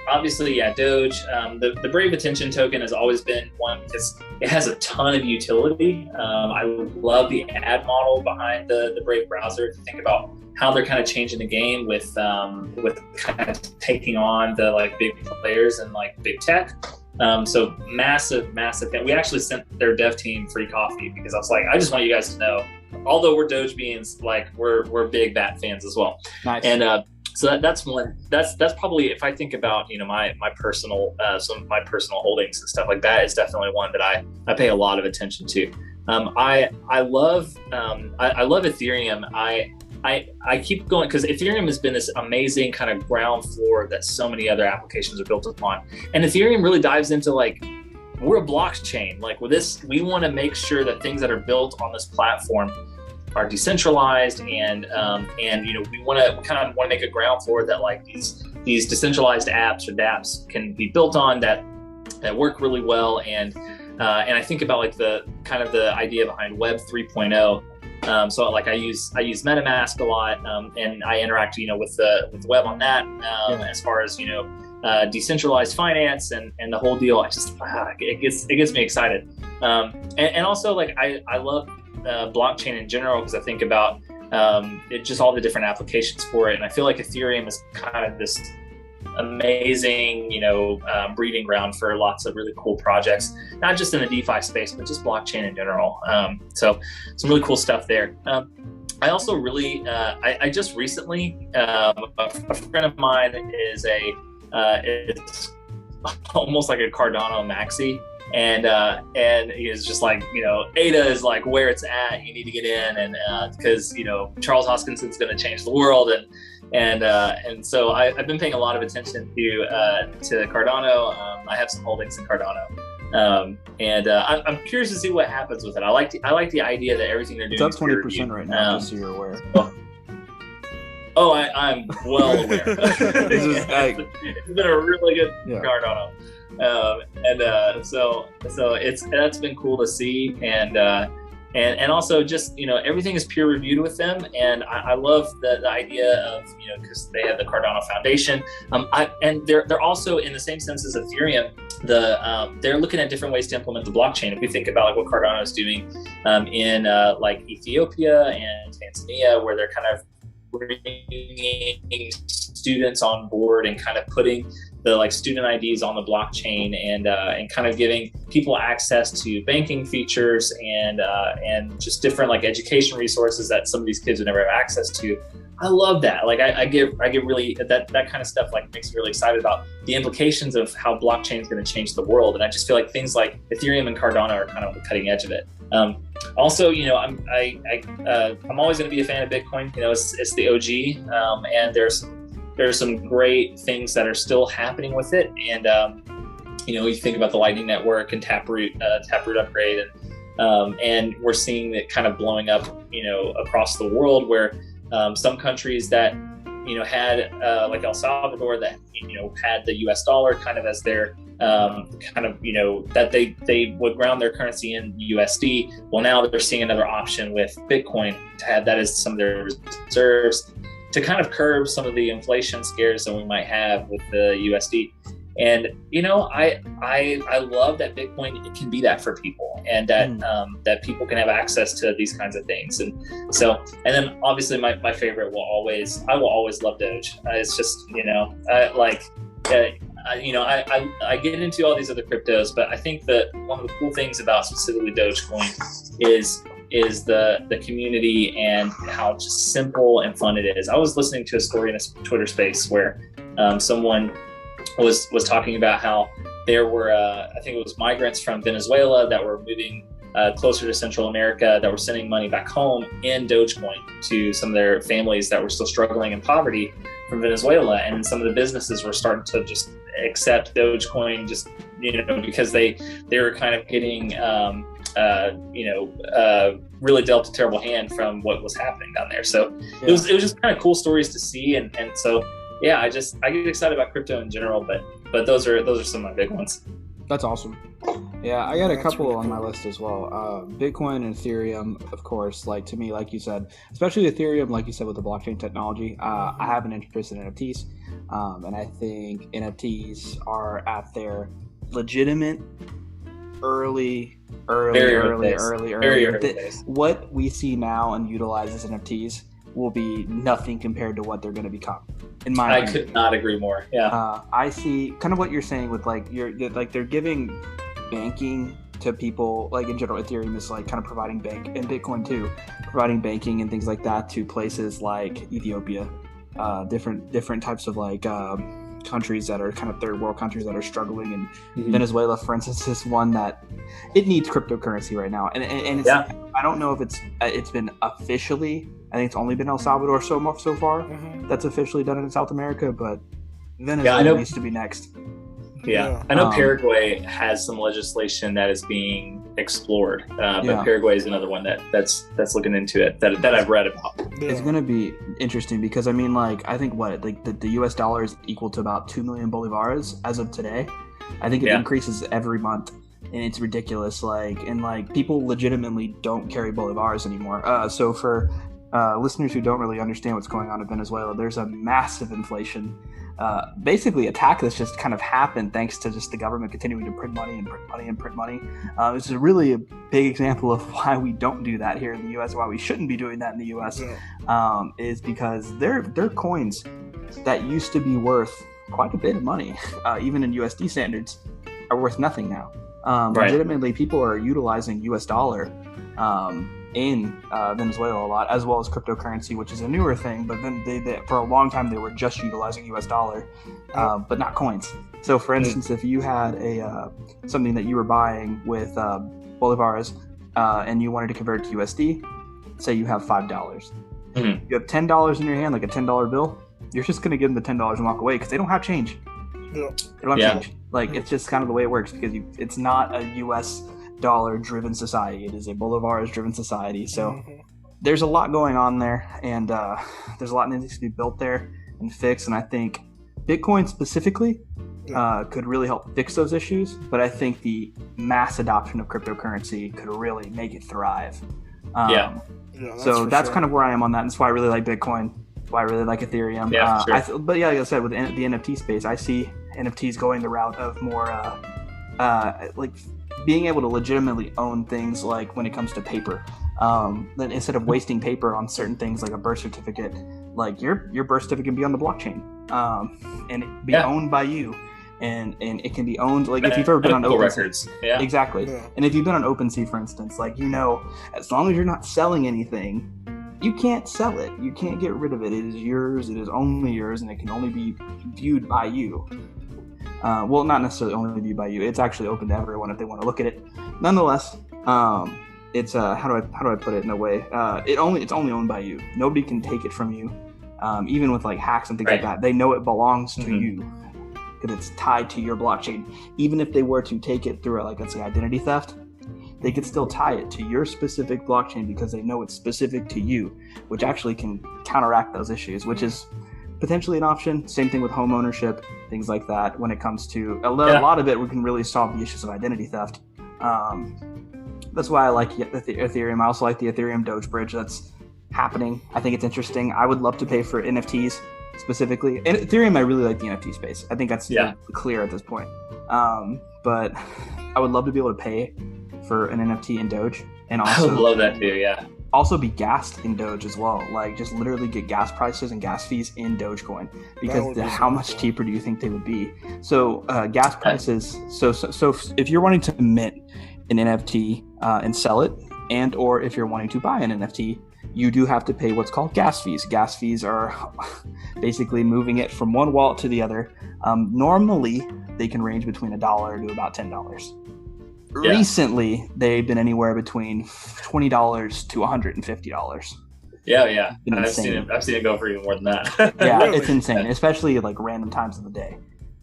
obviously, Doge. The Brave Attention token has always been one because it has a ton of utility. I love the ad model behind the Brave browser. If you think about how they're kind of changing the game with kind of taking on the like big players and like big tech. So massive fan. We actually sent their dev team free coffee because I was like, I just want you guys to know, although we're DogeBeans, like we're big bat fans as well. Nice. And so that's one. That's probably, if I think about my personal some of my personal holdings and stuff like that, is definitely one that I pay a lot of attention to. I love Ethereum. I keep going because Ethereum has been this amazing kind of ground floor that so many other applications are built upon. And Ethereum really dives into like, we're a blockchain. Like with this, we want to make sure that things that are built on this platform are decentralized, and we want to make a ground floor that like these decentralized apps or dApps can be built on that work really well. And I think about like the kind of the idea behind Web 3.0. So like I use MetaMask a lot, and I interact, with the web on that, as far as, decentralized finance and the whole deal. I just, it gets me excited. And also like, I love blockchain in general, because I think about just all the different applications for it. And I feel like Ethereum is kind of this amazing, breeding ground for lots of really cool projects, not just in the DeFi space, but just blockchain in general. So some really cool stuff there. I also really, I just recently, a friend of mine is it's almost like a Cardano maxi. And he's just like, ADA is like where it's at. You need to get in, and because Charles Hoskinson's going to change the world, and so I've been paying a lot of attention to Cardano. I have some holdings in Cardano, and I'm curious to see what happens with it. I like the idea that everything they're doing. It's up 20% right now, just so you're aware. I'm well aware. It's been a really good Cardano. So that's been cool to see, and also just everything is peer reviewed with them, and I love the idea of because they have the Cardano Foundation, and they're also, in the same sense as Ethereum, they're looking at different ways to implement the blockchain. If we think about like what Cardano is doing in like Ethiopia and Tanzania, where they're kind of bringing students on board and kind of putting the like student IDs on the blockchain, and kind of giving people access to banking features and just different like education resources that some of these kids would never have access to. I love that. Like I get really that kind of stuff like makes me really excited about the implications of how blockchain is going to change the world. And I just feel like things like Ethereum and Cardano are kind of on the cutting edge of it. Also, I'm always going to be a fan of Bitcoin. It's the OG, and there's some great things that are still happening with it. And you think about the Lightning Network and Taproot upgrade, and we're seeing it kind of blowing up, across the world, where some countries that had like El Salvador that had the US dollar kind of as their that they would ground their currency in USD. Well, now they're seeing another option with Bitcoin to have that as some of their reserves, to kind of curb some of the inflation scares that we might have with the USD. And I love that Bitcoin, it can be that for people, and that that people can have access to these kinds of things. And then obviously my favorite I will always love Doge. It's just I get into all these other cryptos, but I think that one of the cool things about specifically Dogecoin is is the community and how just simple and fun it is. I was listening to a story in a Twitter space where someone was talking about how there were, I think it was migrants from Venezuela that were moving closer to Central America that were sending money back home in Dogecoin to some of their families that were still struggling in poverty from Venezuela. And some of the businesses were starting to just accept Dogecoin just, because they were kind of getting, really dealt a terrible hand from what was happening down there. So it was just kind of cool stories to see. And so, yeah, I get excited about crypto in general, but those are some of my big ones. That's awesome. Yeah, I got a couple on my list as well. Bitcoin and Ethereum, of course, like to me, like you said, especially Ethereum, like you said, with the blockchain technology. I have an interest in NFTs, and I think NFTs are at their legitimate early days. What we see now and utilize as NFTs will be nothing compared to what they're going to become. In my opinion. Could not agree more. Yeah. I see kind of what you're saying with like they're giving banking to people, like in general. Ethereum is like kind of providing bank, and Bitcoin too, providing banking and things like that to places like Ethiopia, different types of like countries that are kind of third world countries that are struggling. And Venezuela, for instance, is one that it needs cryptocurrency right now. And it's, I don't know if it's been officially. I think it's only been El Salvador so far that's officially done it in South America, but Venezuela needs to be next. Yeah, I know Paraguay has some legislation that is being explored, but Paraguay is another one that's looking into it that I've read about. It's going to be interesting because I mean, like, I think the U.S. dollar is equal to about 2 million bolívares as of today. I think it increases every month, and it's ridiculous. And people legitimately don't carry bolívares anymore. So for listeners who don't really understand what's going on in Venezuela, there's a massive inflation. Basically attack that's just kind of happened thanks to just the government continuing to print money. It's really a big example of why we don't do that here in the U.S., why we shouldn't be doing that in the U.S., is because their coins that used to be worth quite a bit of money, even in USD standards, are worth nothing now. Legitimately, people are utilizing U.S. dollar in Venezuela a lot, as well as cryptocurrency, which is a newer thing. But then they for a long time they were just utilizing U.S. dollar, but not coins. So, for instance, if you had something that you were buying with bolívares and you wanted to convert it to USD, say you have $5, you have $10 in your hand, like a $10 bill. You're just gonna give them the $10 and walk away because they don't have change. They don't have change. Like, it's just kind of the way it works because it's not a U.S. dollar-driven society. It is a bolívares-driven society. So there's a lot going on there, and there's a lot that needs to be built there and fixed. And I think Bitcoin specifically could really help fix those issues. But I think the mass adoption of cryptocurrency could really make it thrive. So that's kind of where I am on that. And that's why I really like Bitcoin. Why I really like Ethereum. But like I said, with the NFT space, I see NFTs going the route of more like being able to legitimately own things, like when it comes to paper. Then instead of wasting paper on certain things like a birth certificate, like your birth certificate can be on the blockchain and it be owned by you. And it can be owned, like if you've ever been on OpenSea. Records. Exactly. And if you've been on OpenSea, for instance, like, as long as you're not selling anything, you can't sell it. You can't get rid of it. It is yours. It is only yours, and it can only be viewed by you. Well, not necessarily only viewed by you. It's actually open to everyone if they want to look at it. Nonetheless, it's how do I put it in a way? It's only owned by you. Nobody can take it from you. Even with like hacks and things like that, they know it belongs to you because it's tied to your blockchain. Even if they were to take it through let's say identity theft, they could still tie it to your specific blockchain because they know it's specific to you, which actually can counteract those issues, which is potentially an option. Same thing with home ownership, things like that. When it comes to a lot of it, we can really solve the issues of identity theft. That's why I like the Ethereum. I also like the Ethereum Doge bridge that's happening. I think it's interesting. I would love to pay for NFTs specifically. And Ethereum, I really like the NFT space. I think that's clear at this point. But I would love to be able to pay for an NFT in Doge, and also I would love that too. Also be gassed in Doge as well. Like, just literally get gas prices and gas fees in Dogecoin, because how much cheaper do you think they would be? So gas prices. So if you're wanting to mint an NFT and sell it, and or if you're wanting to buy an NFT, you do have to pay what's called gas fees. Gas fees are basically moving it from one wallet to the other. Normally, they can range between $1 to about $10. Yeah. Recently, they've been anywhere between $20 to $150. Yeah. I've seen it go for even more than that. Yeah, really? It's insane, especially like random times of the day.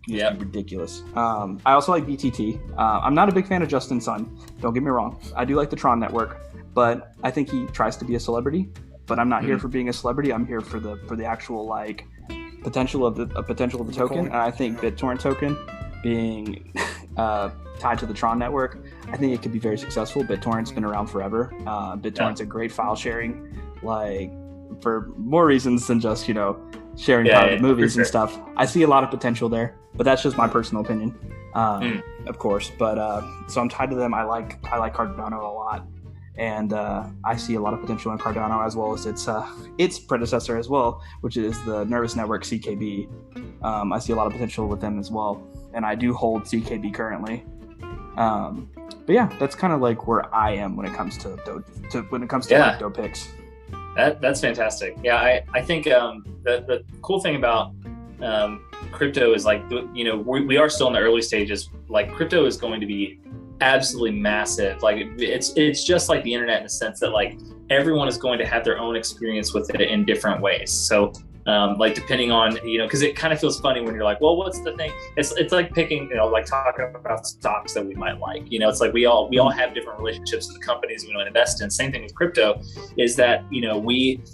Yeah, ridiculous. I also like BTT. I'm not a big fan of Justin Sun. Don't get me wrong. I do like the Tron network, but I think he tries to be a celebrity. But I'm not here for being a celebrity. I'm here for the actual like potential of the token. And I think BitTorrent token being tied to the Tron network, I think it could be very successful. BitTorrent's been around forever. BitTorrent's a great file sharing, like for more reasons than just sharing private movies and stuff. I see a lot of potential there, but that's just my personal opinion, of course. But so I'm tied to them. I like Cardano a lot, and I see a lot of potential in Cardano as well as its predecessor as well, which is the Nervous Network CKB. I see a lot of potential with them as well, and I do hold CKB currently. But yeah, that's kind of like where I am when it comes to like Doge picks. That's fantastic. Yeah, I think the cool thing about crypto is like, we are still in the early stages. Like crypto is going to be absolutely massive. Like it's just like the internet in the sense that like everyone is going to have their own experience with it in different ways. So like depending on, because it kind of feels funny when you're like, well, what's the thing? It's like picking, like talking about stocks that we might like. It's like we all have different relationships with the companies we want to invest in. Same thing with crypto is that,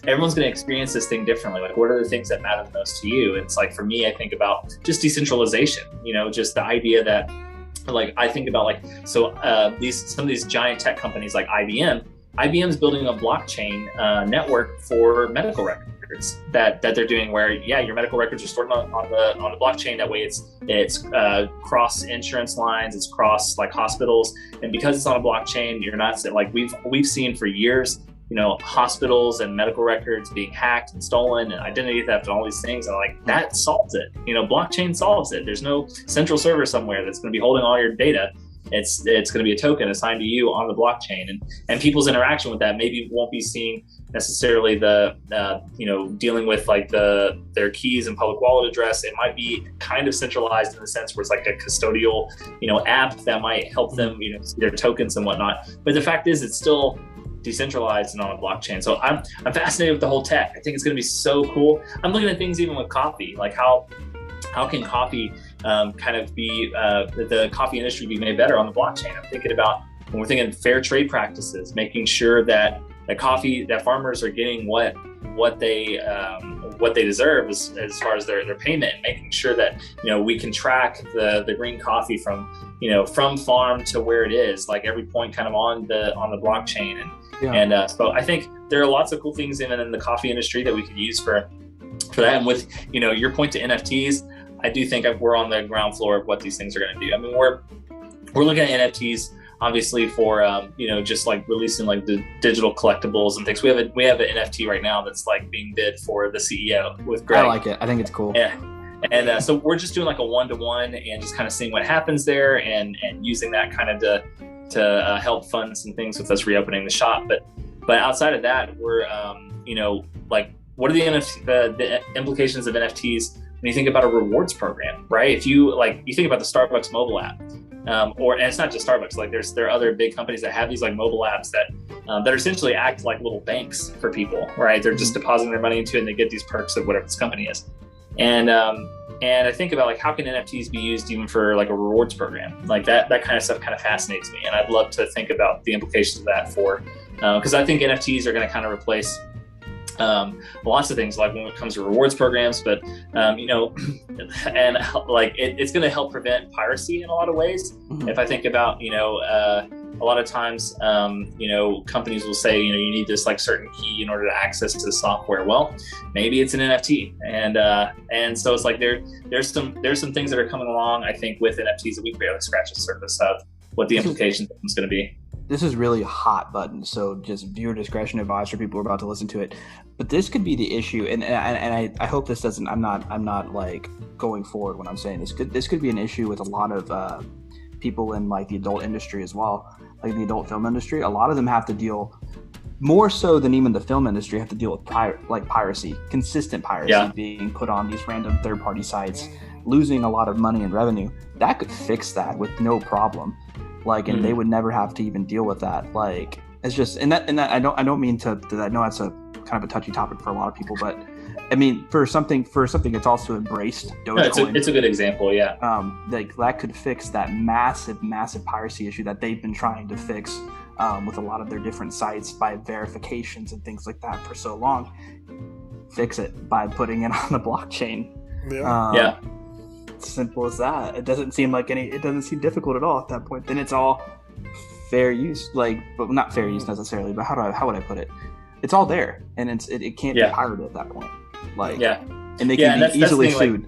everyone's going to experience this thing differently. Like, what are the things that matter the most to you? And it's like, for me, I think about just decentralization, just the idea that, like, I think about like, so some of these giant tech companies like IBM's building a blockchain network for medical records that they're doing, where your medical records are stored on the blockchain. That way it's cross insurance lines, it's cross like hospitals, and because it's on a blockchain, you're not like we've seen for years, hospitals and medical records being hacked and stolen and identity theft and all these things, and like that solves it. Blockchain solves it. There's no central server somewhere that's going to be holding all your data. It's going to be a token assigned to you on the blockchain, and people's interaction with that maybe won't be seeing necessarily the dealing with like their keys and public wallet address. It might be kind of centralized in the sense where it's like a custodial app that might help them see their tokens and whatnot. But the fact is, it's still decentralized and on a blockchain. So I'm fascinated with the whole tech. I think it's going to be so cool. I'm looking at things even with coffee, like how can coffee kind of be the coffee industry be made better on the blockchain? I'm thinking about when we're thinking fair trade practices, making sure that that farmers are getting what they deserve as far as their payment, and making sure that we can track the green coffee from farm to where it is, like every point kind of on the blockchain. And so I think there are lots of cool things in the coffee industry that we could use for that. And with your point to NFTs, I do think we're on the ground floor of what these things are going to do. I mean, we're looking at NFTs obviously for just like releasing like the digital collectibles and things. We have an NFT right now that's like being bid for the CEO with Greg. I like it. I think it's cool. Yeah. And so we're just doing like a 1-to-1 and just kind of seeing what happens there and using that kind of to help fund some things with us reopening the shop. But outside of that, we're like, what are the implications of NFTs when you think about a rewards program, right? If you think about the Starbucks mobile app, and it's not just Starbucks, like there are other big companies that have these like mobile apps that essentially act like little banks for people, right? They're just depositing their money into it and they get these perks of whatever this company is. And I think about like, how can NFTs be used even for like a rewards program? Like that kind of stuff kind of fascinates me. And I'd love to think about the implications of that because I think NFTs are going to kind of replace lots of things, like when it comes to rewards programs, but and like it's going to help prevent piracy in a lot of ways. If I think about a lot of times companies will say you need this like certain key in order to access to the software. Well, maybe it's an NFT, and so it's like there's some things that are coming along, I think, with NFTs that we barely scratch the surface of what the implications is going to be. This is really a hot button, so just viewer discretion advised for people who are about to listen to it. But this could be the issue, and I hope this doesn't. I'm not like going forward when I'm saying this. This could be an issue with a lot of people in like the adult industry as well. like the adult film industry, a lot of them have to deal more so than even the film industry have to deal with piracy, consistent piracy being put on these random third-party sites, losing a lot of money and revenue. That could fix that with no problem. Like, and they would never have to even deal with that. Like, it's just, and that I don't mean to, I know that's a kind of a touchy topic for a lot of people, but I mean, for something that's also embraced, Dogecoin, it's a good example, yeah. Like that could fix that massive piracy issue that they've been trying to fix with a lot of their different sites by verifications and things like that for so long. Fix it by putting it on the blockchain. Yeah. Simple as that. It doesn't seem difficult at all at that point. Then it's all fair use, like, but not fair use necessarily, but how would I put it? It's all there, and it can't be pirated at that point. Like, and they can be easily sued.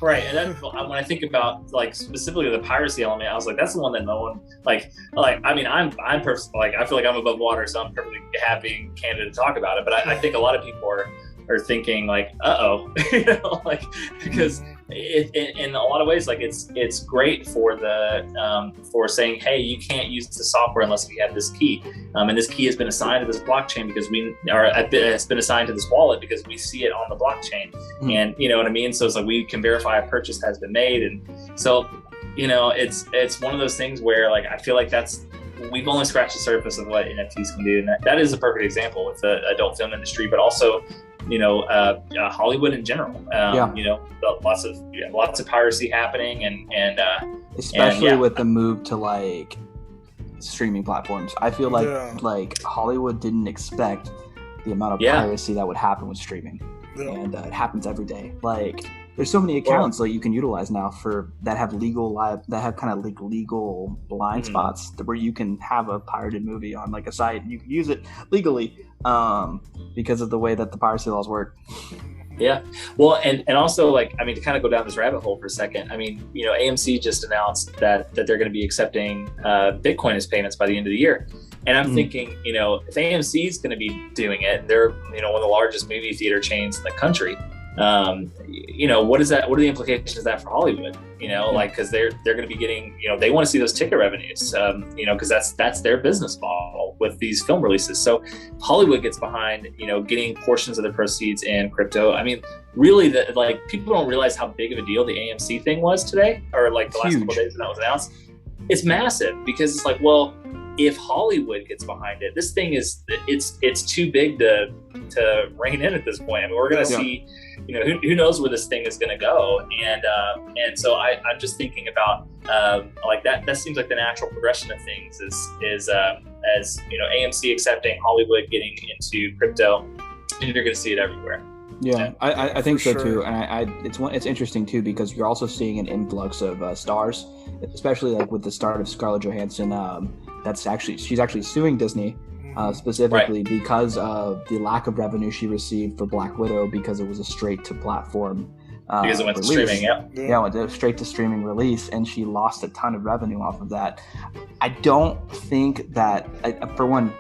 Right, and then when I think about like specifically the piracy element, I was like, that's the one that no one like. I mean, I'm personally, like, I feel like I'm above water, so I'm perfectly happy and candid to talk about it. But I think a lot of people are thinking like, you know, like, because in a lot of ways, like it's great for the for saying, hey, you can't use the software unless we have this key, and this key has been assigned to this blockchain because it's been assigned to this wallet because we see it on the blockchain, and you know what I mean. So it's like we can verify a purchase has been made, and so you know it's one of those things where like I feel like we've only scratched the surface of what NFTs can do, and that is a perfect example with the adult film industry, but also, you know, Hollywood in general. You know, lots of piracy happening, and especially with the move to like streaming platforms. I feel like Hollywood didn't expect the amount of piracy that would happen with streaming, and it happens every day. Like, there's so many accounts that you can utilize now that have kind of like legal blind spots where you can have a pirated movie on like a site and you can use it legally because of the way that the piracy laws work. Yeah. Well, and also, like, I mean, to kind of go down this rabbit hole for a second, I mean, you know, AMC just announced that they're going to be accepting Bitcoin as payments by the end of the year. And I'm thinking, you know, if AMC is going to be doing it, they're, you know, one of the largest movie theater chains in the country. You know, what are the implications of that for Hollywood? You know, like, because they're going to be getting, you know, they want to see those ticket revenues, you know, because that's their business model with these film releases. So Hollywood gets behind, you know, getting portions of the proceeds in crypto. I mean, really, like, people don't realize how big of a deal the AMC thing was today, or like the last couple of days when that was announced. It's massive because it's like, well, if Hollywood gets behind it, this thing it's too big to rein in at this point. I mean, we're going to see, you know, who knows where this thing is going to go. And so I'm just thinking about like that seems like the natural progression of things is as, you know, AMC accepting, Hollywood getting into crypto, and you're going to see it everywhere. Yeah, I think so too, and it's interesting too because you're also seeing an influx of stars, especially like with the start of Scarlett Johansson. She's actually suing Disney specifically because of the lack of revenue she received for Black Widow because it was a straight to platform. Because it went release. to streaming, yeah, it went straight to streaming release, and she lost a ton of revenue off of that. I don't think that, for one,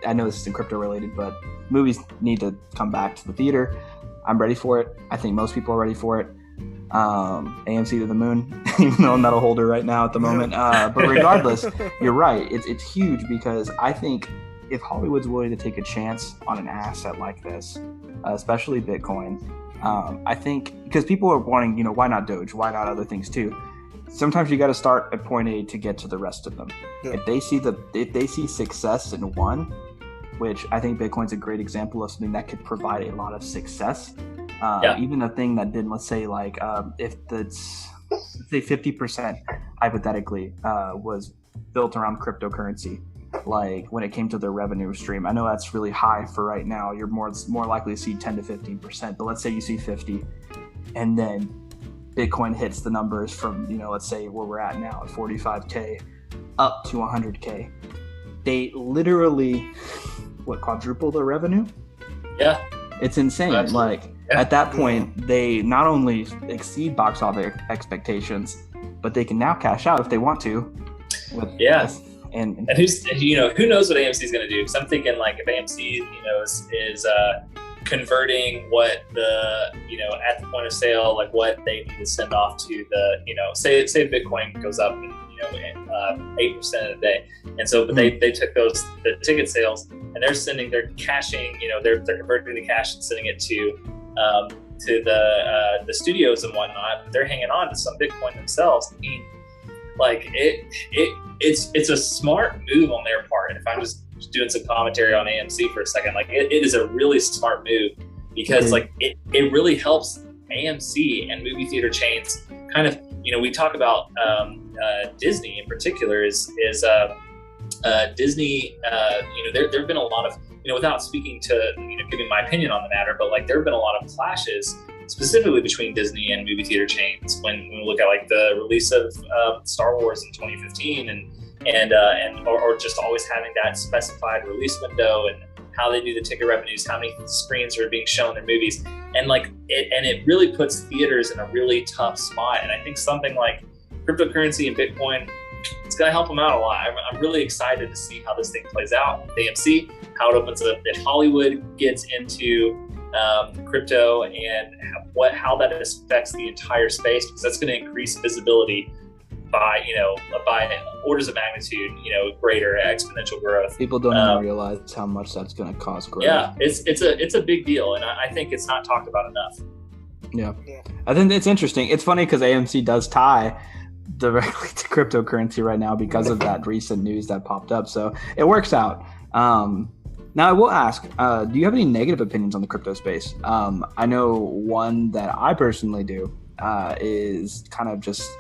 I know this isn't crypto related, but movies need to come back to the theater. I'm ready for it. I think most people are ready for it. AMC to the moon, even though I'm not a holder right now at the moment. But regardless, you're right. It's huge because I think if Hollywood's willing to take a chance on an asset like this, especially Bitcoin, I think because people are wanting, you know, why not Doge? Why not other things too? Sometimes you got to start at point A to get to the rest of them. Yeah. If they see success in one, which I think Bitcoin's a great example of something that could provide a lot of success. Even a thing that did, let's say, like if let's say 50% hypothetically was built around cryptocurrency, like when it came to their revenue stream. I know that's really high for right now. You're more likely to see 10 to 15%, but let's say you see 50, and then Bitcoin hits the numbers from, you know, let's say where we're at now at 45K up to 100K. They literally quadruple their revenue? Yeah. It's insane. Absolutely. Like at that point, they not only exceed box office expectations, but they can now cash out if they want to. And who's, you know, who knows what AMC is going to do? Because I'm thinking, like, if AMC, you know, is converting what the, you know, at the point of sale, like what they need to send off to the, you know, say Bitcoin goes up and, you 8% a day. And so, but they took the ticket sales, and they're cashing, they're converting the cash and sending it to the studios and whatnot. But they're hanging on to some Bitcoin themselves. I mean, like it's a smart move on their part. And if I'm just doing some commentary on AMC for a second, like it is a really smart move, because like it really helps AMC and movie theater chains kind of, we talk about Disney in particular is Disney, there have been a lot of, without speaking to, giving my opinion on the matter, but like there have been a lot of clashes specifically between Disney and movie theater chains when we look at like the release of Star Wars in 2015 or just always having that specified release window and how they do the ticket revenues, how many screens are being shown their movies, and it really puts theaters in a really tough spot. And I think something like cryptocurrency and Bitcoin, it's going to help them out a lot. I'm really excited to see how this thing plays out with AMC, how it opens up, if Hollywood gets into crypto, and how that affects the entire space, because that's going to increase visibility by orders of magnitude, greater exponential growth. People don't even realize how much that's going to cost growth. Yeah, it's a big deal, and I think it's not talked about enough. Yeah, I think it's interesting. It's funny because AMC does tie directly to cryptocurrency right now because of that recent news that popped up. So it works out. Now I will ask, do you have any negative opinions on the crypto space? I know one that I personally do is kind of just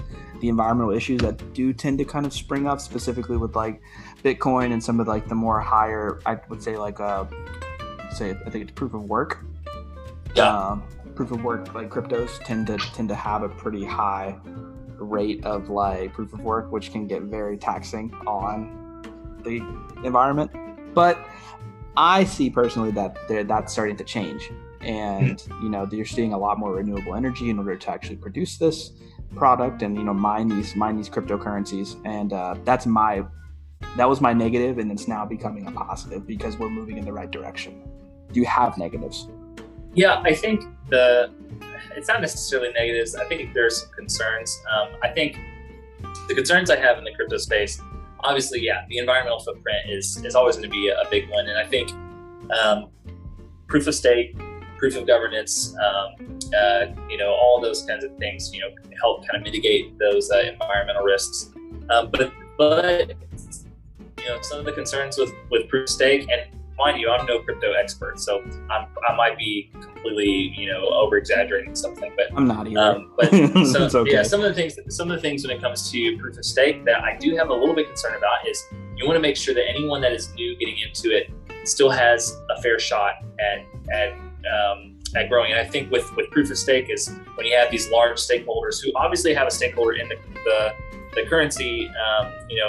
the environmental issues that do tend to kind of spring up, specifically with like Bitcoin and some of like the more higher, I would say like I think it's proof of work. Yeah. Proof of work, like cryptos tend to have a pretty high rate of like proof of work, which can get very taxing on the environment. But I see personally that that's starting to change, and you're seeing a lot more renewable energy in order to actually produce this product and mine these cryptocurrencies, and that was my negative, and it's now becoming a positive because we're moving in the right direction. Do you have negatives? Yeah, I think it's not necessarily negatives. I think there's some concerns. I think the concerns I have in the crypto space, obviously, the environmental footprint is always going to be a big one. And I think proof of stake, proof of governance, all those kinds of things, help kind of mitigate those environmental risks. But some of the concerns with proof of stake, and mind you, I'm no crypto expert, so I might be completely, over exaggerating something, but I'm not either. So okay. some of the things when it comes to proof of stake that I do have a little bit concerned about is you want to make sure that anyone that is new getting into it still has a fair shot at growing. And I think with proof of stake is when you have these large stakeholders who obviously have a stakeholder in the currency,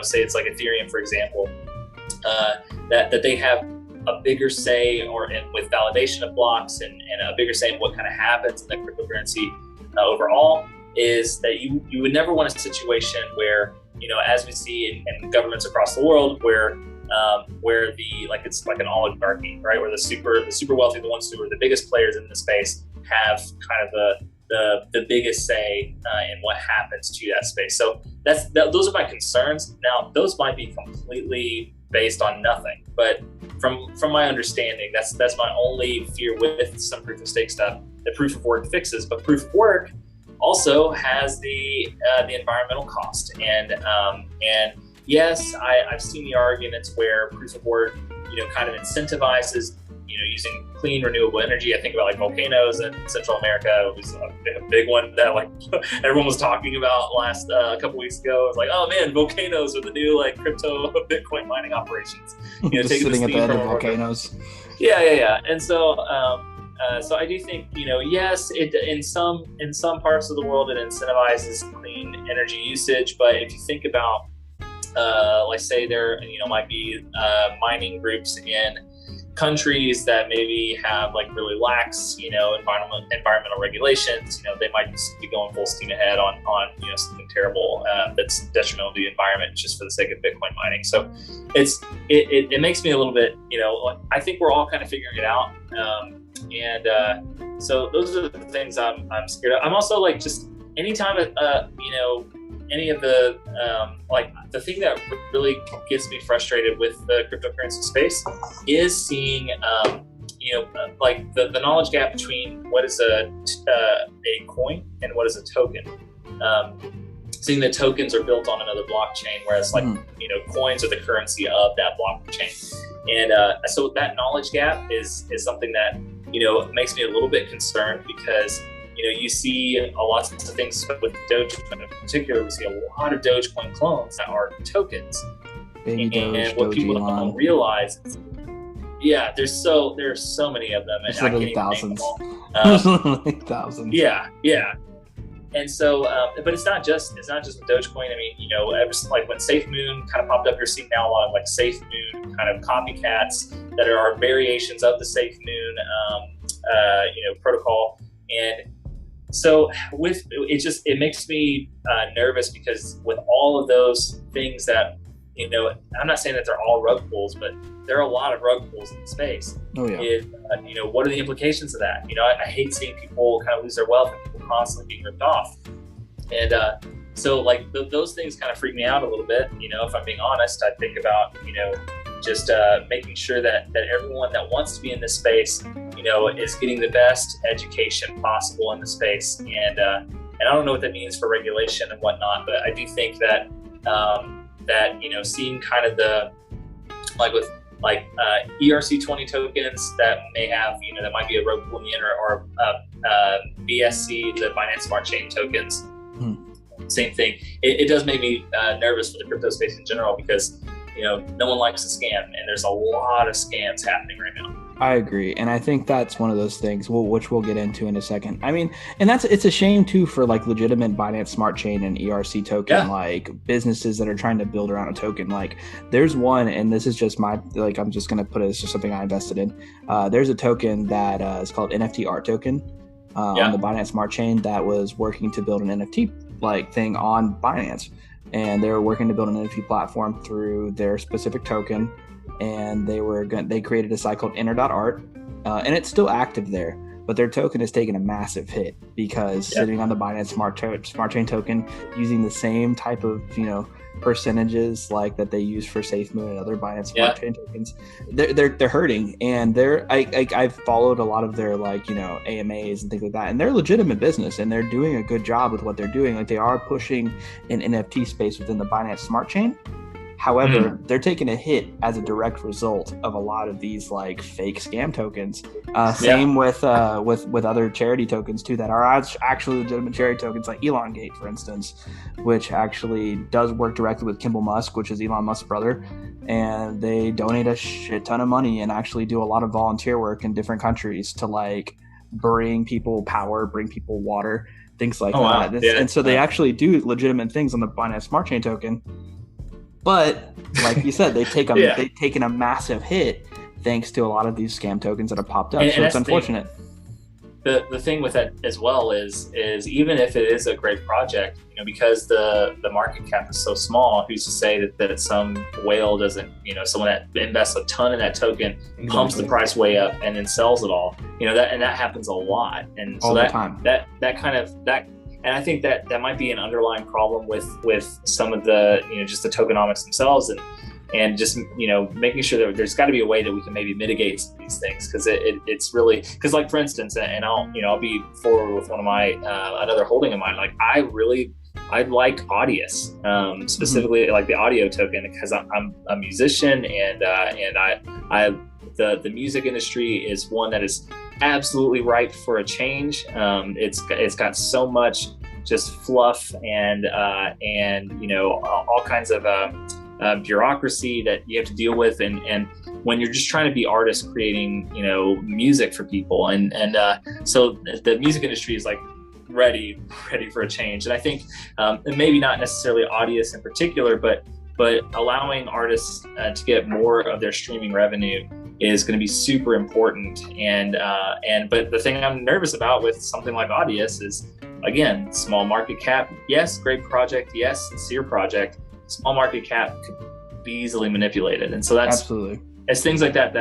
say it's like Ethereum, for example, that they have a bigger say with validation of blocks and a bigger say in what kind of happens in the cryptocurrency overall, is that you would never want a situation where, as we see in governments across the world, where it's like an oligarchy, right? Where the super wealthy, the ones who are the biggest players in the space, have kind of the biggest say in what happens to that space. So those are my concerns. Now, those might be completely based on nothing, but from my understanding, that's my only fear with some proof of stake stuff that proof of work fixes. But proof of work also has the environmental cost, and yes, I've seen the arguments where proof of work kind of incentivizes using clean renewable energy. I think about like volcanoes in Central America. It was a big one that like everyone was talking about last a couple weeks ago. It was like, oh man, volcanoes are the new like crypto Bitcoin mining operations. Just sitting at the end of volcanoes. Yeah. And so so I do think yes, it in some parts of the world it incentivizes clean energy usage. But if you think about like say there might be mining groups in countries that maybe have like really lax, environmental regulations, they might just be going full steam ahead on something terrible that's detrimental to the environment just for the sake of Bitcoin mining. So it makes me a little bit, I think we're all kind of figuring it out, so those are the things I'm scared of. I'm also like, just anytime any of the like the thing that really gets me frustrated with the cryptocurrency space is seeing like the knowledge gap between what is a coin and what is a token. Seeing that tokens are built on another blockchain, whereas like coins are the currency of that blockchain. And so that knowledge gap is something that makes me a little bit concerned, because you see a lot of things with Doge in particular. We see a lot of Dogecoin clones that are tokens. Baby Doge, and what people don't realize is, there's so many of them, and I can't even name them all. Thousands. Yeah. And so, but it's not just with Dogecoin. I mean, ever like when SafeMoon kind of popped up, you're seeing now a lot of like SafeMoon kind of copycats that are variations of the SafeMoon, protocol. And so it makes me nervous, because with all of those things that, I'm not saying that they're all rug pulls, but there are a lot of rug pulls in the space. Oh yeah. What are the implications of that? I hate seeing people kind of lose their wealth and people constantly being ripped off. And so like those things kind of freak me out a little bit. If I'm being honest, I think about, just making sure that everyone that wants to be in this space, is getting the best education possible in the space. And I don't know what that means for regulation and whatnot, but I do think that seeing kind of the with ERC20 tokens that may have, that might be a rogue pool in the or BSC, the Binance Smart Chain tokens. Same thing. It does make me nervous for the crypto space in general, because no one likes a scam, and there's a lot of scams happening right now. I agree, and I think that's one of those things, which we'll get into in a second. I mean, and it's a shame too for like legitimate Binance Smart Chain and ERC token like businesses that are trying to build around a token. Like, there's one, and this is just I'm just gonna put it as just something I invested in. There's a token that is called NFT Art Token on the Binance Smart Chain that was working to build an NFT like thing on Binance, and they were working to build an NFT platform through their specific token. And they created a site called inner.art, and it's still active there, but their token has taken a massive hit, because sitting on the Binance Smart Chain token, using the same type of percentages like that they use for SafeMoon and other Binance Smart Chain tokens, they're hurting. And I've followed a lot of their AMAs and things like that, and they're legitimate business, and they're doing a good job with what they're doing. Like, they are pushing an NFT space within the Binance Smart Chain. However, they're taking a hit as a direct result of a lot of these like fake scam tokens. Same with other charity tokens too, that are actually legitimate charity tokens, like Elongate, for instance, which actually does work directly with Kimball Musk, which is Elon Musk's brother, and they donate a shit ton of money and actually do a lot of volunteer work in different countries to like bring people power, bring people water, things like that. Wow. And so they actually do legitimate things on the Binance Smart Chain token. But like you said, they've taken a massive hit thanks to a lot of these scam tokens that have popped up. So it's unfortunate. The thing with that as well is even if it is a great project, because the market cap is so small, who's to say that some whale doesn't, someone that invests a ton in that token pumps the price way up and then sells it all. That happens a lot. And so all the time. And I think that might be an underlying problem with some of the, just the tokenomics themselves, and just, making sure that there's got to be a way that we can maybe mitigate some of these things. Cause it's really, cause like, for instance, and I'll be forward with one of my, another holding of mine. Like, I like Audius, specifically like the audio token, because I'm a musician, and the music industry is one that is absolutely ripe for a change. It's got so much just fluff and all kinds of bureaucracy that you have to deal with, and when you're just trying to be artists creating music for people, and so the music industry is like ready for a change. And I think and maybe not necessarily Audius in particular, but allowing artists to get more of their streaming revenue is going to be super important. But the thing I'm nervous about with something like Audius is, again, small market cap. Yes, great project. Yes, sincere project. Small market cap could be easily manipulated, and so that's absolutely. It's things like that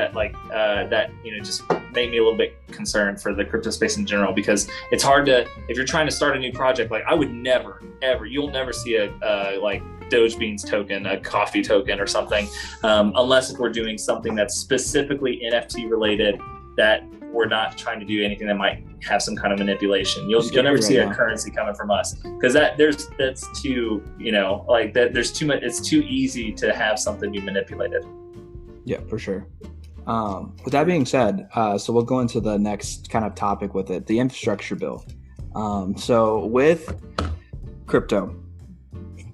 just make me a little bit concerned for the crypto space in general, because it's hard to, if you're trying to start a new project, like I would never, ever, you'll never see a like DogeBeans token, a coffee token or something, unless if we're doing something that's specifically NFT related, that we're not trying to do anything that might have some kind of manipulation. You'll never see a currency coming from us, because that's too, like that. There's too much. It's too easy to have something be manipulated. Yeah, for sure. With that being said, so we'll go into the next kind of topic with it, the infrastructure bill. So with crypto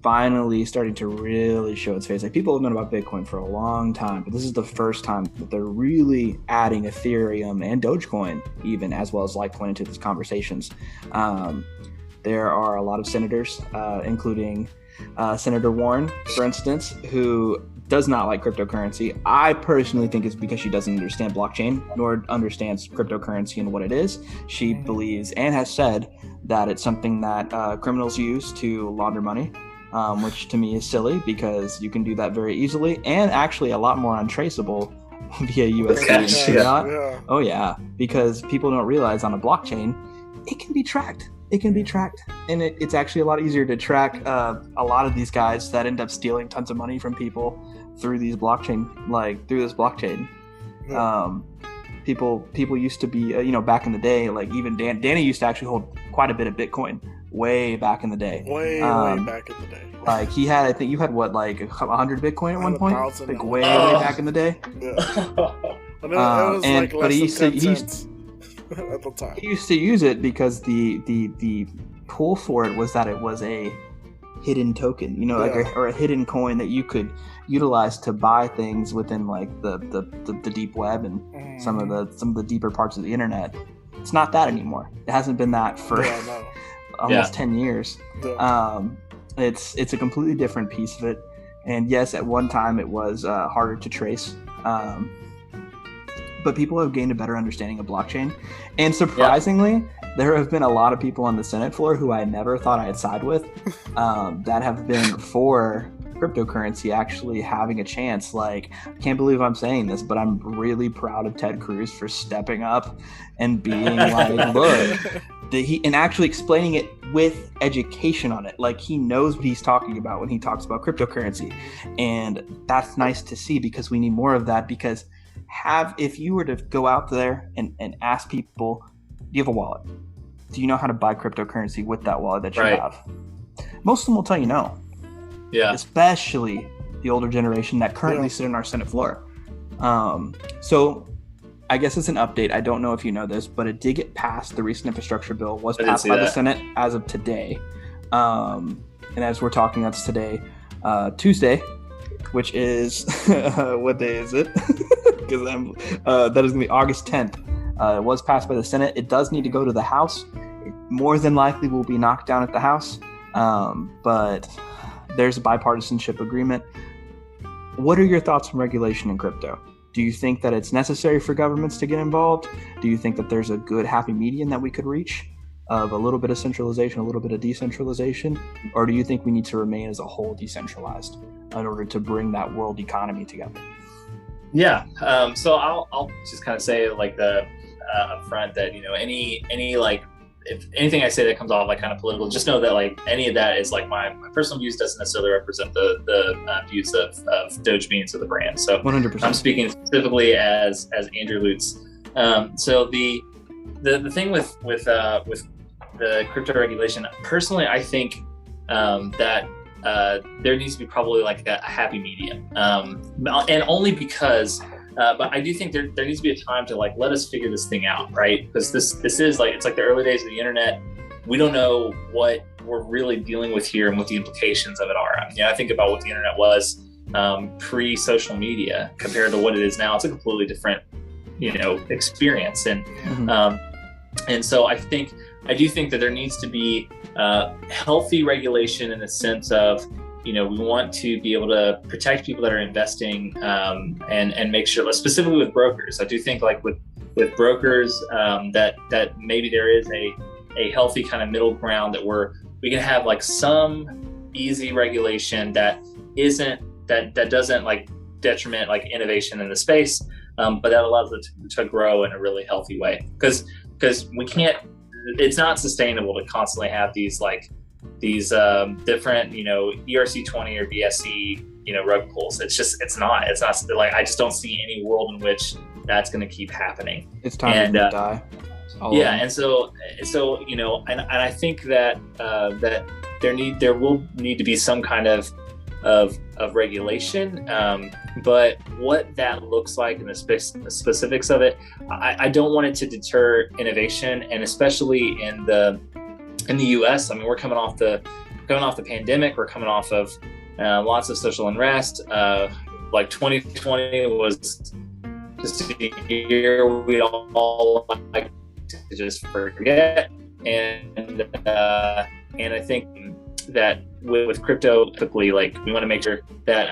finally starting to really show its face, like people have known about Bitcoin for a long time, but this is the first time that they're really adding Ethereum and Dogecoin, even as well as Litecoin, into these conversations. There are a lot of senators, including Senator Warren, for instance, who does not like cryptocurrency. I personally think it's because she doesn't understand blockchain, nor understands cryptocurrency and what it is. She believes and has said that it's something that criminals use to launder money, which to me is silly, because you can do that very easily and actually a lot more untraceable via USD. Yeah. Oh yeah, because people don't realize on a blockchain, it can be tracked. It can be tracked, and it's actually a lot easier to track a lot of these guys that end up stealing tons of money from people through these through this blockchain. Yeah. People used to be, back in the day, like even Danny used to actually hold quite a bit of Bitcoin way back in the day. Way back in the day. Like he had, I think you had what, like 100 Bitcoin at one point? Like way back in the day. Yeah. It was like less than 10 cents at the time. He used to use it because the pull for it was that it was a hidden token, or a hidden coin that you could utilize to buy things within like the deep web and some of the deeper parts of the internet. It's not that anymore. It hasn't been that for almost 10 years. Yeah. It's a completely different piece of it. And yes, at one time it was harder to trace. But people have gained a better understanding of blockchain. And surprisingly, there have been a lot of people on the Senate floor who I never thought I'd side with that have been for cryptocurrency actually having a chance. Like, I can't believe I'm saying this, but I'm really proud of Ted Cruz for stepping up and being like, look, and actually explaining it with education on it. Like, he knows what he's talking about when he talks about cryptocurrency. And that's nice to see, because we need more of that. Because if you were to go out there and ask people, do you have a wallet? Do you know how to buy cryptocurrency with that wallet that you have? Most of them will tell you no. Yeah. Especially the older generation that currently sit in our Senate floor. So I guess it's an update. I don't know if you know this, but it did get passed. The recent infrastructure bill was passed by the Senate as of today. And as we're talking, that's today, Tuesday, which is, what day is it? Because that is going to be August 10th. It was passed by the Senate. It does need to go to the House. It more than likely will be knocked down at the House. But there's a bipartisanship agreement. What are your thoughts on regulation in crypto? Do you think that it's necessary for governments to get involved? Do you think that there's a good happy median that we could reach of a little bit of centralization, a little bit of decentralization? Or do you think we need to remain as a whole decentralized in order to bring that world economy together? Yeah. So I'll just kind of say like up front that, any like, if anything I say that comes off like kind of political, just know that like any of that is like my personal views, doesn't necessarily represent the views of DogeBeans or the brand. So 100%. I'm speaking specifically as Andrew Lutes. So the thing with the crypto regulation, personally, I think that there needs to be probably like a happy medium, and only because. But I do think there needs to be a time to like let us figure this thing out, right? Because this is like, it's like the early days of the internet. We don't know what we're really dealing with here and what the implications of it are. I mean, I think about what the internet was pre-social media compared to what it is now. It's a completely different, experience, and so I do think that there needs to be healthy regulation in the sense of, we want to be able to protect people that are investing and make sure, specifically with brokers. I do think like with brokers that maybe there is a healthy kind of middle ground that we can have like some easy regulation that doesn't like detriment like innovation in the space, but that allows it to grow in a really healthy way. Because we can't. It's not sustainable to constantly have these different, ERC20 or BSC, rug pulls. It's not like, I just don't see any world in which that's going to keep happening. It's time to die. Yeah. And so, and I think that, that there will need to be some kind of regulation. But what that looks like and the specifics of it, I don't want it to deter innovation, and especially in the U.S. I mean, we're coming off the pandemic. We're coming off of lots of social unrest. Like 2020 was just a year we all like to just forget, and I think that with crypto, typically, like, we want to make sure that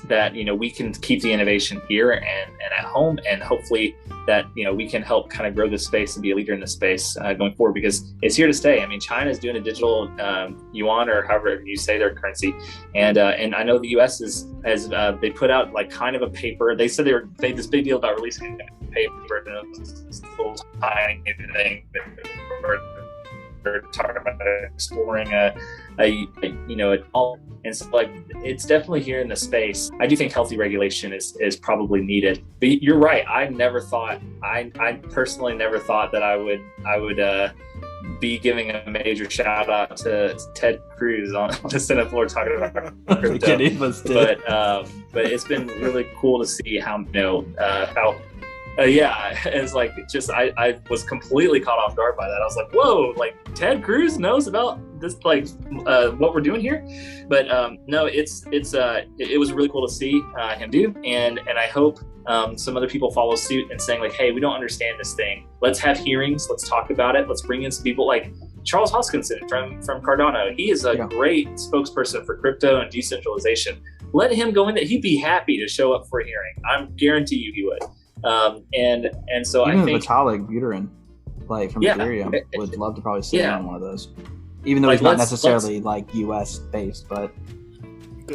that we can keep the innovation here and at home, and hopefully that we can help kind of grow this space and be a leader in this space going forward, because it's here to stay. I mean, China is doing a digital yuan, or however you say their currency, and I know the U.S. has they put out like kind of a paper. They said they made this big deal about releasing a paper, and it was this little tiny thing that we're talking about exploring and so, like, it's definitely here in the space. I do think healthy regulation is probably needed. But you're right. I personally never thought that I would be giving a major shout out to Ted Cruz on the Senate floor talking about crypto. But it's been really cool to see how it's like, just I was completely caught off guard by that. I was like, whoa, like Ted Cruz knows about this, like what we're doing here. But no, it was really cool to see him do, and I hope some other people follow suit and saying, like, hey, we don't understand this thing. Let's have hearings. Let's talk about it. Let's bring in some people like Charles Hoskinson from Cardano. He is a great spokesperson for crypto and decentralization. Let him go in there. He'd be happy to show up for a hearing. I guarantee you he would. And so even I think Vitalik Buterin, like from Ethereum, would love to probably sit on one of those, even though he's not necessarily like US based, but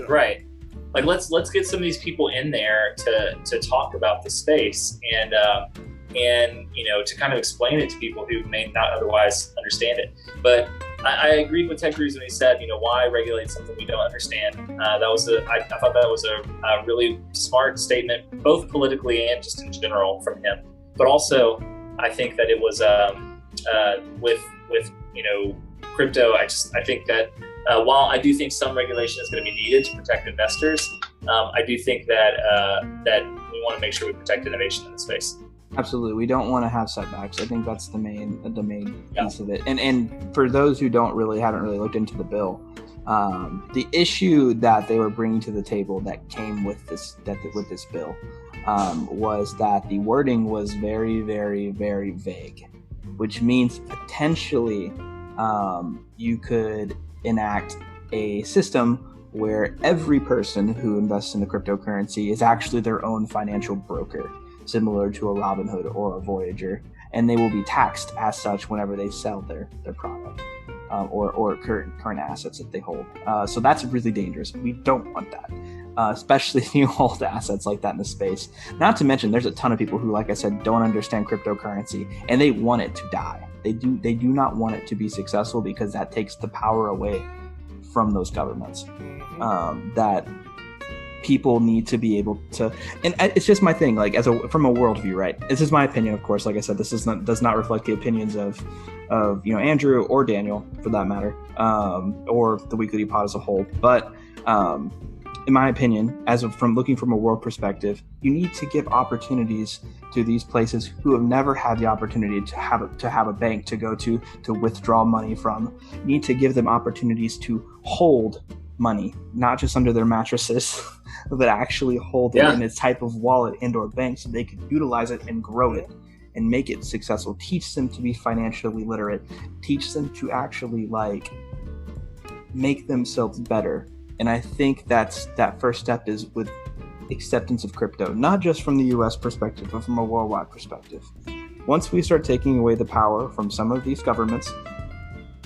right. Like let's get some of these people in there to talk about the space and to kind of explain it to people who may not otherwise understand it. But I agreed with Ted Cruz when he said, why regulate something we don't understand? I thought that was a really smart statement, both politically and just in general from him. But also, I think that it was with crypto. I think that while I do think some regulation is going to be needed to protect investors, I do think that we want to make sure we protect innovation in the space. Absolutely. We don't want to have setbacks. I think that's the main piece of it. And for those who haven't really looked into the bill, the issue that they were bringing to the table that came with this bill was that the wording was very, very, very vague, which means potentially you could enact a system where every person who invests in the cryptocurrency is actually their own financial broker, similar to a Robinhood or a Voyager, and they will be taxed as such whenever they sell their product or current assets that they hold. So that's really dangerous. We don't want that, especially if you hold assets like that in the space. Not to mention, there's a ton of people who, like I said, don't understand cryptocurrency, and they want it to die. They do not want it to be successful, because that takes the power away from those governments. That people need to be able to, and it's just my thing, like from a worldview, right? This is my opinion, of course. Like I said, this does not reflect the opinions of Andrew or Daniel, for that matter, or the Weekly Pod as a whole. But in my opinion, from looking from a world perspective, you need to give opportunities to these places who have never had the opportunity to have a bank to go to withdraw money from. You need to give them opportunities to hold money, not just under their mattresses, but actually hold it in a type of wallet and/or bank, so they could utilize it and grow it and make it successful. Teach them to be financially literate. Teach them to actually make themselves better. And I think that first step is with acceptance of crypto, not just from the US perspective, but from a worldwide perspective. Once we start taking away the power from some of these governments,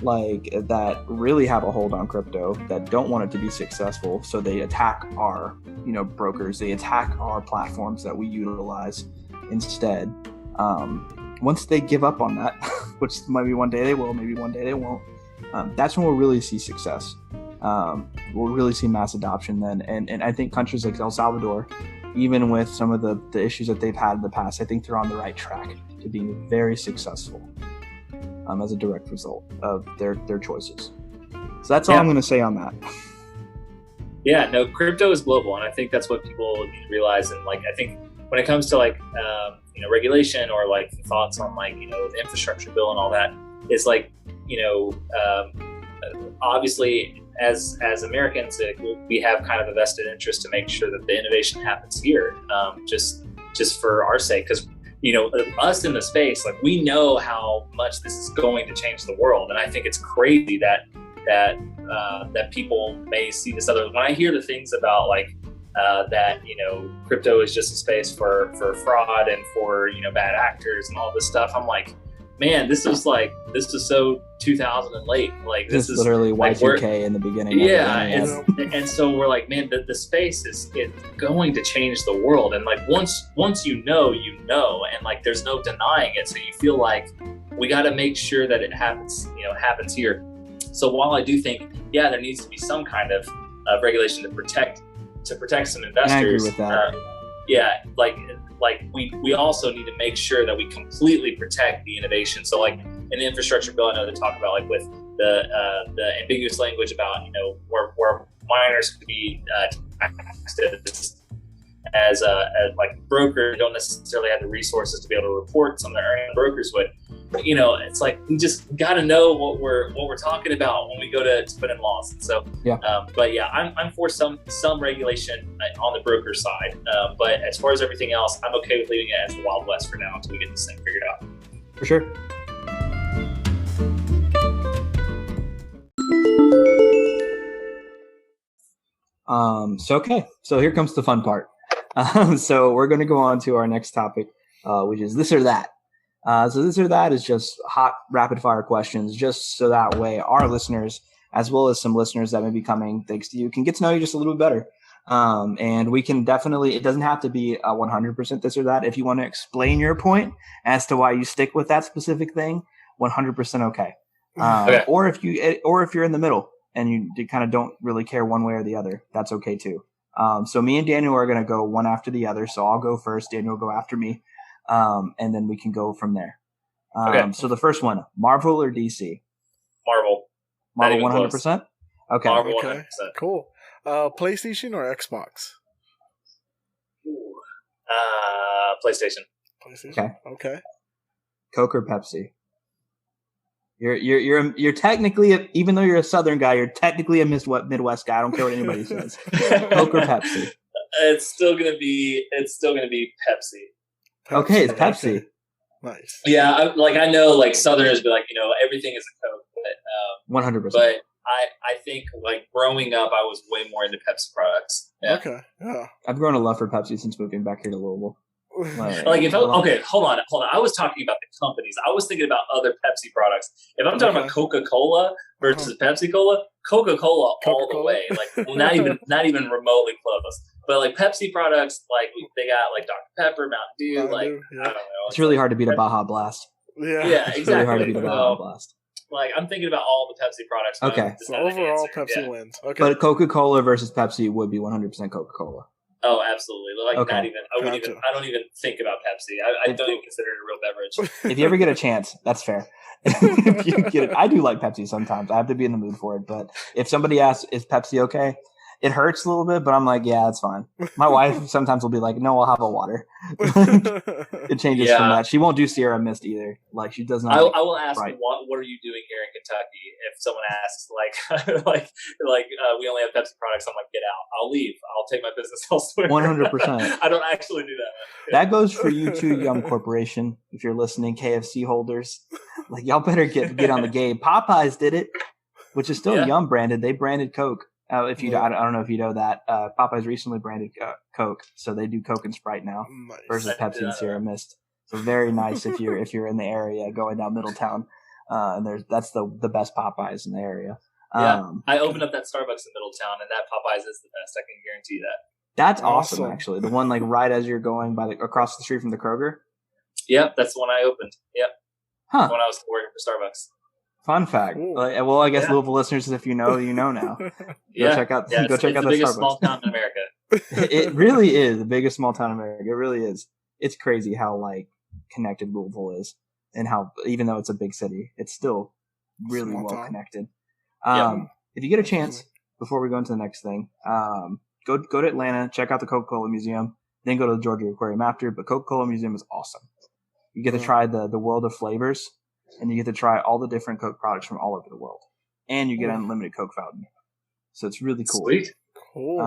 like that really have a hold on crypto that don't want it to be successful, so they attack our brokers, they attack our platforms that we utilize instead. Once they give up on that, which maybe one day they will, maybe one day they won't, that's when we'll really see success. We'll really see mass adoption then, and I think countries like El Salvador, even with some of the issues that they've had in the past, I think they're on the right track to being very successful as a direct result of their choices. So that's all I'm going to say on that. Yeah, no, crypto is global, and I think that's what people need to realize. And like, I think when it comes to like regulation or like thoughts on like the infrastructure bill and all that, is like obviously as Americans, we have kind of a vested interest to make sure that the innovation happens here, just for our sake, because us in the space, like we know how much this is going to change the world, and I think it's crazy that people may see this other. When I hear the things about like that crypto is just a space for fraud and for bad actors and all this stuff, I'm like, man, this is so 2000 and late. Like this is literally Y2K in the beginning. Yeah, and so we're like, man, the space is going to change the world. And like once you know, and like there's no denying it. So you feel like we got to make sure that it happens here. So while I do think, there needs to be some kind of regulation to protect some investors. I agree with that. Like we also need to make sure that we completely protect the innovation. So like in the infrastructure bill, I know they talk about like with the ambiguous language about where miners could be taxed as like brokers don't necessarily have the resources to be able to report some of their earnings. Brokers would. But, it's like we just got to know what we're talking about when we go to put in laws. And so, I'm for some regulation on the broker side. But as far as everything else, I'm okay with leaving it as the Wild West for now until we get this thing figured out. For sure. So here comes the fun part. So we're going to go on to our next topic, which is this or that. So this or that is just hot rapid fire questions, just so that way our listeners, as well as some listeners that may be coming thanks to you, can get to know you just a little bit better. And we can definitely, it doesn't have to be a 100% this or that. If you want to explain your point as to why you stick with that specific thing, 100% okay. Okay. Or if you're in the middle and you kind of don't really care one way or the other, that's okay too. So me and Daniel are going to go one after the other. So I'll go first, Daniel will go after me. And then we can go from there. Okay. So the first one, Marvel or DC? Marvel. 100%? Okay. Marvel 100%. Cool. PlayStation or Xbox? PlayStation. Okay. Coke or Pepsi? You're technically, even though you're a Southern guy, you're technically a Midwest guy. I don't care what anybody says. Coke or Pepsi? It's still gonna be Pepsi. Okay, it's Pepsi. Nice. Yeah, I know like Southerners be like, everything is a Coke, but 100%. But I think like growing up, I was way more into Pepsi products. Yeah. Okay. Yeah. I've grown a love for Pepsi since moving back here to Louisville. Hold on. I was talking about the companies. I was thinking about other Pepsi products. If I'm talking about Coca-Cola versus Pepsi-Cola, Coca-Cola all the way. Like not even remotely close. But like Pepsi products, like they got like Dr. Pepper, Mountain Dew, Mountain like Dew, yeah. I don't know. It's really hard to beat a Baja Blast. Yeah. Yeah, exactly. It's really hard to beat a Baja Blast. Like I'm thinking about all the Pepsi products. Okay. So overall, Pepsi wins. Okay. But Coca-Cola versus Pepsi would be 100% Coca-Cola. Oh, absolutely. Like Okay. not even. I don't even think about Pepsi. I don't even consider it a real beverage. If you ever get a chance, that's fair. If you get it, I do like Pepsi sometimes. I have to be in the mood for it. But if somebody asks, "Is Pepsi okay?" It hurts a little bit, but I'm like, yeah, it's fine. My wife sometimes will be like, "No, I'll have a water." It changes from that. She won't do Sierra Mist either. Like she does not. I will ask, what are you doing here in Kentucky? If someone asks, we only have Pepsi products, I'm like, get out. I'll leave. I'll take my business elsewhere. 100%. I don't actually do that. That goes for you too, Yum Corporation. If you're listening, KFC holders, like y'all better get on the game. Popeyes did it, which is still Yum branded. They branded Coke. I don't know if you know that Popeyes recently branded Coke, so they do Coke and Sprite now versus Pepsi and Sierra Mist. So very nice if you're in the area going down Middletown. and that's the best Popeyes in the area. Yeah, I opened up that Starbucks in Middletown, and that Popeyes is the best. I can guarantee that. That's awesome, actually. The one like right as you're going across the street from the Kroger. Yep, that's the one I opened. Yep. Huh. When I was working for Starbucks. Fun fact. Well, I guess Louisville listeners, if you know, you know now. Go check out. Go check out the that biggest Starbucks. small town in America. It really is the biggest small town in America. It really is. It's crazy how like connected Louisville is, and how even though it's a big city, it's still really well connected. If you get a chance, before we go into the next thing, go to Atlanta, check out the Coca-Cola Museum, then go to the Georgia Aquarium after. But Coca-Cola Museum is awesome. You get to try the world of flavors. And you get to try all the different Coke products from all over the world. And you get unlimited Coke fountain. So it's really cool. Sweet. Cool.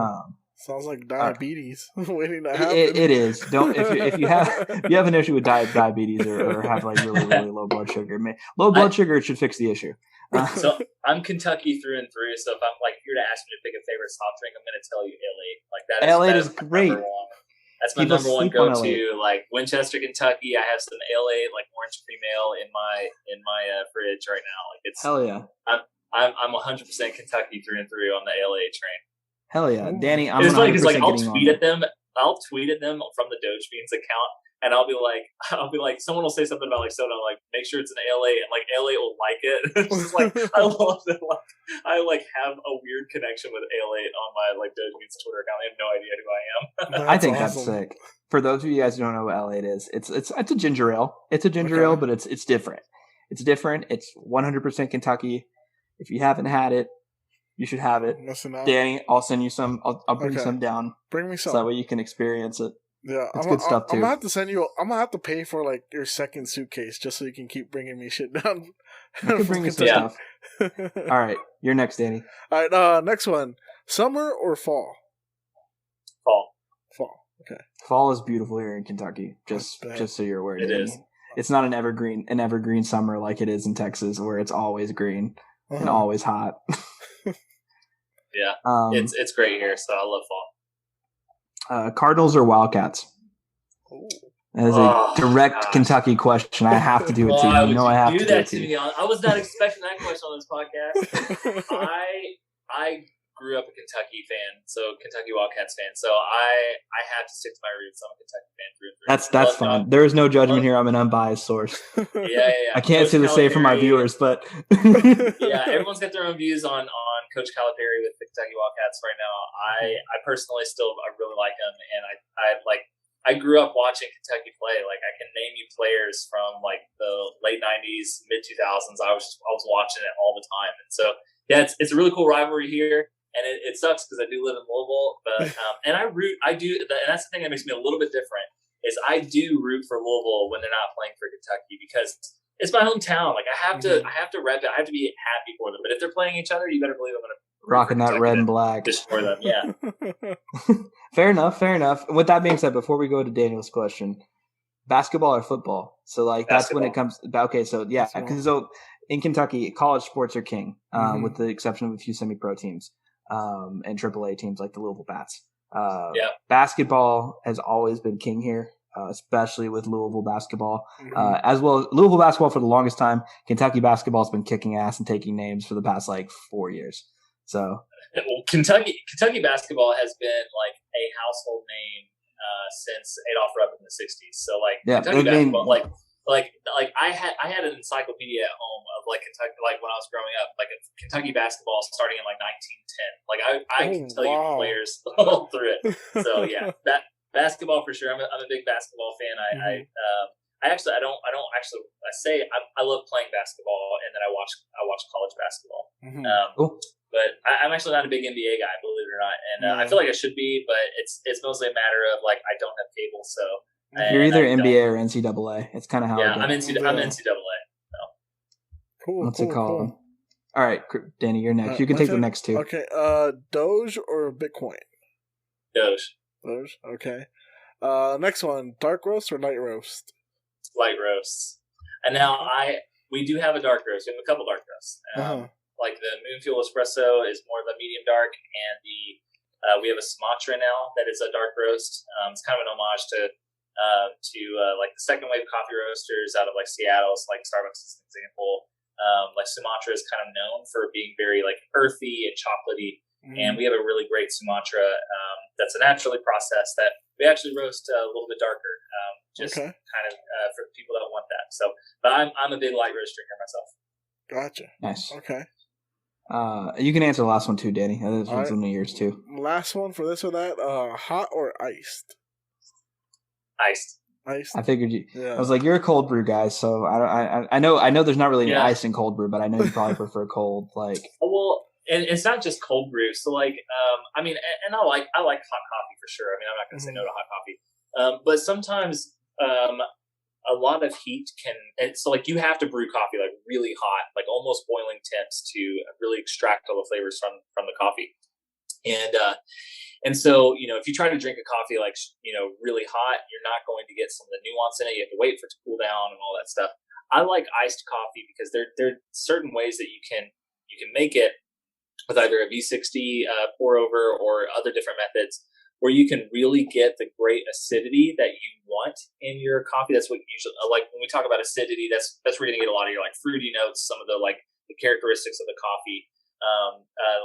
Sounds like diabetes waiting to happen. It is. Don't if you have an issue with diabetes or have like really, really low blood sugar. Low blood sugar should fix the issue. So I'm Kentucky through and through. So if I'm like you're to ask me to pick a favorite soft drink, I'm going to tell you LA. Like that is great. That's my number one go-to. Like Winchester, Kentucky. I have some LA like orange cream ale in my fridge right now. Like it's hell yeah. I'm 100% Kentucky through and through on the LA train. Hell yeah, Danny. It's funny because like I'll tweet at them from the DogeBeans account, and I'll be like, someone will say something about like soda, like make sure it's an LA, and like LA will like it. It's just like I love that. Like I like have a weird connection with LA on my like DogeBeans Twitter account. They have no idea who I am. I think that's sick. For those of you guys who don't know what LA is, it's a ginger ale. It's a ginger ale, but it's different. It's different. It's 100% Kentucky. If you haven't had it, you should have it. Danny, I'll send you some. I'll bring some down. Bring me some. So that way you can experience it. Yeah, it's good stuff too. I'm gonna have to pay for like your second suitcase just so you can keep bringing me shit down. You can bring me some stuff. All right, you're next, Danny. All right, next one: summer or fall? Fall. Okay. Fall is beautiful here in Kentucky. Just so you're aware, it is. It's not an evergreen summer like it is in Texas, where it's always green and always hot. Yeah, it's great here, so I love fall. Cardinals or Wildcats? That is a direct Kentucky question. I have to do it to you. You know I have to do that to you. I was not expecting that question on this podcast. I grew up a Kentucky fan, so Kentucky Wildcats fan. So I have to stick to my roots. I'm a Kentucky fan through and through. That's fine. There is no judgment here. I'm an unbiased source. Yeah. I can't say the same for my viewers, but yeah, everyone's got their own views on Coach Calipari with the Kentucky Wildcats right now. I personally I really like him, and I grew up watching Kentucky play. Like I can name you players from like the late '90s, mid 2000s. I was watching it all the time, and so yeah, it's a really cool rivalry here. And it sucks because I do live in Louisville, but and that's the thing that makes me a little bit different is I do root for Louisville when they're not playing for Kentucky because it's my hometown. Like I have to rep it. I have to be happy for them. But if they're playing each other, you better believe I'm going to rocking that red and black just for them. Yeah. Fair enough. With that being said, before we go to Daniel's question, basketball or football? So like that's when it comes. Okay, so yeah, because in Kentucky, college sports are king, with the exception of a few semi-pro teams. And AAA teams like the Louisville Bats. Basketball has always been king here, especially with Louisville basketball. As well as Louisville basketball for the longest time. Kentucky basketball has been kicking ass and taking names for the past like 4 years. So Kentucky basketball has been like a household name since Adolph Rupp in the 60s. So like Kentucky basketball, like I had an encyclopedia at home of like Kentucky, like when I was growing up, like Kentucky basketball starting in like 1910. Like I can tell you players all through it. So yeah, that basketball for sure. I'm a big basketball fan. I love playing basketball, and then I watch college basketball. Cool. But I'm actually not a big NBA guy, believe it or not, and I feel like I should be, but it's mostly a matter of like I don't have cable, so. You're either NBA or NCAA. It's kind of how. Yeah, I'm NCAA. So. Cool. What's it called? Cool. All right, Danny, you're next. You can take the next two. Okay. Doge or Bitcoin? Doge. Okay. Next one: dark roast or light roast? Light roasts. And now we do have a dark roast. We have a couple dark roasts. Like the Moon Fuel Espresso is more of a medium dark, and we have a Sumatra now that is a dark roast. It's kind of an homage to like the second wave coffee roasters out of like Seattle. It's like Starbucks is an example. Like Sumatra is kind of known for being very like earthy and chocolatey, and we have a really great Sumatra that's a naturally processed that we actually roast a little bit darker, kind of for people that want that. So, but I'm a big light roast drinker myself. Gotcha. Nice. Okay. You can answer the last one too, Danny. This one's one of yours too. Last one for this or that. Hot or iced? Iced. I figured you. Yeah. I was like, you're a cold brew guy, so I know there's not really any ice in cold brew, but I know you probably prefer cold. Like, well, and it's not just cold brew. So like, I mean, and I like hot coffee for sure. I mean, I'm not going to say no to hot coffee, but sometimes a lot of heat so like you have to brew coffee like really hot, like almost boiling temps to really extract all the flavors from the coffee. And so, if you try to drink a coffee like, really hot, you're not going to get some of the nuance in it. You have to wait for it to cool down and all that stuff. I like iced coffee because there are certain ways that you can make it with either a V60 pour over or other different methods where you can really get the great acidity that you want in your coffee. That's what usually, like when we talk about acidity, that's where you're going to get a lot of your like fruity notes, some of the like the characteristics of the coffee,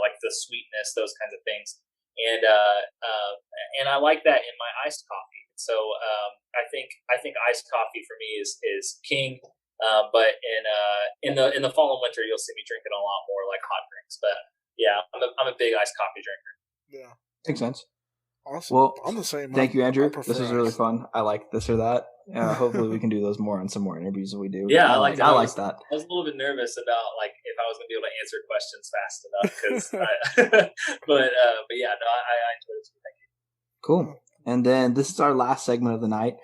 like the sweetness, those kinds of things. And I like that in my iced coffee. So I think iced coffee for me is king. But in the fall and winter, you'll see me drinking a lot more like hot drinks. But yeah, I'm a big iced coffee drinker. Yeah, makes sense. Awesome. Well, I'm the same. Thank you, Andrew. This was really fun. I like this or that. Hopefully, we can do those more on some more interviews that we do. Yeah, I like that. I like that. I was a little bit nervous about like if I was going to be able to answer questions fast enough, but yeah, no, I enjoyed it. Thank you. Cool. And then this is our last segment of the night.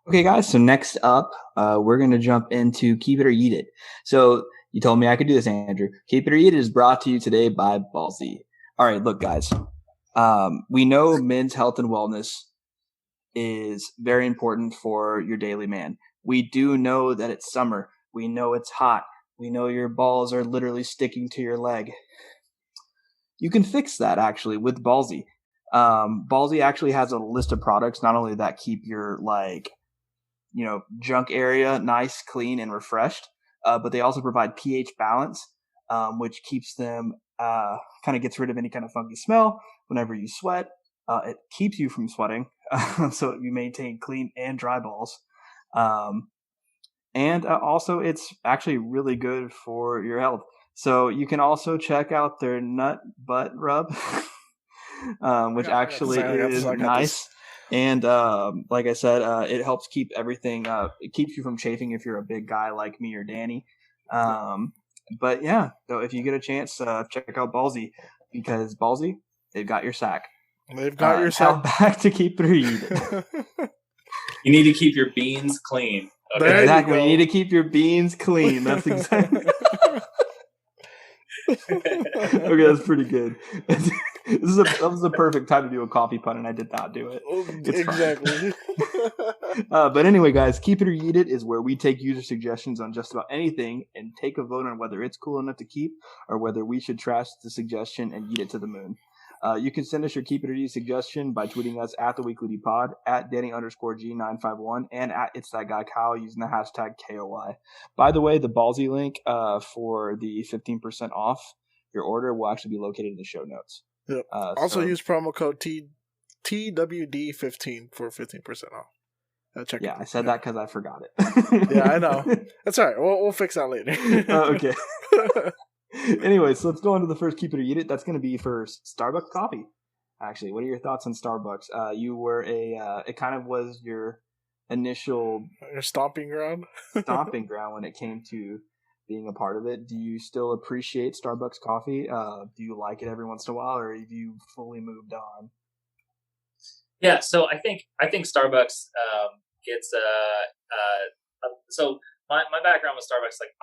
Okay, guys. So next up, we're going to jump into Keep It or Eat It. So you told me I could do this, Andrew. Keep It or Eat It is brought to you today by Ballsy. All right, look, guys. We know men's health and wellness is very important for your daily man. We do know that it's summer. We know it's hot. We know your balls are literally sticking to your leg. You can fix that actually with Ballsy. Ballsy actually has a list of products, not only that keep your junk area nice, clean, and refreshed, but they also provide pH balance, which keeps them kind of gets rid of any kind of funky smell whenever you sweat. It keeps you from sweating, so you maintain clean and dry balls. And also, it's actually really good for your health. So you can also check out their nut butt rub, which actually is nice. And like I said, it helps keep everything. It keeps you from chafing if you're a big guy like me or Danny. But yeah, so if you get a chance, check out Ballsy, because Ballsy, they've got your sack. They've got your sack. Back to Keep It or Eat It. You need to keep your beans clean. Okay? Exactly. You need to keep your beans clean. That's exactly. Okay, that's pretty good. That was the perfect time to do a coffee pun, and I did not do it. Exactly. But anyway, guys, Keep It or Eat It is where we take user suggestions on just about anything and take a vote on whether it's cool enough to keep or whether we should trash the suggestion and eat it to the moon. You can send us your Keep It or Eat It suggestion by tweeting us at @TheWeeklyPod, at Danny_G951, and at It's That Guy Kyle using the hashtag KOI. By the way, the Ballsy link for the 15% off your order will actually be located in the show notes. Yep. Also use promo code TWD15 for 15% off. Check I said that because I forgot it. Yeah, I know. That's all right. We'll fix that later. Okay. Anyway, so let's go on to the first Keep It or Eat It. That's going to be for Starbucks coffee. Actually, what are your thoughts on Starbucks? You were it kind of was your initial... Your stomping ground? Stomping ground when it came to being a part of it. Do you still appreciate Starbucks coffee? Do you like it every once in a while, or have you fully moved on? Yeah, so I think Starbucks gets so my background with Starbucks, like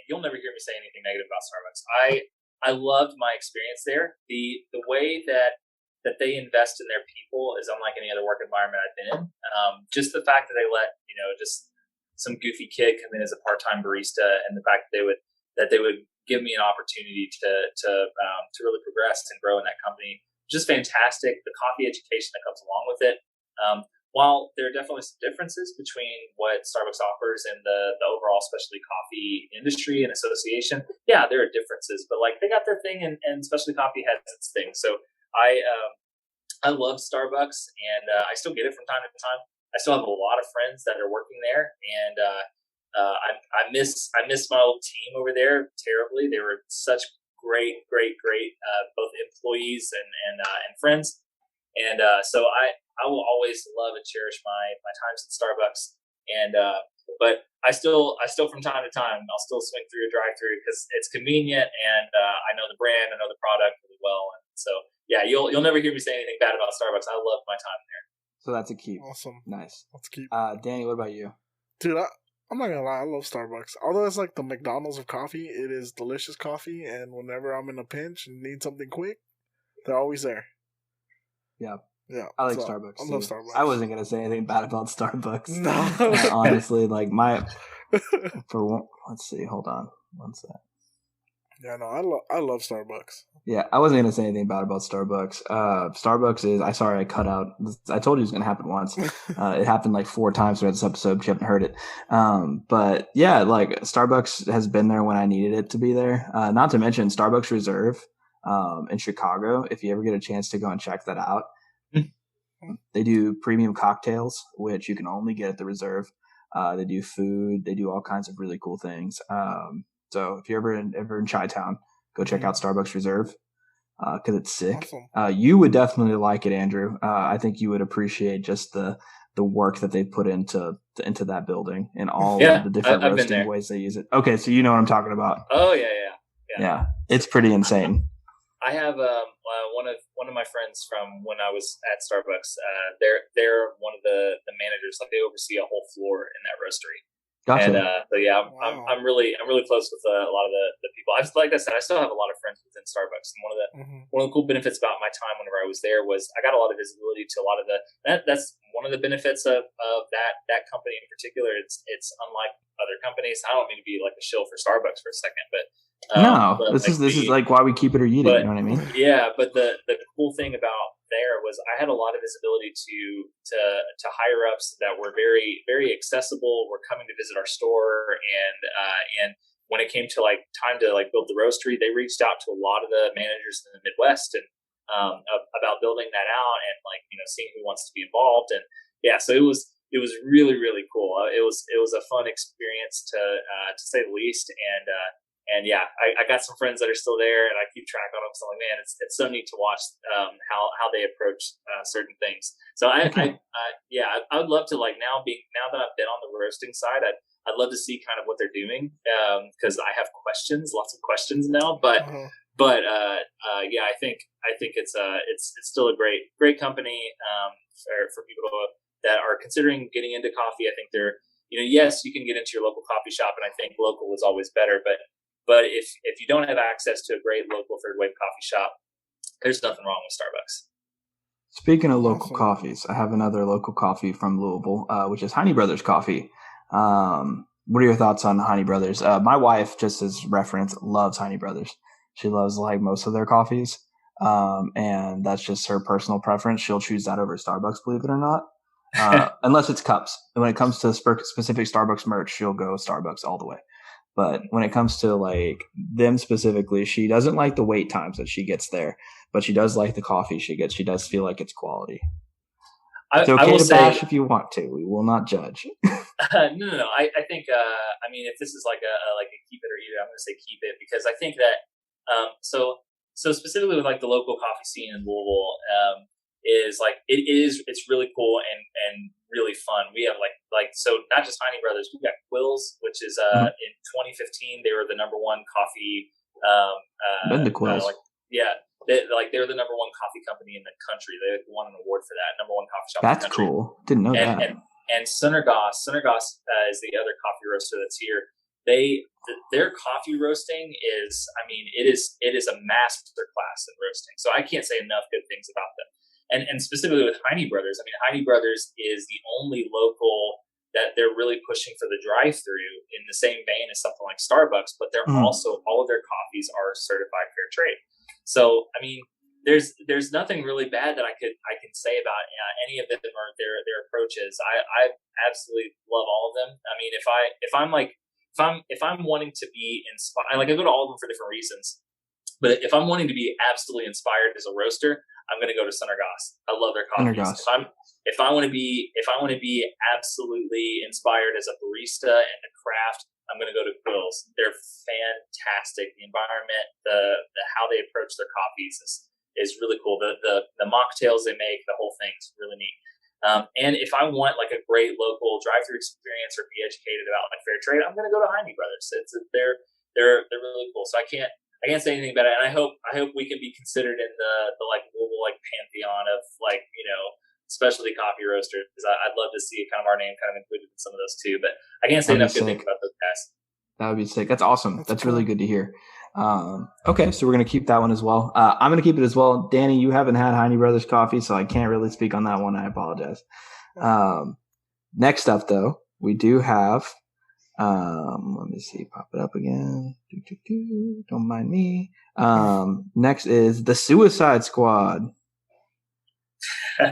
you'll never hear me say anything negative about Starbucks. I loved my experience there. The way that they invest in their people is unlike any other work environment I've been in. Just the fact that they let just some goofy kid come in as a part-time barista, and the fact that they would give me an opportunity to really progress and grow in that company, just fantastic. The coffee education that comes along with it. while there are definitely some differences between what Starbucks offers and the overall specialty coffee industry and association, yeah, there are differences. But like they got their thing, and specialty coffee has its thing. So I love Starbucks, and I still get it from time to time. I still have a lot of friends that are working there, and I miss my old team over there terribly. They were such great both employees and friends, and so I will always love and cherish my times at Starbucks. And but I still from time to time I'll still swing through a drive-through because it's convenient, and I know the brand, I know the product really well, and so yeah, you'll never hear me say anything bad about Starbucks. I love my time there. So that's a keep. Awesome. Nice. Let's keep. Danny, what about you? Dude, I'm not gonna lie, I love Starbucks. Although it's like the McDonald's of coffee, it is delicious coffee, and whenever I'm in a pinch and need something quick, they're always there. Yeah. Yeah. I like Starbucks. I love Starbucks. I wasn't gonna say anything bad about Starbucks. No. Honestly, like let's see, hold on. One sec. Yeah, no, I love Starbucks. Yeah, I wasn't gonna say anything bad about Starbucks. Starbucks is. I cut out. I told you it was gonna happen once. It happened like 4 times throughout this episode. But you haven't heard it. But yeah, like Starbucks has been there when I needed it to be there. Not to mention Starbucks Reserve in Chicago. If you ever get a chance to go and check that out, they do premium cocktails, which you can only get at the Reserve. They do food. They do all kinds of really cool things. So if you're ever in Chi-Town, go check out Starbucks Reserve because it's sick. Awesome. You would definitely like it, Andrew. I think you would appreciate just the work that they put into that building and all of the different roasting ways they use it. Okay, so you know what I'm talking about. Oh yeah. It's pretty insane. I have one of my friends from when I was at Starbucks. They're one of the managers. Like they oversee a whole floor in that roastery. Gotcha. And so yeah, Wow. I'm really close with a lot of the people. Like I said, I still have a lot of friends within Starbucks. And one of the cool benefits about my time whenever I was there was I got a lot of visibility to a lot of that's one of the benefits of that company in particular. It's unlike other companies. I don't mean to be like a shill for Starbucks for a second, but this is like why we keep it or eat it. You know what I mean? Yeah, but the cool thing about there was I had a lot of visibility to higher ups that were very very accessible. Were coming to visit our store, and when it came to like time to like build the roastery, they reached out to a lot of the managers in the Midwest and about building that out and like seeing who wants to be involved. And yeah, so it was really really cool. It was a fun experience to say the least. And yeah, I got some friends that are still there, and I keep track on them. So I'm like, man, it's so neat to watch how they approach certain things. So I would love to like now that I've been on the roasting side, I'd love to see kind of what they're doing because I have lots of questions now. But yeah, I think it's still a great company for people that are considering getting into coffee. I think they're yes, you can get into your local coffee shop, and I think local is always better, But if you don't have access to a great local third wave coffee shop, there's nothing wrong with Starbucks. Speaking of local coffees, I have another local coffee from Louisville, which is Honey Brothers Coffee. What are your thoughts on Honey Brothers? My wife, just as reference, loves Honey Brothers. She loves like most of their coffees, and that's just her personal preference. She'll choose that over Starbucks, believe it or not, unless it's cups. And when it comes to specific Starbucks merch, she'll go Starbucks all the way. But when it comes to like them specifically, she doesn't like the wait times that she gets there, but she does like the coffee she gets. She does feel like it's quality. It's okay to bash if you want to. We will not judge. No. I think I mean if this is like a keep it or eat it, I'm going to say keep it because I think that so specifically with like the local coffee scene in Louisville is like it's really cool and really fun. We have like so not just Honey Brothers, we got Quills, which is in 2015 they were the number one coffee. Been to Quills. They're the number one coffee company in the country. They won an award for that, number one coffee shop. That's in the country. Cool. Didn't know that. And Sunnergoss is the other coffee roaster that's here. Their coffee roasting is, I mean, it is a master class in roasting. So I can't say enough good things about them. And specifically with Honey Brothers, I mean, Honey Brothers is the only local that they're really pushing for the drive-through in the same vein as something like Starbucks, but they're also, all of their coffees are certified fair trade. So, I mean, there's nothing really bad that I can say about any of them or their approaches. I absolutely love all of them. I mean, if I'm wanting to be inspired, like I go to all of them for different reasons. But if I'm wanting to be absolutely inspired as a roaster, I'm going to go to Sunnergoss. I love their coffees. If I want to be absolutely inspired as a barista and a craft, I'm going to go to Quills. They're fantastic. The environment, the how they approach their coffees is really cool. The mocktails they make, the whole thing's really neat. And if I want like a great local drive-through experience or be educated about like fair trade, I'm going to go to Heine Brothers. They're really cool. So I can't say anything about it. And I hope we can be considered in the like global like pantheon of like, you know, specialty coffee roasters. I'd love to see kind of our name kind of included in some of those too. But I can't say enough good things about those guys. That would be sick. That's awesome. That's really good to hear. Okay, so we're going to keep that one as well. I'm going to keep it as well. Danny, you haven't had Heine Brothers coffee, so I can't really speak on that one. I apologize. Next up, though, we do have, let me see, pop it up again. Don't mind me. Next is The Suicide Squad.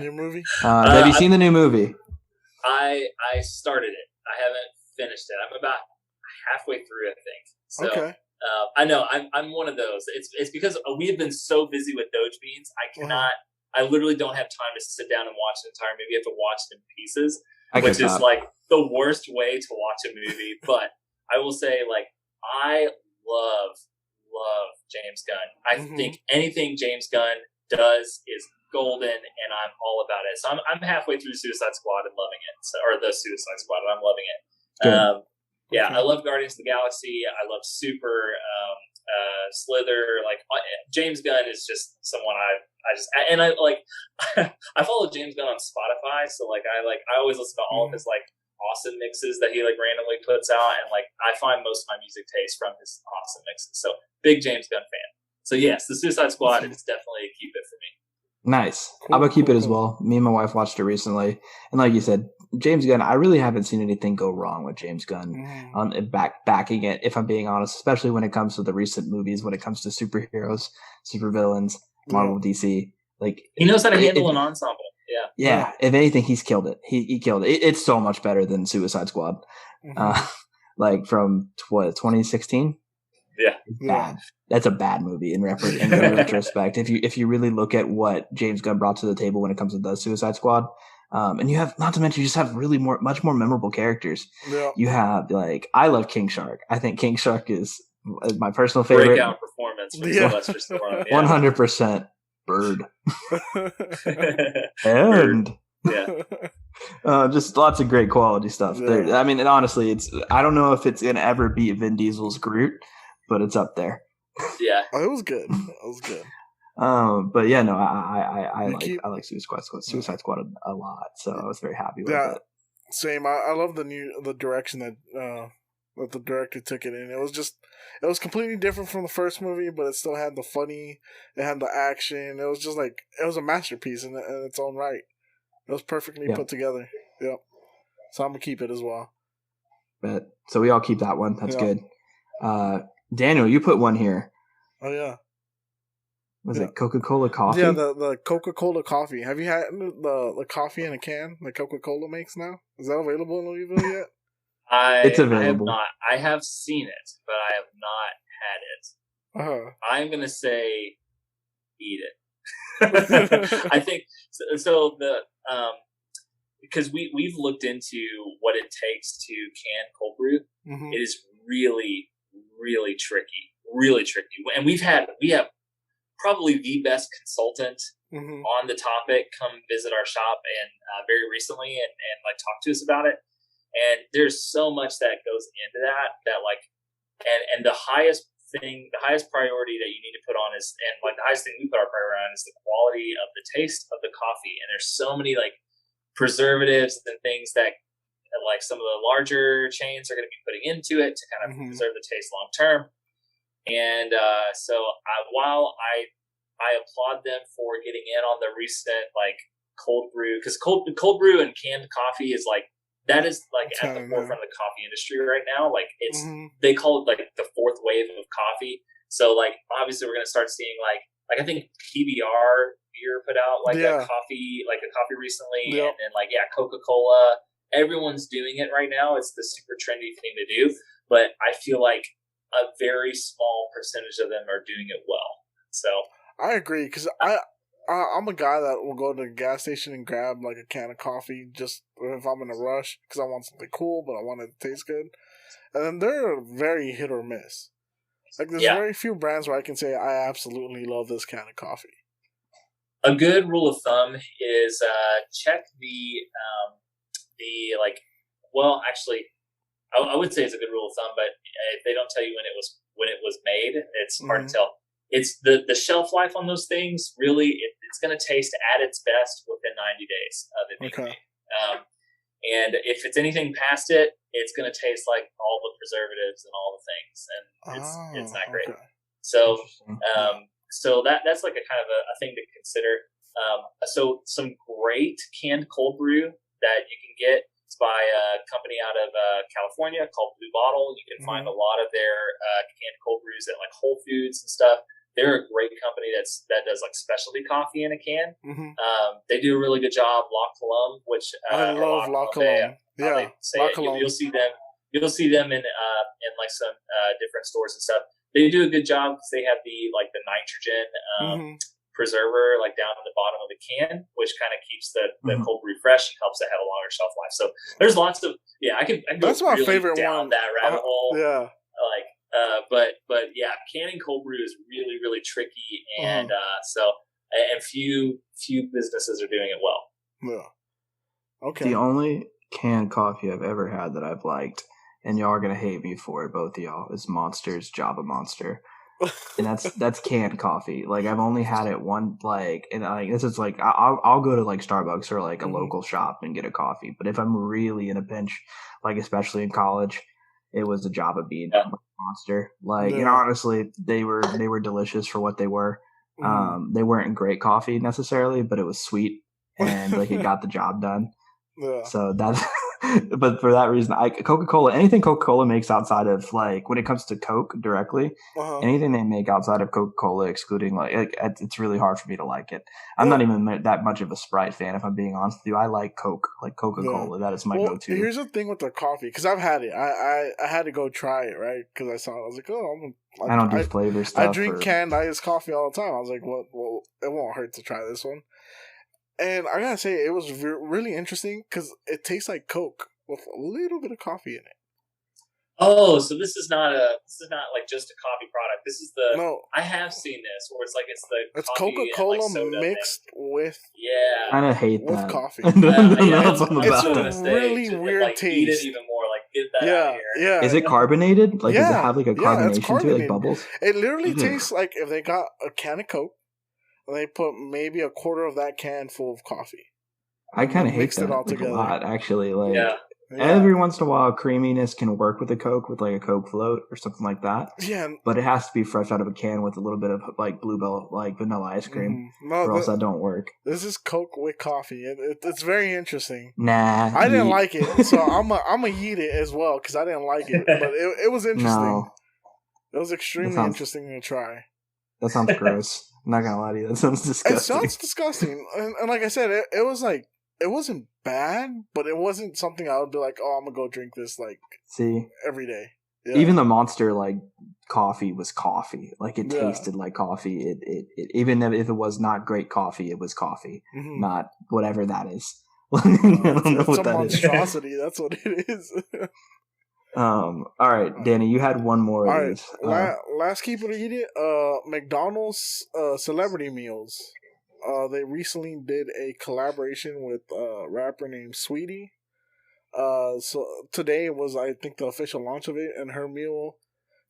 New movie? Have you seen the new movie? I started it. I haven't finished it. I'm about halfway through, I think. So, okay. I know I'm one of those. It's because we have been so busy with DogeBeans. I cannot. I literally don't have time to sit down and watch an entire movie. I have to watch it in pieces, which is like the worst way to watch a movie. But I will say, like, I love James Gunn. I think anything James Gunn does is golden, and I'm all about it. So I'm halfway through Suicide Squad and loving it. Or the Suicide Squad, and I'm loving it. Yeah, I love Guardians of the Galaxy. I love Super, Slither. Like James Gunn is just someone I like. I follow James Gunn on Spotify, so like I always listen to all of his like awesome mixes that he like randomly puts out, and like I find most of my music taste from his awesome mixes. So big James Gunn fan. So yes, the Suicide Squad is definitely a keep it for me. Nice. I'm going to keep it as well. Me and my wife watched it recently. And like you said, James Gunn, I really haven't seen anything go wrong with James Gunn on backing it, if I'm being honest, especially when it comes to the recent movies, when it comes to superheroes, supervillains, Marvel, DC. Like he knows how to handle an ensemble. Yeah. If anything, he's killed it. He killed it. It's so much better than Suicide Squad. Like from 2016. Yeah. Bad. That's a bad movie in retrospect. If you really look at what James Gunn brought to the table when it comes to the Suicide Squad, and you have, not to mention, you just have really much more memorable characters. Yeah. You have like, I love King Shark. I think King Shark is my personal favorite. Breakout performance from Sylvester Stallone. 100% Bird. And just lots of great quality stuff. I mean, and honestly, I don't know if it's gonna ever beat Vin Diesel's Groot, but it's up there. Yeah, it was good. But yeah, no, I like Suicide Squad a lot, so I was very happy with it. Same. I love the direction that the director took it in. It was completely different from the first movie, but it still had the funny, it had the action. It was just like, it was a masterpiece in its own right. It was perfectly put together. Yep. So I'm gonna keep it as well. But so we all keep that one. That's good. Daniel, you put one here. Oh yeah. Was it Coca-Cola coffee? Yeah, the Coca-Cola coffee. Have you had the coffee in a can that Coca-Cola makes now? Is that available in Louisville yet? It's available. I have seen it, but I have not had it. I'm gonna say eat it. I think so. Because we've looked into what it takes to can cold brew. It is really, really tricky, and we have probably the best consultant on the topic come visit our shop and very recently and like talk to us about it. And there's so much that goes into that like, and the highest priority that you need to put on is, and like the highest thing we put our priority on is the quality of the taste of the coffee. And there's so many like preservatives and things that like some of the larger chains are going to be putting into it to kind of preserve the taste long term. And so while I applaud them for getting in on the recent like cold brew, because cold brew and canned coffee is like, that is like at the forefront of the coffee industry right now. Like it's they call it like the fourth wave of coffee. So like obviously we're gonna start seeing like like I think PBR beer put out like Yeah. a coffee recently, Yep. and then like Coca-Cola. Everyone's doing it right now. It's the super trendy thing to do, but I feel like a very small percentage of them are doing it well. So I agree, because I'm a guy that will go to the gas station and grab like a can of coffee just if I'm in a rush because I want something cool, but I want it to taste good. And then they're very hit or miss. Like there's very few brands where I can say I absolutely love this can of coffee. A good rule of thumb is check the like. Well, actually, I would say it's a good rule of thumb, but if they don't tell you when it was made, it's hard to tell. It's the shelf life on those things. Really, it's going to taste at its best within 90 days of it being made. And if it's anything past it, it's going to taste like all the preservatives and all the things, and it's not great. Okay. So, so that's like a kind of a thing to consider. So some great canned cold brew that you can get. It's by a company out of California called Blue Bottle. You can find a lot of their canned cold brews at like Whole Foods and stuff. They're a great company that does like specialty coffee in a can. They do a really good job. La Colombe, which I love La Colombe. Yeah, La Colombe. You'll see them. You'll see them in like some different stores and stuff. They do a good job because they have the nitrogen preserver like down at the bottom of the can, which kind of keeps the cold brew fresh and helps it have a longer shelf life. So there's lots of I can that's go my really favorite down one. that rabbit hole. Yeah. But yeah, canning cold brew is really, really tricky, and few businesses are doing it well. Yeah. Okay. The only canned coffee I've ever had that I've liked, and y'all are gonna hate me for it, both of y'all, is Monster's Java Monster. And that's canned coffee. Like I've only had it one, this is like I'll go to like Starbucks or like a local shop and get a coffee. But if I'm really in a pinch, like especially in college, it was a Java Bean Monster. And honestly, they were delicious for what they were. They weren't great coffee necessarily, but it was sweet and like it got the job done. Yeah. So that's but for that reason, anything Coca-Cola makes outside of like when it comes to Coke directly, anything they make outside of Coca-Cola, excluding it's really hard for me to like it. I'm not even that much of a Sprite fan, if I'm being honest with you. I like Coke, like Coca-Cola. That is my go-to. Here's the thing with the coffee, because I've had it. I had to go try it, right? Because I saw it. I was like, I don't do flavor stuff. I drink canned iced coffee all the time. I was like, well, it won't hurt to try this one. And I gotta say, it was really interesting because it tastes like Coke with a little bit of coffee in it. Oh, so this is not like just a coffee product. This is I have seen this where it's Coca-Cola mixed with I kind of hate with that. coffee. It's a really weird taste. Eat it even more. Like get that out of here. Yeah. Is it carbonated? Like does it have like a carbonation to it, like bubbles? It literally tastes like if they got a can of Coke and they put maybe a quarter of that can full of coffee. I kind of hate that a lot, actually. Every once in a while, creaminess can work with a Coke, with like a Coke float or something like that. Yeah, but it has to be fresh out of a can with a little bit of like Bluebell, like vanilla ice cream, or else that don't work. This is Coke with coffee. It's very interesting. Nah, I didn't like it, so I'm gonna eat it as well because I didn't like it, but it was interesting. No. It was extremely interesting to try. That sounds gross. I'm not gonna lie to you. That sounds disgusting. It sounds disgusting, and like I said, it was like. It wasn't bad, but it wasn't something I would be like, oh, I'm going to go drink this, every day. Yeah. Even the Monster, coffee was coffee. Like, it tasted like coffee. It even if it was not great coffee, it was coffee. Not whatever that is. I don't know what that is. It's a monstrosity. That's what it is. All right, Danny, you had one more. All right. Last Keep It or Eat It, McDonald's celebrity meals. They recently did a collaboration with a rapper named Sweetie. So today was, I think, the official launch of it, and her meal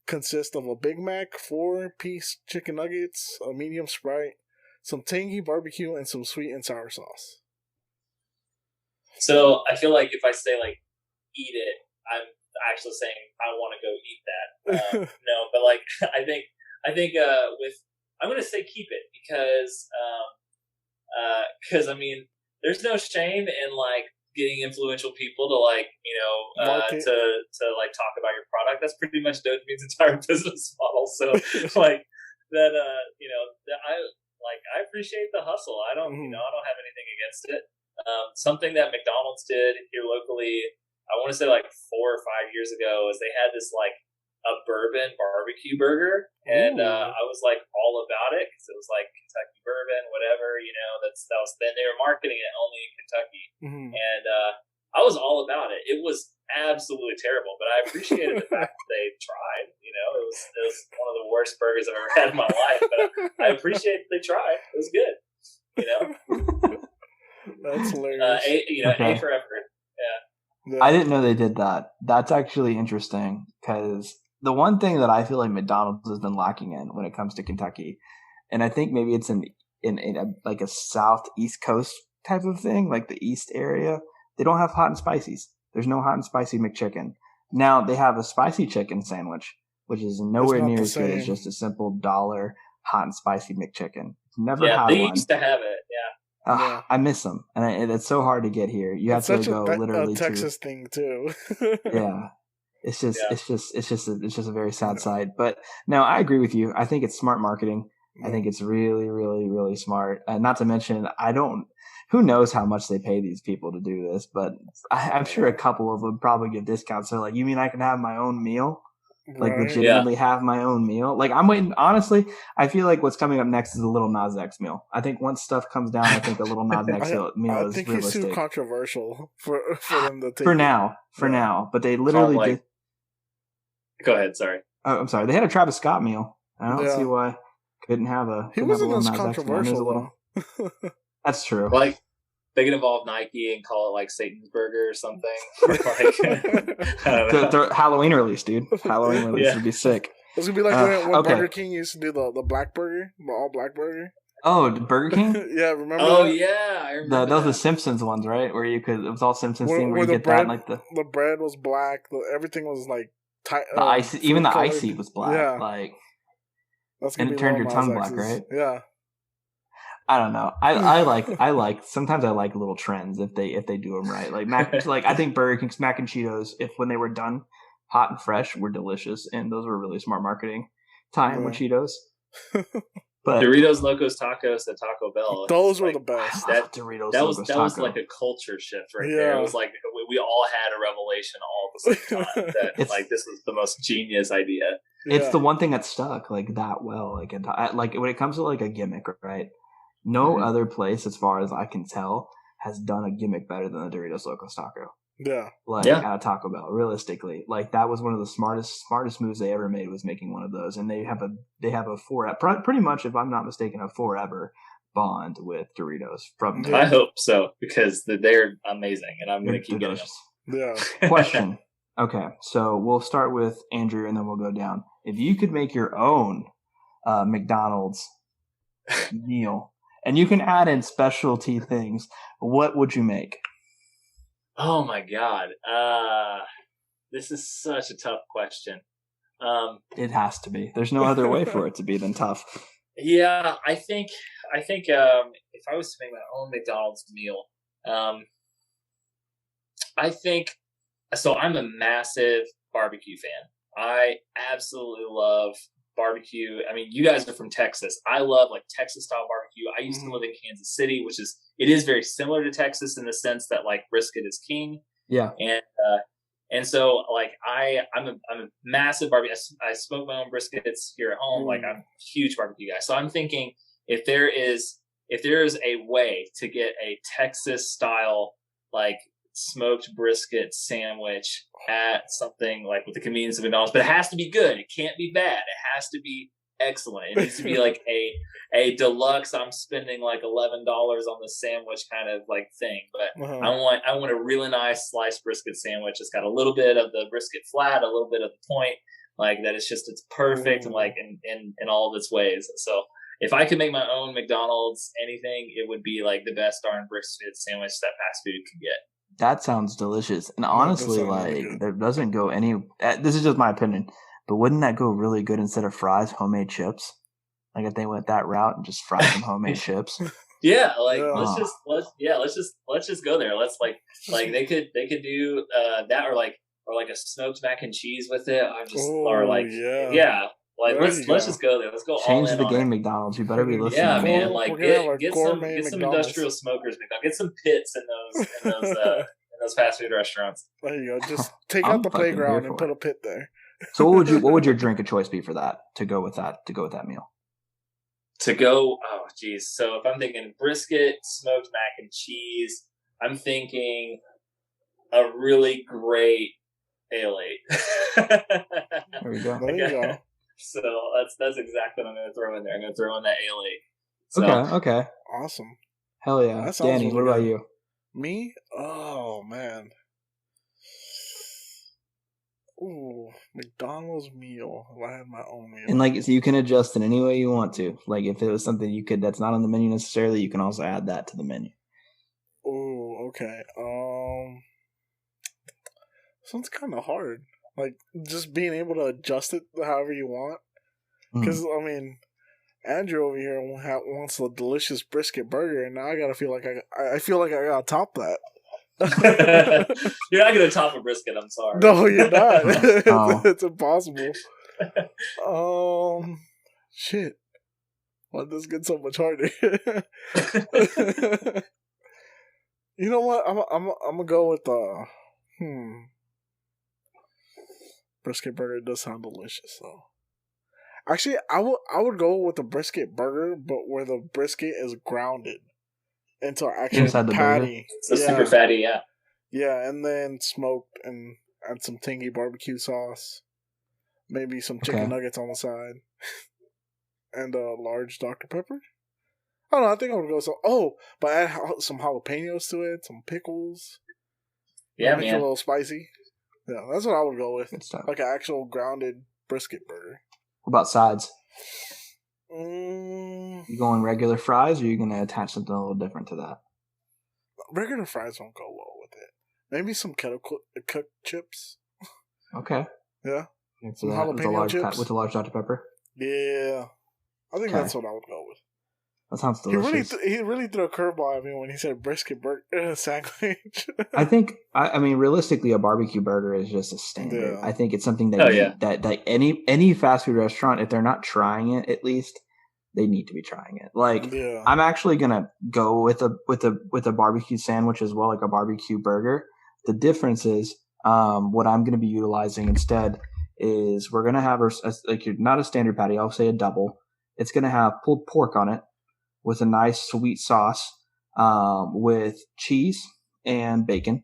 consists of a Big Mac, 4-piece chicken nuggets, a medium Sprite, some tangy barbecue, and some sweet and sour sauce. So I feel like if I say eat it, I'm actually saying I want to go eat that. No, but I think with I'm going to say keep it because I mean, there's no shame in getting influential people to to talk about your product. That's pretty much DogeBeans' entire business model. So that that I appreciate the hustle. I don't I don't have anything against it. Something that McDonald's did here locally, I want to say like 4 or 5 years ago, is they had this like a bourbon barbecue burger, and I was like all about it because it was like Kentucky bourbon, whatever. That was then they were marketing it only in Kentucky, and I was all about it. It was absolutely terrible, but I appreciated the fact that they tried. It was one of the worst burgers I've ever had in my life, but I appreciate that they tried. It was good. That's hilarious. A for effort. Yeah. I didn't know they did that. That's actually interesting because the one thing that I feel like McDonald's has been lacking in when it comes to Kentucky, and I think maybe it's in like a southeast coast type of thing, like the east area, they don't have hot and spices. There's no hot and spicy McChicken. Now they have a spicy chicken sandwich, which is nowhere near as good as just a simple $1 hot and spicy McChicken. Never had they one. used to have it. Yeah. I miss them, and it's so hard to get here. You have to go literally a Texas thing too. Yeah, it's just a very sad sight. But no, I agree with you. I think it's smart marketing. I think it's really, really, really smart. Not to mention, who knows how much they pay these people to do this, but I'm sure a couple of them probably get discounts. So like, you mean I can have my own meal? Like legitimately have my own meal. Like I'm waiting. Honestly, I feel like what's coming up next is a Little Nas X meal. I think once stuff comes down, I think a Little Nas X meal is realistic. I think he's too controversial for them to take. For now, but they literally did. Go ahead. Sorry. Oh, I'm sorry. They had a Travis Scott meal. I don't see why couldn't have a. He wasn't as controversial though. That's true. Like they could involve Nike and call it like Satan's Burger or something. Or Halloween release, dude. Halloween release would be sick. It's gonna be like when Burger King used to do the black burger, the all black burger. Oh, Burger King? Yeah, remember? Oh that? yeah, I remember. Those were the Simpsons ones, right? Where it was all Simpsons theme where you get bread, that like the bread was black, everything was like the icy, even the icy was black, yeah. And it turned your tongue black, right? Yeah. I don't know. I like sometimes I like little trends if they do them right. Like I think Burger King's mac and Cheetos, when they were done hot and fresh, were delicious, and those were really smart marketing time with Cheetos. But Doritos Locos Tacos at Taco Bell, those were the best. That was like a culture shift right there. It was like we all had a revelation all at the same time that like this was the most genius idea. It's the one thing that stuck like that well. Like when it comes to like a gimmick, right? No other place, as far as I can tell, has done a gimmick better than the Doritos Locos Taco. Yeah. At Taco Bell, realistically. Like that was one of the smartest moves they ever made, was making one of those. And they have a pretty much, if I'm not mistaken, a forever bond with Doritos from I hope so, because they're amazing and I'm gonna keep getting them. Yeah. Question. Okay, so we'll start with Andrew and then we'll go down. If you could make your own McDonald's meal, and you can add in specialty things, what would you make? Oh my God. This is such a tough question. It has to be. There's no other way for it to be than tough. Yeah, I think if I was to make my own McDonald's meal, I think so. I'm a massive barbecue fan. I absolutely love barbecue. I mean, you guys are from Texas. I love like Texas style barbecue. I used to live in Kansas City, it is very similar to Texas in the sense that like brisket is king. Yeah. And so like I'm a massive barbecue. I smoke my own briskets here at home. Like I'm a huge barbecue guy. So I'm thinking if there is a way to get a Texas style like smoked brisket sandwich at something like with the convenience of McDonald's, but it has to be good. It can't be bad. It has to be excellent. It needs to be like a deluxe. I'm spending like $11 on the sandwich kind of like thing. But I want a really nice sliced brisket sandwich. It's got a little bit of the brisket flat, a little bit of the point, like that. It's perfect, like in all of its ways. So if I could make my own McDonald's anything, it would be like the best darn brisket sandwich that fast food could get. That sounds delicious. And honestly, like there doesn't go any. This is just my opinion, but wouldn't that go really good instead of fries? Homemade chips. Like if they went that route and just fried some homemade chips. Yeah, like let's just go there. Let's like they could do that or like a smoked mac and cheese with it. Or like Like let's just go there. Let's go Change all in the on game, it. McDonald's. You better be listening. Yeah, man. We're Like gonna have a get gourmet some McDonald's. industrial smokers, McDonald's. Get some pits in those fast food restaurants. There you go. Just take I'm out the fucking playground here and for put a pit there. So what would your drink of choice be for that to go with that meal? To go, oh geez. So if I'm thinking brisket, smoked mac and cheese, I'm thinking a really great ale 8. There we go. There you go. So that's exactly what I'm going to throw in there. I'm going to throw in that ale 8. So, Okay. Awesome. Hell yeah. That sounds Danny, really what about good. you? Me? Oh man. Ooh, McDonald's meal. If I had my own meal. And like, so you can adjust in any way you want to. Like, if it was something you could that's not on the menu necessarily, you can also add that to the menu. Ooh, okay. Sounds kind of hard. Like just being able to adjust it however you want. Because I mean, Andrew over here wants a delicious brisket burger, and now I gotta feel like I feel like I gotta top that. You're not gonna top a brisket. I'm sorry. No, you're not. Oh. It's impossible. Shit. Why does this get so much harder? You know what? I'm gonna go with brisket burger does sound delicious though. Actually, I would go with the brisket burger, but where the brisket is grounded into an actual Inside the patty. So super fatty, yeah. Yeah, and then smoked and add some tangy barbecue sauce. Maybe some chicken nuggets on the side. And a large Dr. Pepper. I don't know, I think I would go but add some jalapenos to it, some pickles. Yeah, make it a little spicy. Yeah, that's what I would go with. Like an actual grounded brisket burger. What about sides? You going regular fries, or are you going to attach something a little different to that? Regular fries won't go well with it. Maybe some kettle cooked chips. Okay. Yeah. Some jalapeno chips with a large Dr. Pepper. Yeah, I think that's what I would go with. That sounds delicious. He really threw a curveball at me when he said brisket burger sandwich. I think, I mean, realistically, a barbecue burger is just a standard. Yeah. I think it's something that that any fast food restaurant, if they're not trying it, at least they need to be trying it. Like, I'm actually gonna go with a barbecue sandwich as well, like a barbecue burger. The difference is, what I'm gonna be utilizing instead is we're gonna have not a standard patty. I'll say a double. It's gonna have pulled pork on it, with a nice sweet sauce, with cheese and bacon,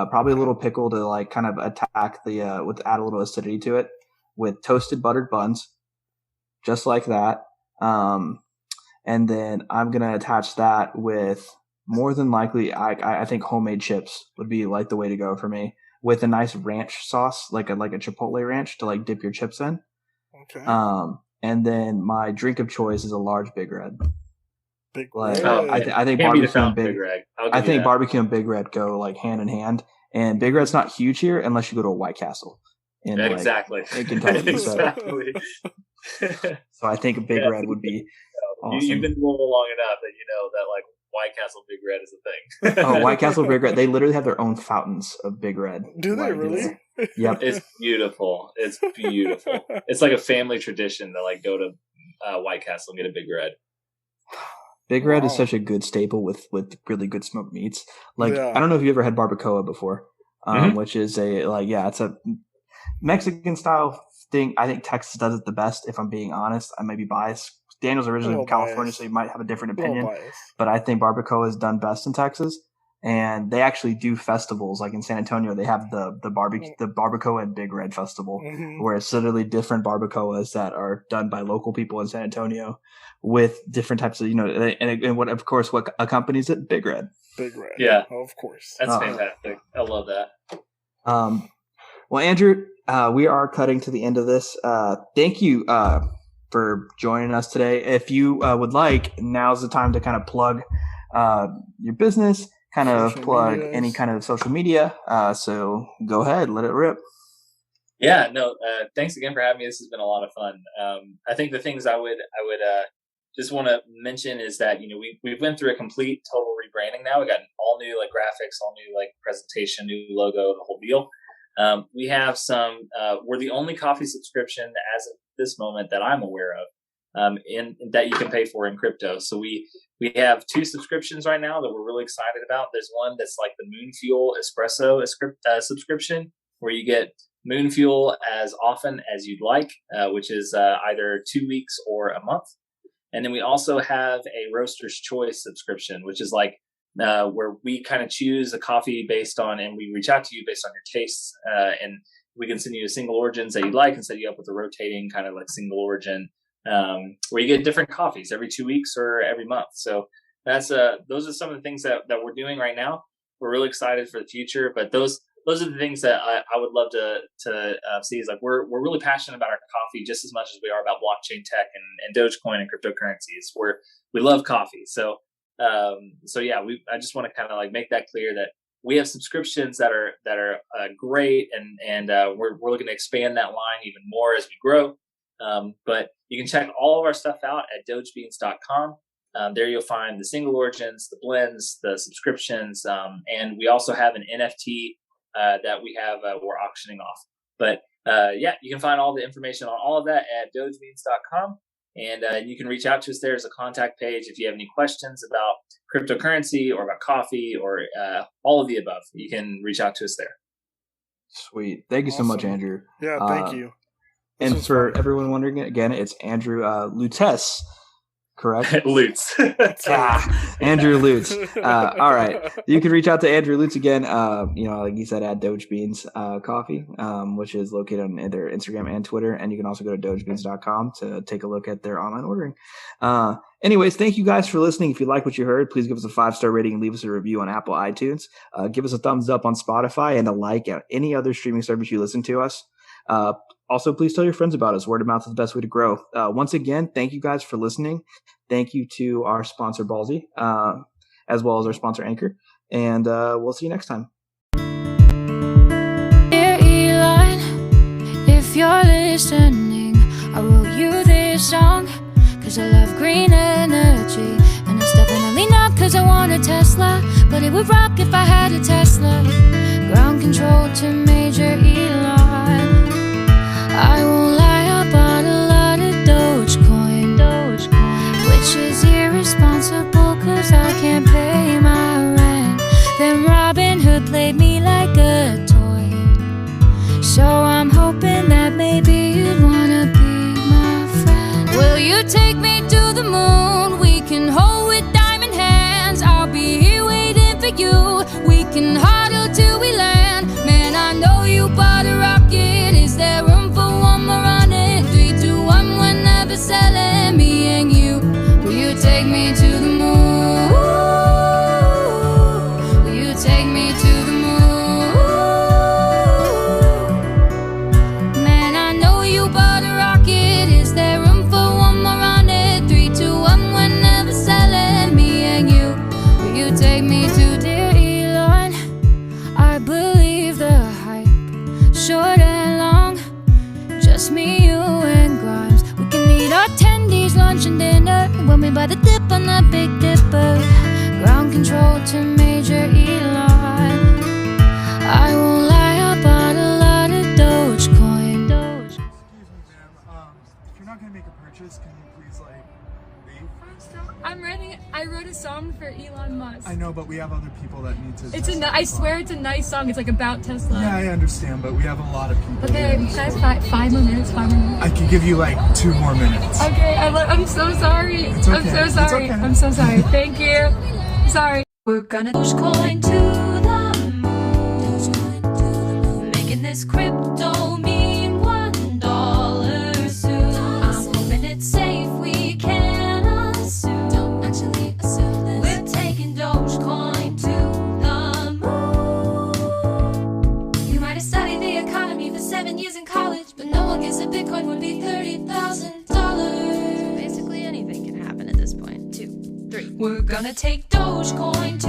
probably a little pickle to like kind of attack add a little acidity to it, with toasted buttered buns, just like that. And then I'm gonna attach that with more than likely, I think homemade chips would be like the way to go for me, with a nice ranch sauce, like a Chipotle ranch to like dip your chips in. Okay. And then my drink of choice is a large Big Red. Big Red. I think barbecue and Big Red. I think barbecue and Big Red go like hand in hand. And Big Red's not huge here unless you go to a White Castle. In exactly. In Kentucky. Exactly. So I think a Big Red would be awesome. You've been Louisville long enough that you know that like White Castle Big Red is a thing. Oh, White Castle Big Red. They literally have their own fountains of Big Red. Do they really? Yep. It's beautiful. It's beautiful. It's like a family tradition to like go to White Castle and get a Big Red. Big Red is such a good staple with really good smoked meats. Like, I don't know if you ever had barbacoa before, which is it's a Mexican style thing. I think Texas does it the best, if I'm being honest. I may be biased. Daniel's originally from California, so you might have a different opinion. But I think barbacoa is done best in Texas. And they actually do festivals, like in San Antonio. They have the barbacoa and Big Red Festival, where it's literally different barbacoas that are done by local people in San Antonio, with different types of and what accompanies it, Big Red. Big Red, yeah, of course. That's fantastic. I love that. Well, Andrew, we are cutting to the end of this. Thank you for joining us today. If you would like, now's the time to kind of plug your business. Kind of plug any kind of social media. So go ahead, let it rip. Yeah, no, thanks again for having me. This has been a lot of fun. I think the things I would just want to mention is that, we went through a complete total rebranding now. We got all new like graphics, all new like presentation, new logo, the whole deal. We have some, we're the only coffee subscription as of this moment that I'm aware of, and that you can pay for in crypto. So we have 2 subscriptions right now that we're really excited about. There's one that's like the Moon Fuel Espresso subscription, where you get Moon Fuel as often as you'd like, which is either 2 weeks or a month. And then we also have a Roaster's Choice subscription, which is like where we kind of choose a coffee based on, and we reach out to you based on your tastes, and we can send you single origins that you'd like and set you up with a rotating kind of like single origin, where you get different coffees every 2 weeks or every month. So that's those are some of the things that we're doing right now. We're really excited for the future, but those are the things that I would love to see. Is like we're really passionate about our coffee just as much as we are about blockchain tech and Dogecoin and cryptocurrencies. We love coffee. So yeah, I just want to kind of like make that clear that we have subscriptions that are great, and we're looking to expand that line even more as we grow. But you can check all of our stuff out at DogeBeans.com. There you'll find the single origins, the blends, the subscriptions, and we also have an NFT that we have we're auctioning off. But yeah, you can find all the information on all of that at DogeBeans.com. And you can reach out to us there as a contact page if you have any questions about cryptocurrency or about coffee or all of the above. You can reach out to us there. Sweet. Thank you so much, Andrew. Yeah, thank you. And for everyone wondering, again, it's Andrew Lutes, correct? Lutes. Andrew Lutes. All right. You can reach out to Andrew Lutes again, like you said, at DogeBeans Coffee, which is located on their Instagram and Twitter. And you can also go to DogeBeans.com to take a look at their online ordering. Anyways, thank you guys for listening. If you like what you heard, please give us a 5-star rating and leave us a review on Apple iTunes. Give us a thumbs up on Spotify and a like at any other streaming service you listen to us. Also, please tell your friends about us. Word of mouth is the best way to grow. Once again, thank you guys for listening. Thank you to our sponsor, Ballsy, as well as our sponsor, Anchor. And we'll see you next time. Dear Elon, if you're listening, I wrote you this song, 'cause I love green energy. And it's definitely not 'cause I want a Tesla, but it would rock if I had a Tesla. Ground control to Major Elon. I won't lie, I bought a lot of Dogecoin, which is irresponsible 'cause I can't pay my rent. Then Robin Hood played me like a toy, so I'm hoping that maybe you'd wanna be my friend. Will you take me to the moon? We can hold with diamond hands. I'll be here waiting for you. We can huddle till we land. Man, I know you bought a rocket. Is there room for one more on it? 3, 2, 1, we're never selling, me and you. Will you take me to the moon? Will you take me to the moon? Man, I know you bought a rocket. Is there room for one more on it? 3, 2, 1, we're never selling, me and you. Will you take me to dear Elon? I believe the hype, short and long, just me, you, and Grimes. We can eat our tendies, lunch and dinner when we buy the dip on the Big Dipper. Ground control to Major Elon. I won't lie, I bought a lot of Dogecoin. Excuse me, ma'am. If you're not gonna make a purchase, can you please leave? I wrote a song for Elon Musk. I know, but we have other people that need to. I swear it's a nice song. It's like about Tesla. Yeah, I understand, but we have a lot of people. Okay, can I have 5 more minutes? 5 more minutes. I can give you like 2 more minutes. Okay, I'm so sorry. It's okay. I'm so It's sorry. okay. I'm so sorry. Thank you. Sorry. We're gonna Dogecoin to the moon, making this crypto mean $1 soon. I'm hoping it's safe, we can assume. Don't actually assume this. We're taking Dogecoin to the moon. You might have studied the economy for 7 years in college, but no one guessed that Bitcoin would be $30,000. Basically anything can happen at this point. 2, 3. We're gonna take Dogecoin to